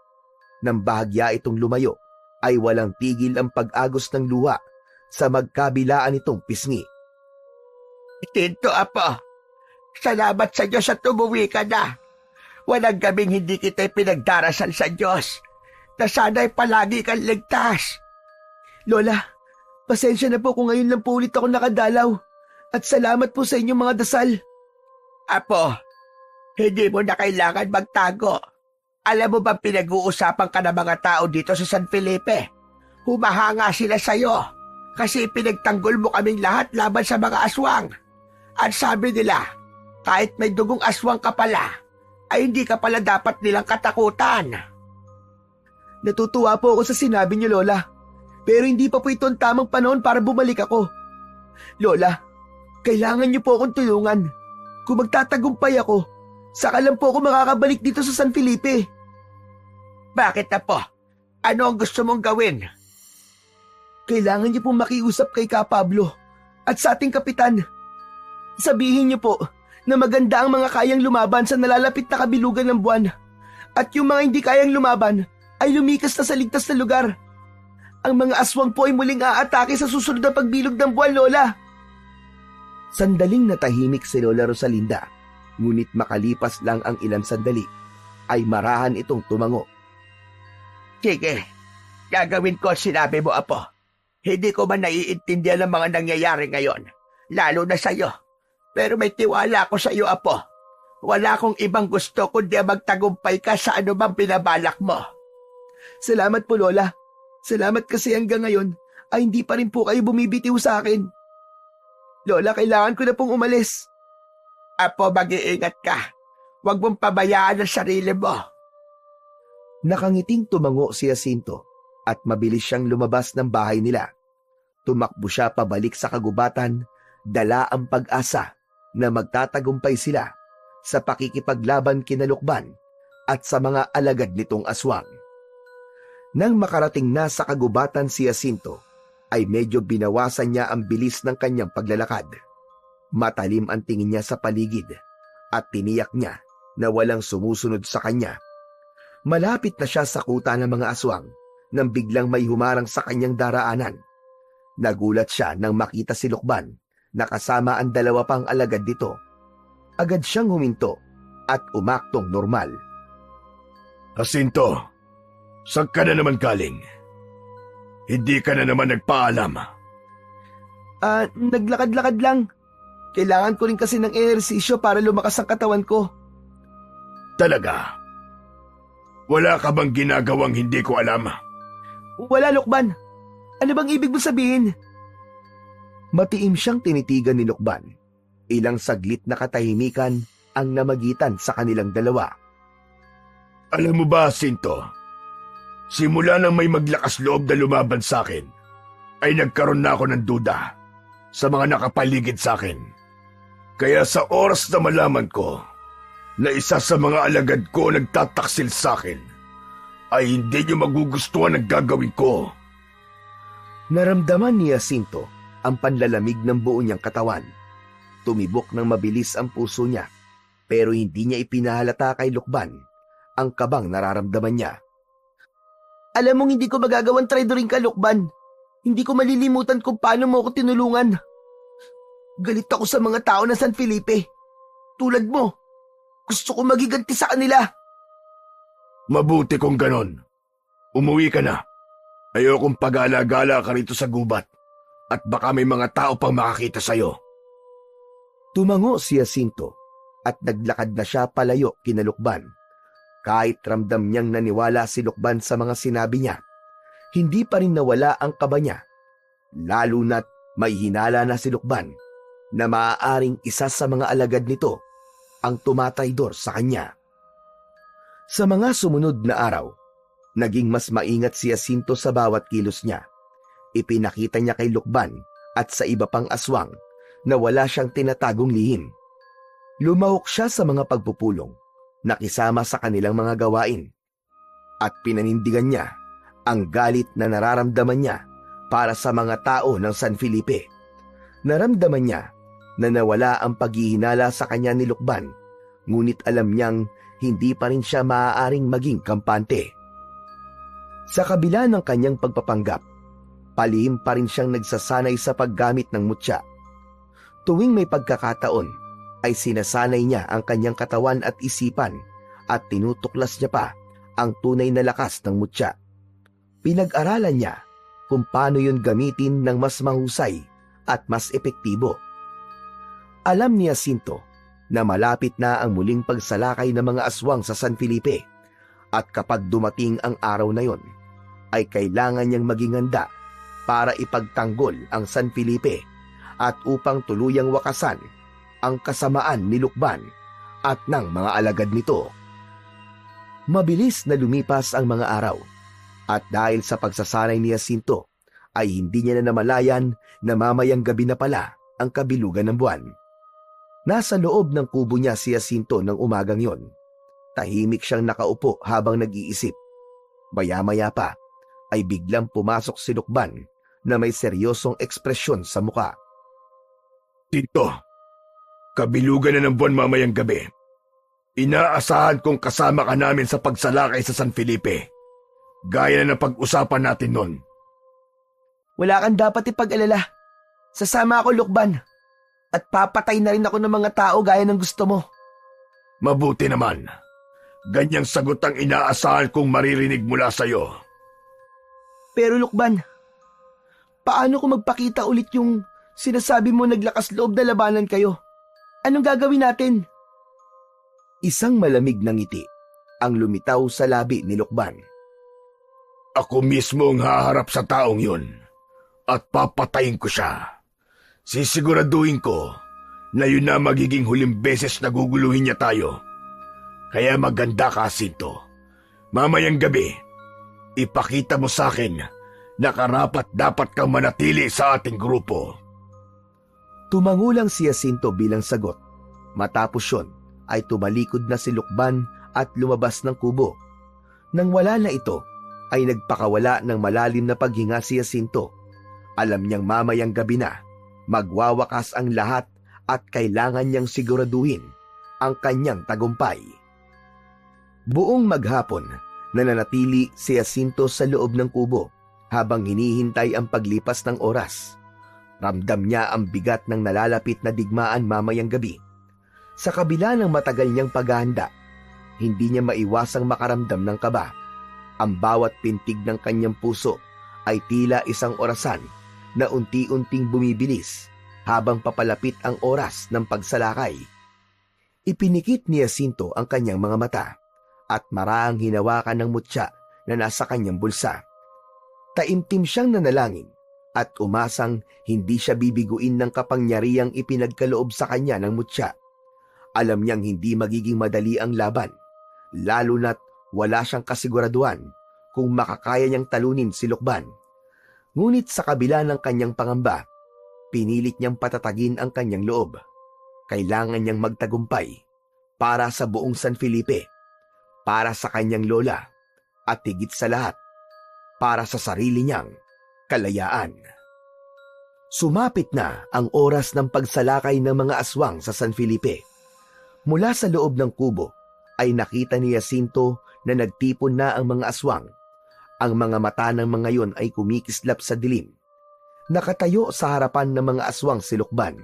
[SPEAKER 3] Nang bahagya itong lumayo, ay walang tigil ang pag-agos ng luha sa magkabilaan itong pisngi.
[SPEAKER 2] Tinto, Apo. Salamat sa Diyos at umuwi ka na. Walang gabing hindi kita pinagdarasal sa Diyos na sana'y palagi kang ligtas.
[SPEAKER 1] Lola, pasensya na po kung ngayon lang po ulit ako nakadalaw at salamat po sa inyong mga dasal.
[SPEAKER 2] Apo, hindi mo na kailangan magtago. Alam mo bang pinag-uusapan ka ng mga tao dito sa San Felipe? Humahanga sila sa'yo kasi pinagtanggol mo kaming lahat laban sa mga aswang. At sabi nila, kahit may dugong aswang ka pala, ay hindi ka pala dapat nilang katakutan.
[SPEAKER 1] Natutuwa po ako sa sinabi niyo, Lola. Pero hindi pa po ito ang tamang panahon para bumalik ako. Lola, kailangan niyo po akong tulungan. Kung magtatagumpay ako, saka lang po ako makakabalik dito sa San Felipe.
[SPEAKER 2] Bakit na po? Ano ang gusto mong gawin?
[SPEAKER 1] Kailangan niyo pong makiusap kay Ka Pablo at sa ating kapitan. Sabihin niyo po na maganda ang mga kayang lumaban sa nalalapit na kabilugan ng buwan at yung mga hindi kayang lumaban ay lumikas na sa ligtas na lugar. Ang mga aswang po ay muling aatake sa susunod na pagbilog ng buwan, Lola.
[SPEAKER 3] Sandaling natahimik si Lola Rosalinda, ngunit makalipas lang ang ilang sandali, ay marahan itong tumango.
[SPEAKER 2] Sige, gagawin ko ang sinabi mo, Apo. Hindi ko man naiintindihan ang mga nangyayari ngayon, lalo na sa'yo. Pero may tiwala ako sa iyo, Apo. Wala akong ibang gusto kundi magtagumpay ka sa anumang binabalak mo.
[SPEAKER 1] Salamat po, Lola. Salamat kasi hanggang ngayon ay hindi pa rin po kayo bumibitiw sa akin. Lola, kailangan ko na pong umalis.
[SPEAKER 2] Apo, mag-iingat ka. Huwag mong pabayaan ang sarili mo.
[SPEAKER 3] Nakangiting tumango si Jacinto at mabilis siyang lumabas ng bahay nila. Tumakbo siya pabalik sa kagubatan, dala ang pag-asa na magtatagumpay sila sa pakikipaglaban kina Lukban at sa mga alagad nitong aswang. Nang makarating na sa kagubatan si Jacinto, ay medyo binawasan niya ang bilis ng kanyang paglalakad. Matalim ang tingin niya sa paligid at tiniyak niya na walang sumusunod sa kanya. Malapit na siya sa kuta ng mga aswang nang biglang may humarang sa kanyang daraanan. Nagulat siya nang makita si Lukban na kasama ang dalawa pang alagad nito. Agad siyang huminto at umaktong normal.
[SPEAKER 4] Jacinto, saan ka na naman galing? Hindi ka na naman nagpaalam.
[SPEAKER 1] Naglakad-lakad lang. Kailangan ko rin kasi ng ehersisyo para lumakas ang katawan ko.
[SPEAKER 4] Talaga? Wala ka bang ginagawang hindi ko alam?
[SPEAKER 1] Wala, Lukban. Ano bang ibig mo sabihin?
[SPEAKER 3] Matiim siyang tinitigan ni Lukban. Ilang saglit na katahimikan ang namagitan sa kanilang dalawa.
[SPEAKER 4] Alam mo ba, Jacinto, simula nang may maglakas loob na lumaban sa akin, ay nagkaroon na ako ng duda sa mga nakapaligid sa akin. Kaya sa oras na malaman ko na isa sa mga alagad ko nagtataksil sa akin, ay hindi niyo magugustuhan ang gagawin ko.
[SPEAKER 3] Naramdaman ni Jacinto ang panlalamig ng buo niyang katawan. Tumibok ng mabilis ang puso niya, pero hindi niya ipinahalata kay Lukban ang kabang nararamdaman niya.
[SPEAKER 1] Alam mong hindi ko magagawang traidorin ka, Lukban. Hindi ko malilimutan kung paano mo ako tinulungan. Galit ako sa mga tao na San Felipe. Tulad mo. Gusto ko magiganti sa kanila.
[SPEAKER 4] Mabuti kung ganon. Umuwi ka na. Ayokong pag-alagala ka rito sa gubat at baka may mga tao pang makakita sa'yo.
[SPEAKER 3] Tumango si Jacinto at naglakad na siya palayo kina Lukban. Kahit ramdam niyang naniwala si Lukban sa mga sinabi niya, hindi pa rin nawala ang kaba niya. Lalo na't may hinala na si Lukban na maaaring isa sa mga alagad nito ang tumatraidor sa kanya. Sa mga sumunod na araw, naging mas maingat si Jacinto sa bawat kilos niya. Ipinakita niya kay Lukban at sa iba pang aswang na wala siyang tinatagong lihim. Lumahok siya sa mga pagpupulong, nakisama sa kanilang mga gawain, at pinanindigan niya ang galit na nararamdaman niya para sa mga tao ng San Felipe. Naramdaman niya na nawala ang paghihinala sa kanya ni Lukban, ngunit alam niyang hindi pa rin siya maaaring maging kampante. Sa kabila ng kanyang pagpapanggap, palihim pa rin siyang nagsasanay sa paggamit ng mutya. Tuwing may pagkakataon, ay sinasanay niya ang kanyang katawan at isipan at tinutuklas niya pa ang tunay na lakas ng mutya. Pinag-aralan niya kung paano yun gamitin ng mas mahusay at mas epektibo. Alam ni Jacinto na malapit na ang muling pagsalakay ng mga aswang sa San Felipe at kapag dumating ang araw na yon, ay kailangan niyang maging handa para ipagtanggol ang San Felipe at upang tuluyang wakasan ang kasamaan ni Lukban at ng mga alagad nito. Mabilis na lumipas ang mga araw at dahil sa pagsasanay ni Jacinto ay hindi niya na namalayan na mamayang gabi na pala ang kabilugan ng buwan. Nasa loob ng kubo niya si Jacinto ng umagang yon. Tahimik siyang nakaupo habang nag-iisip. Maya-maya pa ay biglang pumasok si Lukban na may seryosong ekspresyon sa muka.
[SPEAKER 4] Tito, kabilugan na ng buwan mamayang gabi. Inaasahan kong kasama ka namin sa pagsalakay sa San Felipe. Gaya na pag-usapan natin nun.
[SPEAKER 1] Wala kang dapat ipag-alala. Sasama ako, Lukban. At papatay na rin ako ng mga tao gaya ng gusto mo.
[SPEAKER 4] Mabuti naman. Ganyang sagot ang inaasahan kong maririnig mula sa'yo.
[SPEAKER 1] Pero Lukban, Paano kung magpakita ulit yung sinasabi mo naglakas loob na labanan kayo? Anong gagawin natin?
[SPEAKER 3] Isang malamig na ngiti ang lumitaw sa labi ni Lukban.
[SPEAKER 4] Ako mismo ang haharap sa taong yun at papatayin ko siya. Sisiguraduhin ko na yun na magiging huling beses na guguluhin niya tayo. Kaya maganda ka, Jacinto. Mamayang gabi, ipakita mo sa akin na karapat dapat kang manatili sa ating grupo.
[SPEAKER 3] Tumangulang si Jacinto bilang sagot. Matapos yun ay tumalikod na si Lukban at lumabas ng kubo. Nang wala na ito, ay nagpakawala ng malalim na paghinga si Jacinto. Alam niyang mamayang gabi na, magwawakas ang lahat at kailangan niyang siguraduhin ang kanyang tagumpay. Buong maghapon, nananatili si Jacinto sa loob ng kubo habang hinihintay ang paglipas ng oras. Ramdam niya ang bigat ng nalalapit na digmaan mamayang gabi. Sa kabila ng matagal niyang paghahanda, hindi niya maiwasang makaramdam ng kaba. Ang bawat pintig ng kanyang puso ay tila isang orasan na unti-unting bumibilis habang papalapit ang oras ng pagsalakay. Ipinikit ni Jacinto ang kanyang mga mata at maraang hinawakan ng mutya na nasa kanyang bulsa. Taimtim siyang nanalangin at umasang hindi siya bibiguin ng kapangyarihang ipinagkaloob sa kanya ng mutya. Alam niyang hindi magiging madali ang laban, lalo na't wala siyang kasiguraduhan kung makakaya niyang talunin si Lukban. Ngunit sa kabila ng kanyang pangamba, pinilit niyang patatagin ang kanyang loob. Kailangan niyang magtagumpay para sa buong San Felipe, para sa kanyang lola, at higit sa lahat, para sa sarili niyang kalayaan. Sumapit na ang oras ng pagsalakay ng mga aswang sa San Felipe. Mula sa loob ng kubo ay nakita ni Jacinto na nagtipon na ang mga aswang. Ang mga mata ng mga yon ay kumikislap sa dilim. Nakatayo sa harapan ng mga aswang si Lukban.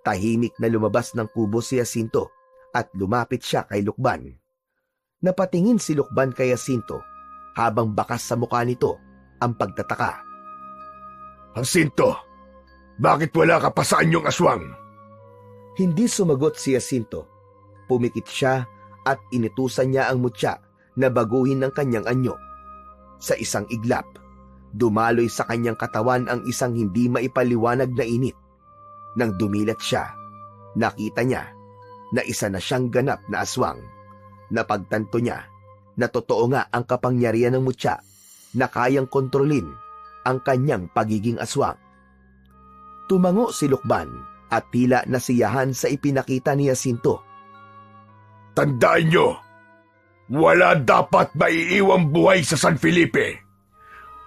[SPEAKER 3] Tahimik na lumabas ng kubo si Jacinto at lumapit siya kay Lukban. Napatingin si Lukban kay Jacinto habang bakas sa mukha nito ang pagtataka.
[SPEAKER 4] Jacinto, bakit wala ka pa sa anyong aswang?
[SPEAKER 3] Hindi sumagot si Jacinto. Pumikit siya at inutusan niya ang mutya na baguhin ang kanyang anyo. Sa isang iglap, dumaloy sa kanyang katawan ang isang hindi maipaliwanag na init. Nang dumilat siya, nakita niya na isa na siyang ganap na aswang. Napagtanto niya na totoo nga ang kapangyarihan ng mutya na kayang kontrolin ang kanyang pagiging aswang. Tumango si Lukban at tila nasiyahan sa ipinakita ni Jacinto.
[SPEAKER 4] Tandaan nyo, wala dapat maiiwang buhay sa San Felipe.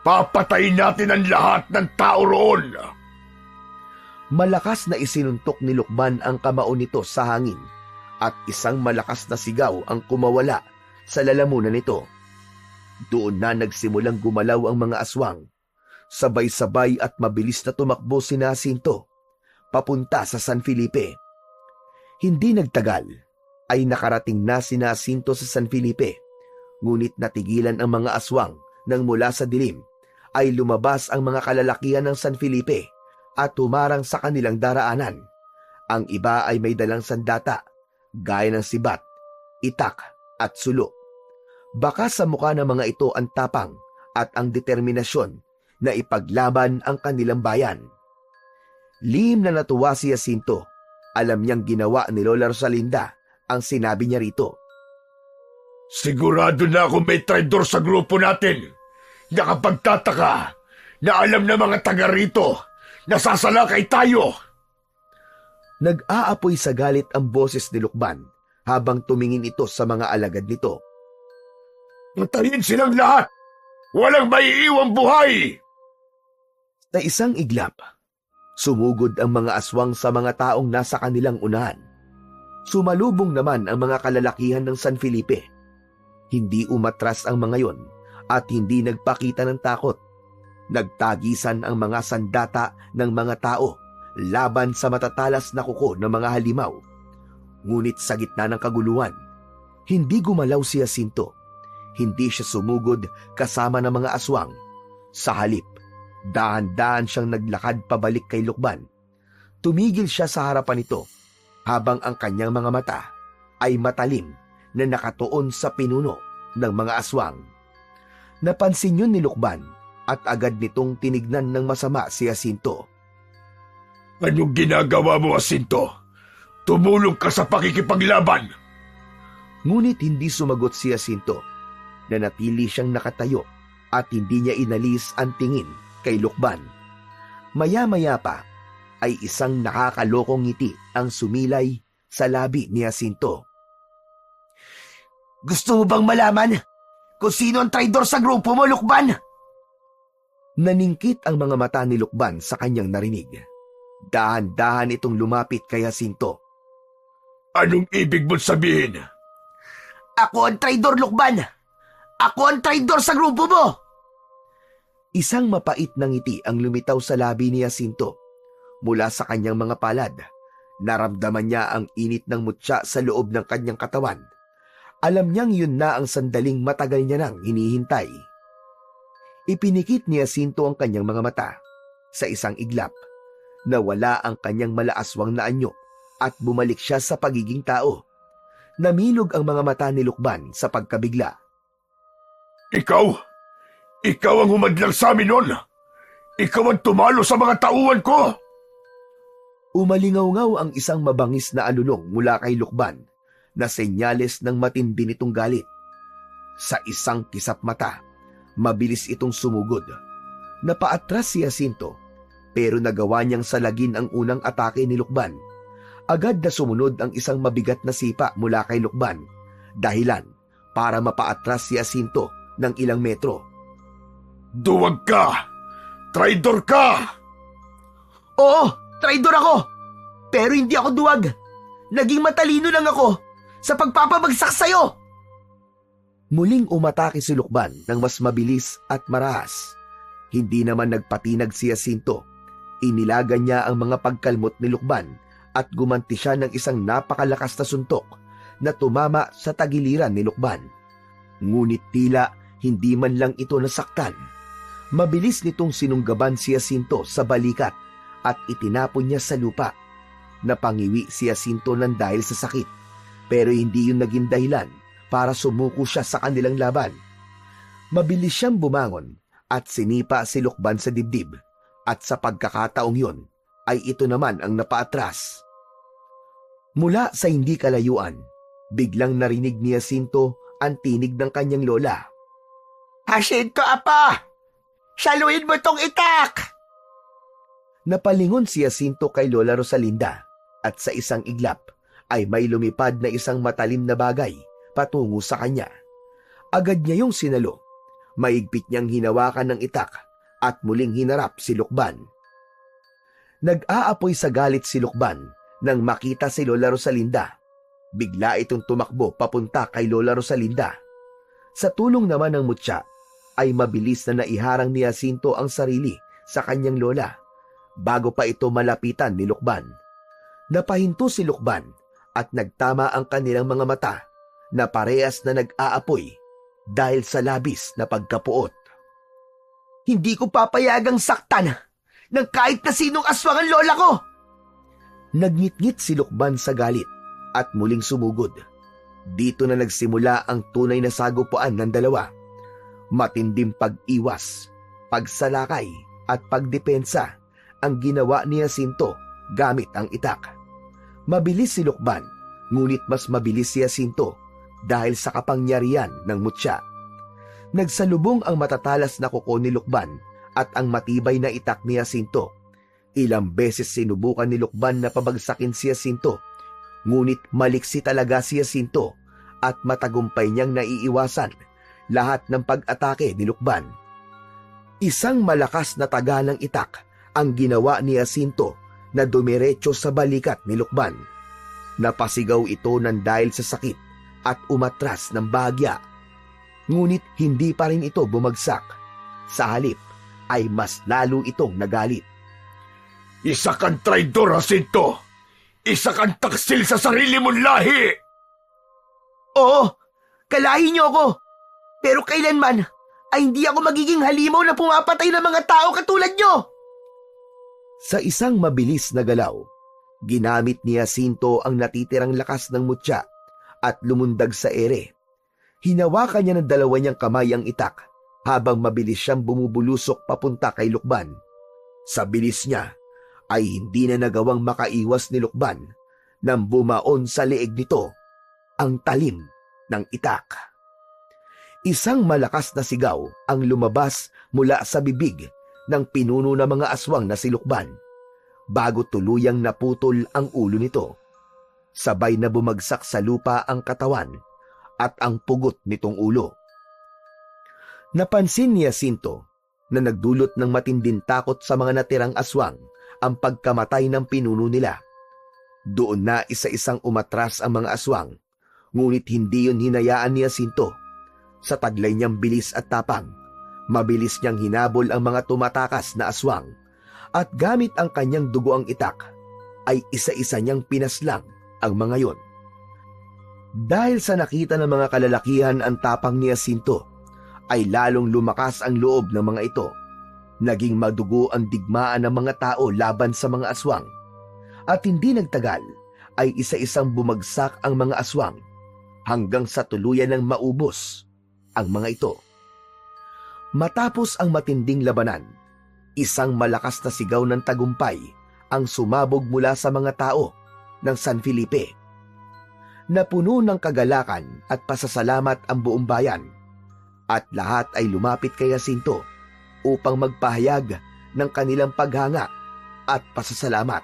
[SPEAKER 4] Papatayin natin ang lahat ng tao roon.
[SPEAKER 3] Malakas na isinuntok ni Lukban ang kamao nito sa hangin at isang malakas na sigaw ang kumawala sa lalamunan nito. Doon na nagsimulang gumalaw ang mga aswang. Sabay-sabay at mabilis na tumakbo si Jacinto papunta sa San Felipe. Hindi nagtagal ay nakarating na si Jacinto sa San Felipe. Ngunit natigilan ang mga aswang nang mula sa dilim ay lumabas ang mga kalalakihan ng San Felipe at humarang sa kanilang daraanan. Ang iba ay may dalang sandata, gaya ng sibat, itak at sulo. Baka sa mukha ng mga ito ang tapang at ang determinasyon na ipaglaban ang kanilang bayan. Lihim na natuwa si Jacinto. Alam niyang ginawa ni Lola Rosalinda ang sinabi niya rito.
[SPEAKER 4] Sigurado na ako may traidor sa grupo natin. Nakapagtataka na alam na mga taga rito na sasalakay tayo.
[SPEAKER 3] Nag-aapoy sa galit ang boses ni Lukban habang tumingin ito sa mga alagad nito.
[SPEAKER 4] Patayin silang lahat! Walang maiiwang buhay!
[SPEAKER 3] Sa isang iglap, sumugod ang mga aswang sa mga taong nasa kanilang unahan. Sumalubong naman ang mga kalalakihan ng San Felipe. Hindi umatras ang mga yon at hindi nagpakita ng takot. Nagtagisan ang mga sandata ng mga tao laban sa matatalas na kuko ng mga halimaw. Ngunit sa gitna ng kaguluhan, hindi gumalaw si Jacinto. Hindi siya sumugod kasama ng mga aswang. Sa halip, Dahan-dahan siyang naglakad pabalik kay Lukban. Tumigil siya sa harapan nito habang ang kanyang mga mata ay matalim na nakatuon sa pinuno ng mga aswang. Napansin yun ni Lukban at agad nitong tinignan ng masama si Jacinto.
[SPEAKER 4] Anong ginagawa mo, Jacinto? Tumulong ka sa pakikipaglaban.
[SPEAKER 3] Ngunit hindi sumagot si Jacinto. Nanatili siyang nakatayo at hindi niya inalis ang tingin kay Lukban. Maya-maya pa ay isang nakakalokong ngiti ang sumilay sa labi ni Jacinto.
[SPEAKER 1] Gusto mo bang malaman kung sino ang traidor sa grupo mo, Lukban?
[SPEAKER 3] Naningkit ang mga mata ni Lukban sa kanyang narinig. Dahan-dahan itong lumapit kay Jacinto.
[SPEAKER 4] Anong ibig mong sabihin?
[SPEAKER 1] Ako ang traidor, Lukban! Ako ang traidor sa grupo mo!
[SPEAKER 3] Isang mapait na ngiti ang lumitaw sa labi ni Jacinto. Mula sa kanyang mga palad, naramdaman niya ang init ng mutya sa loob ng kanyang katawan. Alam niyang yun na ang sandaling matagal niya nang hinihintay. Ipinikit ni Jacinto ang kanyang mga mata. Sa isang iglap, nawala ang kanyang malaaswang na anyo at bumalik siya sa pagiging tao. Namilog ang mga mata ni Lukban sa pagkabigla.
[SPEAKER 4] Ikaw? Ikaw ang humadlang sa amin noon? Ikaw ang tumalo sa mga tauhan ko?
[SPEAKER 3] Umalingaw-ngaw ang isang mabangis na alulong mula kay Lukban na senyales ng matindi nitong galit. Sa isang kisap mata, mabilis itong sumugod. Napaatras si Jacinto pero nagawa niyang salagin ang unang atake ni Lukban. Agad na sumunod ang isang mabigat na sipa mula kay Lukban, dahilan para mapaatras si Jacinto ng ilang metro.
[SPEAKER 4] Duwag ka! Traidor ka!
[SPEAKER 1] Oo, traidor ako! Pero hindi ako duwag. Naging matalino lang ako sa pagpapabagsak sa'yo!
[SPEAKER 3] Muling umatake si Lukban ng mas mabilis at marahas. Hindi naman nagpatinag si Jacinto. Inilagan niya ang mga pagkalmot ni Lukban at gumanti siya ng isang napakalakas na suntok na tumama sa tagiliran ni Lukban. Ngunit tila hindi man lang ito nasaktan. Mabilis nitong sinunggaban si Jacinto sa balikat at itinapon niya sa lupa. Napangiwi si Jacinto ng dahil sa sakit, pero hindi yun naging dahilan para sumuko siya sa kanilang laban. Mabilis siyang bumangon at sinipa si Lukban sa dibdib, at sa pagkakataong yun ay ito naman ang napaatras. Mula sa hindi kalayuan, biglang narinig ni Jacinto ang tinig ng kanyang lola.
[SPEAKER 1] Jacinto, apa! Saluhin mo tong itak!
[SPEAKER 3] Napalingon si Jacinto kay Lola Rosalinda at sa isang iglap ay may lumipad na isang matalim na bagay patungo sa kanya. Agad niya yung sinalo. Maigpit niyang hinawakan ng itak at muling hinarap si Lukban. Nag-aapoy sa galit si Lukban nang makita si Lola Rosalinda. Bigla itong tumakbo papunta kay Lola Rosalinda. Sa tulong naman ng mutya, ay mabilis na naiharang ni Jacinto ang sarili sa kanyang lola bago pa ito malapitan ni Lukban. Napahinto si Lukban at nagtama ang kanilang mga mata na parehas na nag-aapoy dahil sa labis na pagkapuot.
[SPEAKER 1] Hindi ko papayagang saktan ng kahit na sinong aswang ang lola ko!
[SPEAKER 3] Nagngit-ngit si Lukban sa galit at muling sumugod. Dito na nagsimula ang tunay na sagupuan ng dalawa. Matinding pag-iwas, pagsalakay at pagdepensa ang ginawa ni Jacinto gamit ang itak. Mabilis si Lukban, ngunit mas mabilis si Jacinto dahil sa kapangyarihan ng mutya. Nagsalubong ang matatalas na kuko ni Lukban at ang matibay na itak ni Jacinto. Ilang beses sinubukan ni Lukban na pabagsakin si Jacinto, ngunit maliksi talaga si Jacinto at matagumpay niyang naiiwasan lahat ng pag-atake ni Lukban. Isang malakas na taga ng itak ang ginawa ni Jacinto na dumiretso sa balikat ni Lukban. Napasigaw ito ng dahil sa sakit at umatras ng bahagya. Ngunit hindi pa rin ito bumagsak. Sa halip ay mas lalo itong nagalit.
[SPEAKER 4] Isa kang traidor, Jacinto! Isa kang taksil sa sarili mong lahi!
[SPEAKER 1] Oo, kalahi niyo ako! Pero kailanman ay hindi ako magiging halimaw na pumapatay ng mga tao katulad nyo!
[SPEAKER 3] Sa isang mabilis na galaw, ginamit ni Jacinto ang natitirang lakas ng mutya at lumundag sa ere. Hinawakan niya ng dalawa niyang kamay ang itak habang mabilis siyang bumubulusok papunta kay Lukban. Sa bilis niya ay hindi na nagawang makaiwas ni Lukban nang bumaon sa leeg nito ang talim ng itak. Isang malakas na sigaw ang lumabas mula sa bibig ng pinuno ng mga aswang na si Lukban bago tuluyang naputol ang ulo nito. Sabay na bumagsak sa lupa ang katawan at ang pugot nitong ulo. Napansin ni Jacinto na nagdulot ng matinding takot sa mga natirang aswang ang pagkamatay ng pinuno nila. Doon na isa-isang umatras ang mga aswang, ngunit hindi yun hinayaan ni Jacinto. Sa taglay niyang bilis at tapang, mabilis niyang hinabol ang mga tumatakas na aswang at gamit ang kanyang dugo ang itak, ay isa-isa niyang pinaslang ang mga yon. Dahil sa nakita ng mga kalalakihan ang tapang ni Jacinto, ay lalong lumakas ang loob ng mga ito. Naging madugo ang digmaan ng mga tao laban sa mga aswang. At hindi nagtagal, ay isa-isang bumagsak ang mga aswang hanggang sa tuluyan ng maubos ang mga ito. Matapos ang matinding labanan, isang malakas na sigaw ng tagumpay ang sumabog mula sa mga tao ng San Felipe. Napuno ng kagalakan at pasasalamat ang buong bayan, at lahat ay lumapit kay Jacinto upang magpahayag ng kanilang paghanga at pasasalamat.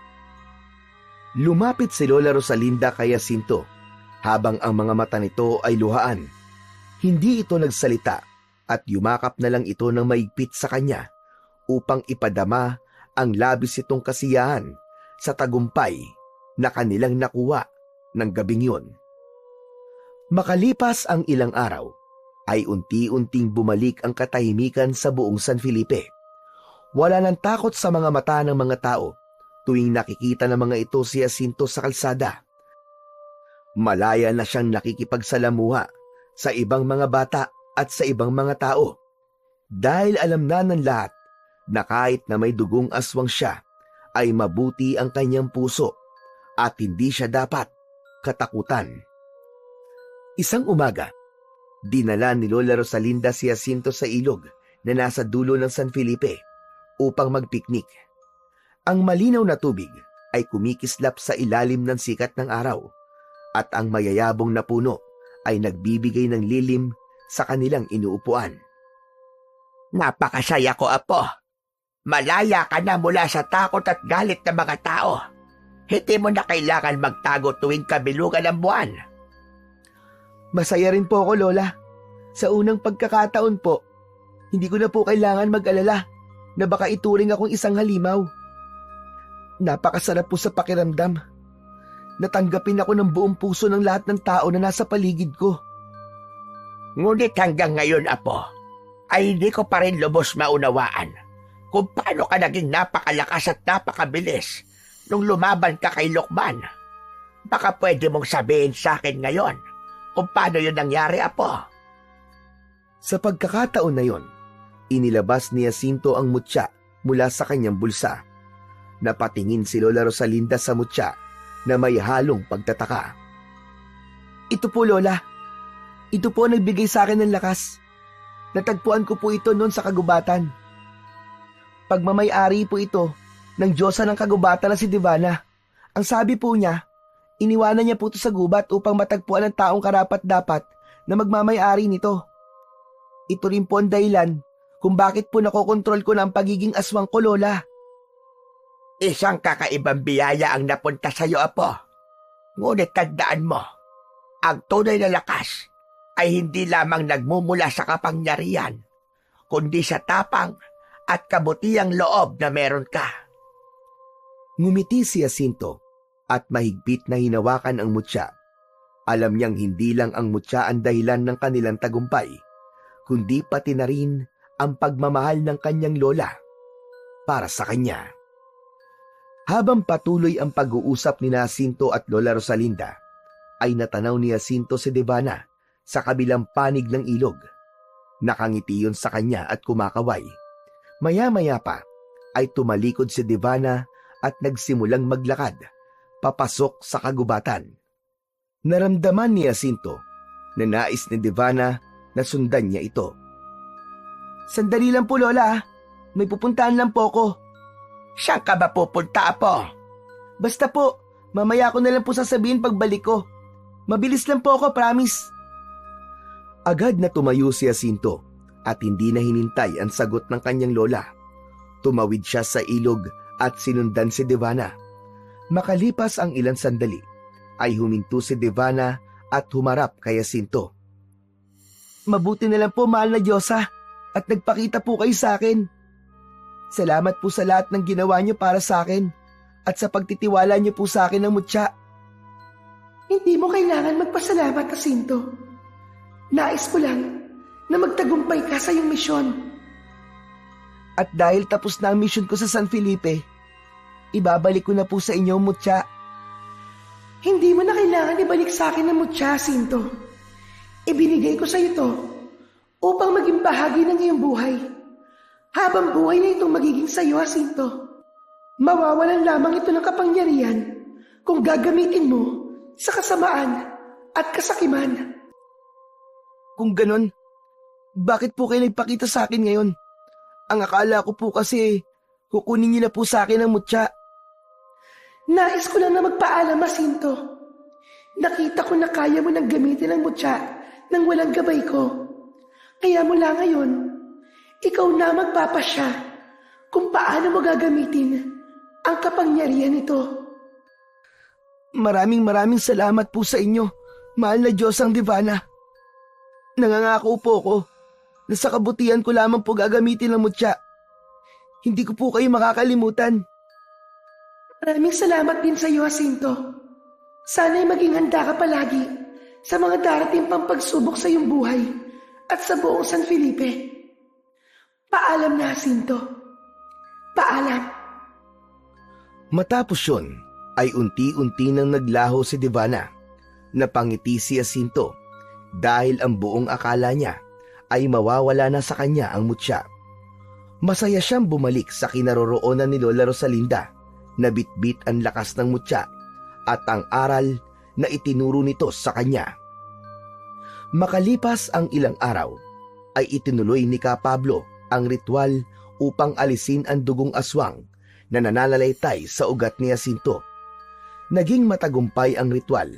[SPEAKER 3] Lumapit si Lola Rosalinda kay Jacinto habang ang mga mata nito ay luhaan. Hindi ito nagsalita at yumakap na lang ito ng maigpit sa kanya upang ipadama ang labis itong kasiyahan sa tagumpay na kanilang nakuha ng gabing yun. Makalipas ang ilang araw, ay unti-unting bumalik ang katahimikan sa buong San Felipe. Wala nang takot sa mga mata ng mga tao tuwing nakikita ng mga ito si Jacinto sa kalsada. Malaya na siyang nakikipagsalamuha sa ibang mga bata at sa ibang mga tao dahil alam na ng lahat na kahit na may dugong aswang siya, ay mabuti ang kanyang puso at hindi siya dapat katakutan. Isang umaga, dinala ni Lola Rosalinda si Jacinto sa ilog na nasa dulo ng San Felipe upang magpiknik. Ang malinaw na tubig ay kumikislap sa ilalim ng sikat ng araw at ang mayayabong na puno ay nagbibigay ng lilim sa kanilang inuupuan.
[SPEAKER 2] Napakasaya ko, Apo. Malaya ka na mula sa takot at galit ng mga tao. Hindi mo na kailangan magtago tuwing kabilugan ng buwan.
[SPEAKER 1] Masaya rin po ako, Lola. Sa unang pagkakataon po, hindi ko na po kailangan mag-alala na baka ituring akong isang halimaw. Napakasarap po sa pakiramdam. Natanggapin ako ng buong puso ng lahat ng tao na nasa paligid ko.
[SPEAKER 2] Ngunit hanggang ngayon, Apo, ay hindi ko pa rin lubos maunawaan kung paano ka naging napakalakas at napakabilis nung lumaban ka kay Lukman. Baka pwede mong sabihin sa akin ngayon kung paano yun nangyari, Apo.
[SPEAKER 3] Sa pagkakataon na yon, inilabas ni Jacinto ang mutya mula sa kanyang bulsa. Napatingin si Lola Rosalinda sa mutya na may halong pagtataka.
[SPEAKER 1] Ito po, Lola. Ito po ang nagbigay sa akin ng lakas. Natagpuan ko po ito noon sa kagubatan. Pagmamay-ari po ito ng Diyosa ng kagubatan na si Divana. Ang sabi po niya, iniwanan niya po ito sa gubat upang matagpuan ng taong karapat-dapat na magmamay-ari nito. Ito rin po ang dahilan kung bakit po nakokontrol ko na ang pagiging aswang ko, Lola.
[SPEAKER 2] Isang kakaibang biyaya ang napunta sa iyo, Apo. Ngunit tandaan mo, ang tunay na lakas ay hindi lamang nagmumula sa kapangyarihan, kundi sa tapang at kabutiang loob na meron ka.
[SPEAKER 3] Ngumiti si Jacinto at mahigpit na hinawakan ang mutya. Alam niyang hindi lang ang mutya ang dahilan ng kanilang tagumpay, kundi pati na rin ang pagmamahal ng kanyang lola para sa kanya. Habang patuloy ang pag-uusap ni Jacinto at Lola Rosalinda, ay natanaw ni Jacinto si Divana sa kabilang panig ng ilog. Nakangiti yun sa kanya at kumakaway. Maya-maya pa ay tumalikod si Devana at nagsimulang maglakad papasok sa kagubatan. Naramdaman ni Jacinto na nais ni Devana na sundan niya ito.
[SPEAKER 1] Sandali lang po, Lola. May pupuntahan lang po ako.
[SPEAKER 2] Saan ka ba pupunta, Apo?
[SPEAKER 1] Basta po, mamaya ko na lang po sasabihin pagbalik ko. Mabilis lang po ako, promise.
[SPEAKER 3] Agad na tumayo si Jacinto at hindi na hinintay ang sagot ng kanyang lola. Tumawid siya sa ilog at sinundan si Devana. Makalipas ang ilang sandali, ay huminto si Devana at humarap kay Jacinto.
[SPEAKER 1] Mabuti na lang po, mahal na Diyosa, at nagpakita po kayo sa akin. Salamat po sa lahat ng ginawa niyo para sa akin at sa pagtitiwala niyo po sa akin ng mutya.
[SPEAKER 5] Hindi mo kailangan magpasalamat, Jacinto. Nais ko lang na magtagumpay ka sa iyong misyon.
[SPEAKER 1] At dahil tapos na ang mission ko sa San Felipe, ibabalik ko na po sa inyo ang mutya.
[SPEAKER 5] Hindi mo na kailangan ibalik sa akin ang mutya, Jacinto. Ibinigay ko sa iyo ito upang maging bahagi ng iyong buhay. Habang buhay na itong magiging sa iyo, Jacinto, mawawalan lamang ito ng kapangyarihan kung gagamitin mo sa kasamaan at kasakiman.
[SPEAKER 1] Kung ganon, bakit po kayo nagpakita sa akin ngayon? Ang akala ko po kasi kukunin niyo na po sa akin ang mutya.
[SPEAKER 5] Nais ko lang na magpaalam, Jacinto. Nakita ko na kaya mo nang gamitin ang mutya nang walang gabay ko. Kaya mula ngayon, ikaw na magpapasya kung paano mo gagamitin ang kapangyarihan nito.
[SPEAKER 1] Maraming salamat po sa inyo, mahal na Diyosang Devana. Nangangako po ako na sa kabutihan ko lamang po gagamitin ang mutya. Hindi ko po kayo makakalimutan.
[SPEAKER 5] Maraming salamat din sa iyo, Jacinto. Sana'y maging handa ka palagi sa mga darating pang pagsubok sa iyong buhay at sa buong San Felipe. Paalam na, Jacinto. Paalam.
[SPEAKER 3] Matapos yun, ay unti-unti nang naglaho si Devana. Napangiti si Jacinto dahil ang buong akala niya ay mawawala na sa kanya ang mutya. Masaya siyang bumalik sa kinaroroonan ni Lola Rosalinda na bitbit ang lakas ng mutya at ang aral na itinuro nito sa kanya. Makalipas ang ilang araw, ay itinuloy ni Ka Pablo ang ritual upang alisin ang dugong aswang na nananalaytay sa ugat ni Jacinto. Naging matagumpay ang ritual,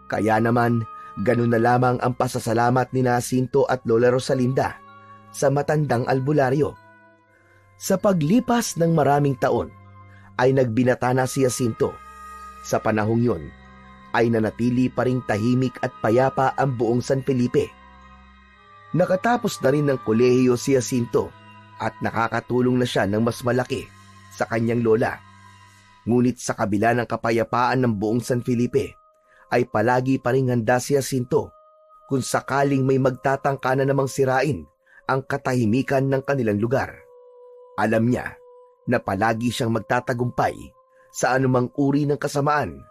[SPEAKER 3] kaya naman ganun na lamang ang pasasalamat ni Jacinto at Lola Rosalinda sa matandang albularyo. Sa paglipas ng maraming taon, ay nagbinata na si Jacinto. Sa panahong yun, ay nanatili pa ring tahimik at payapa ang buong San Felipe. Nakatapos na rin ng kolehiyo si Jacinto at nakakatulong na siya ng mas malaki sa kanyang lola. Ngunit sa kabila ng kapayapaan ng buong San Felipe, ay palagi pa ring handa si Jacinto kung sakaling may magtatangka na namang sirain ang katahimikan ng kanilang lugar. Alam niya na palagi siyang magtatagumpay sa anumang uri ng kasamaan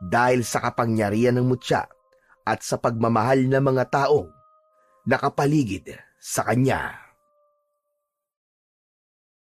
[SPEAKER 3] dahil sa kapangyarihan ng mutya at sa pagmamahal ng mga taong nakapaligid sa kanya.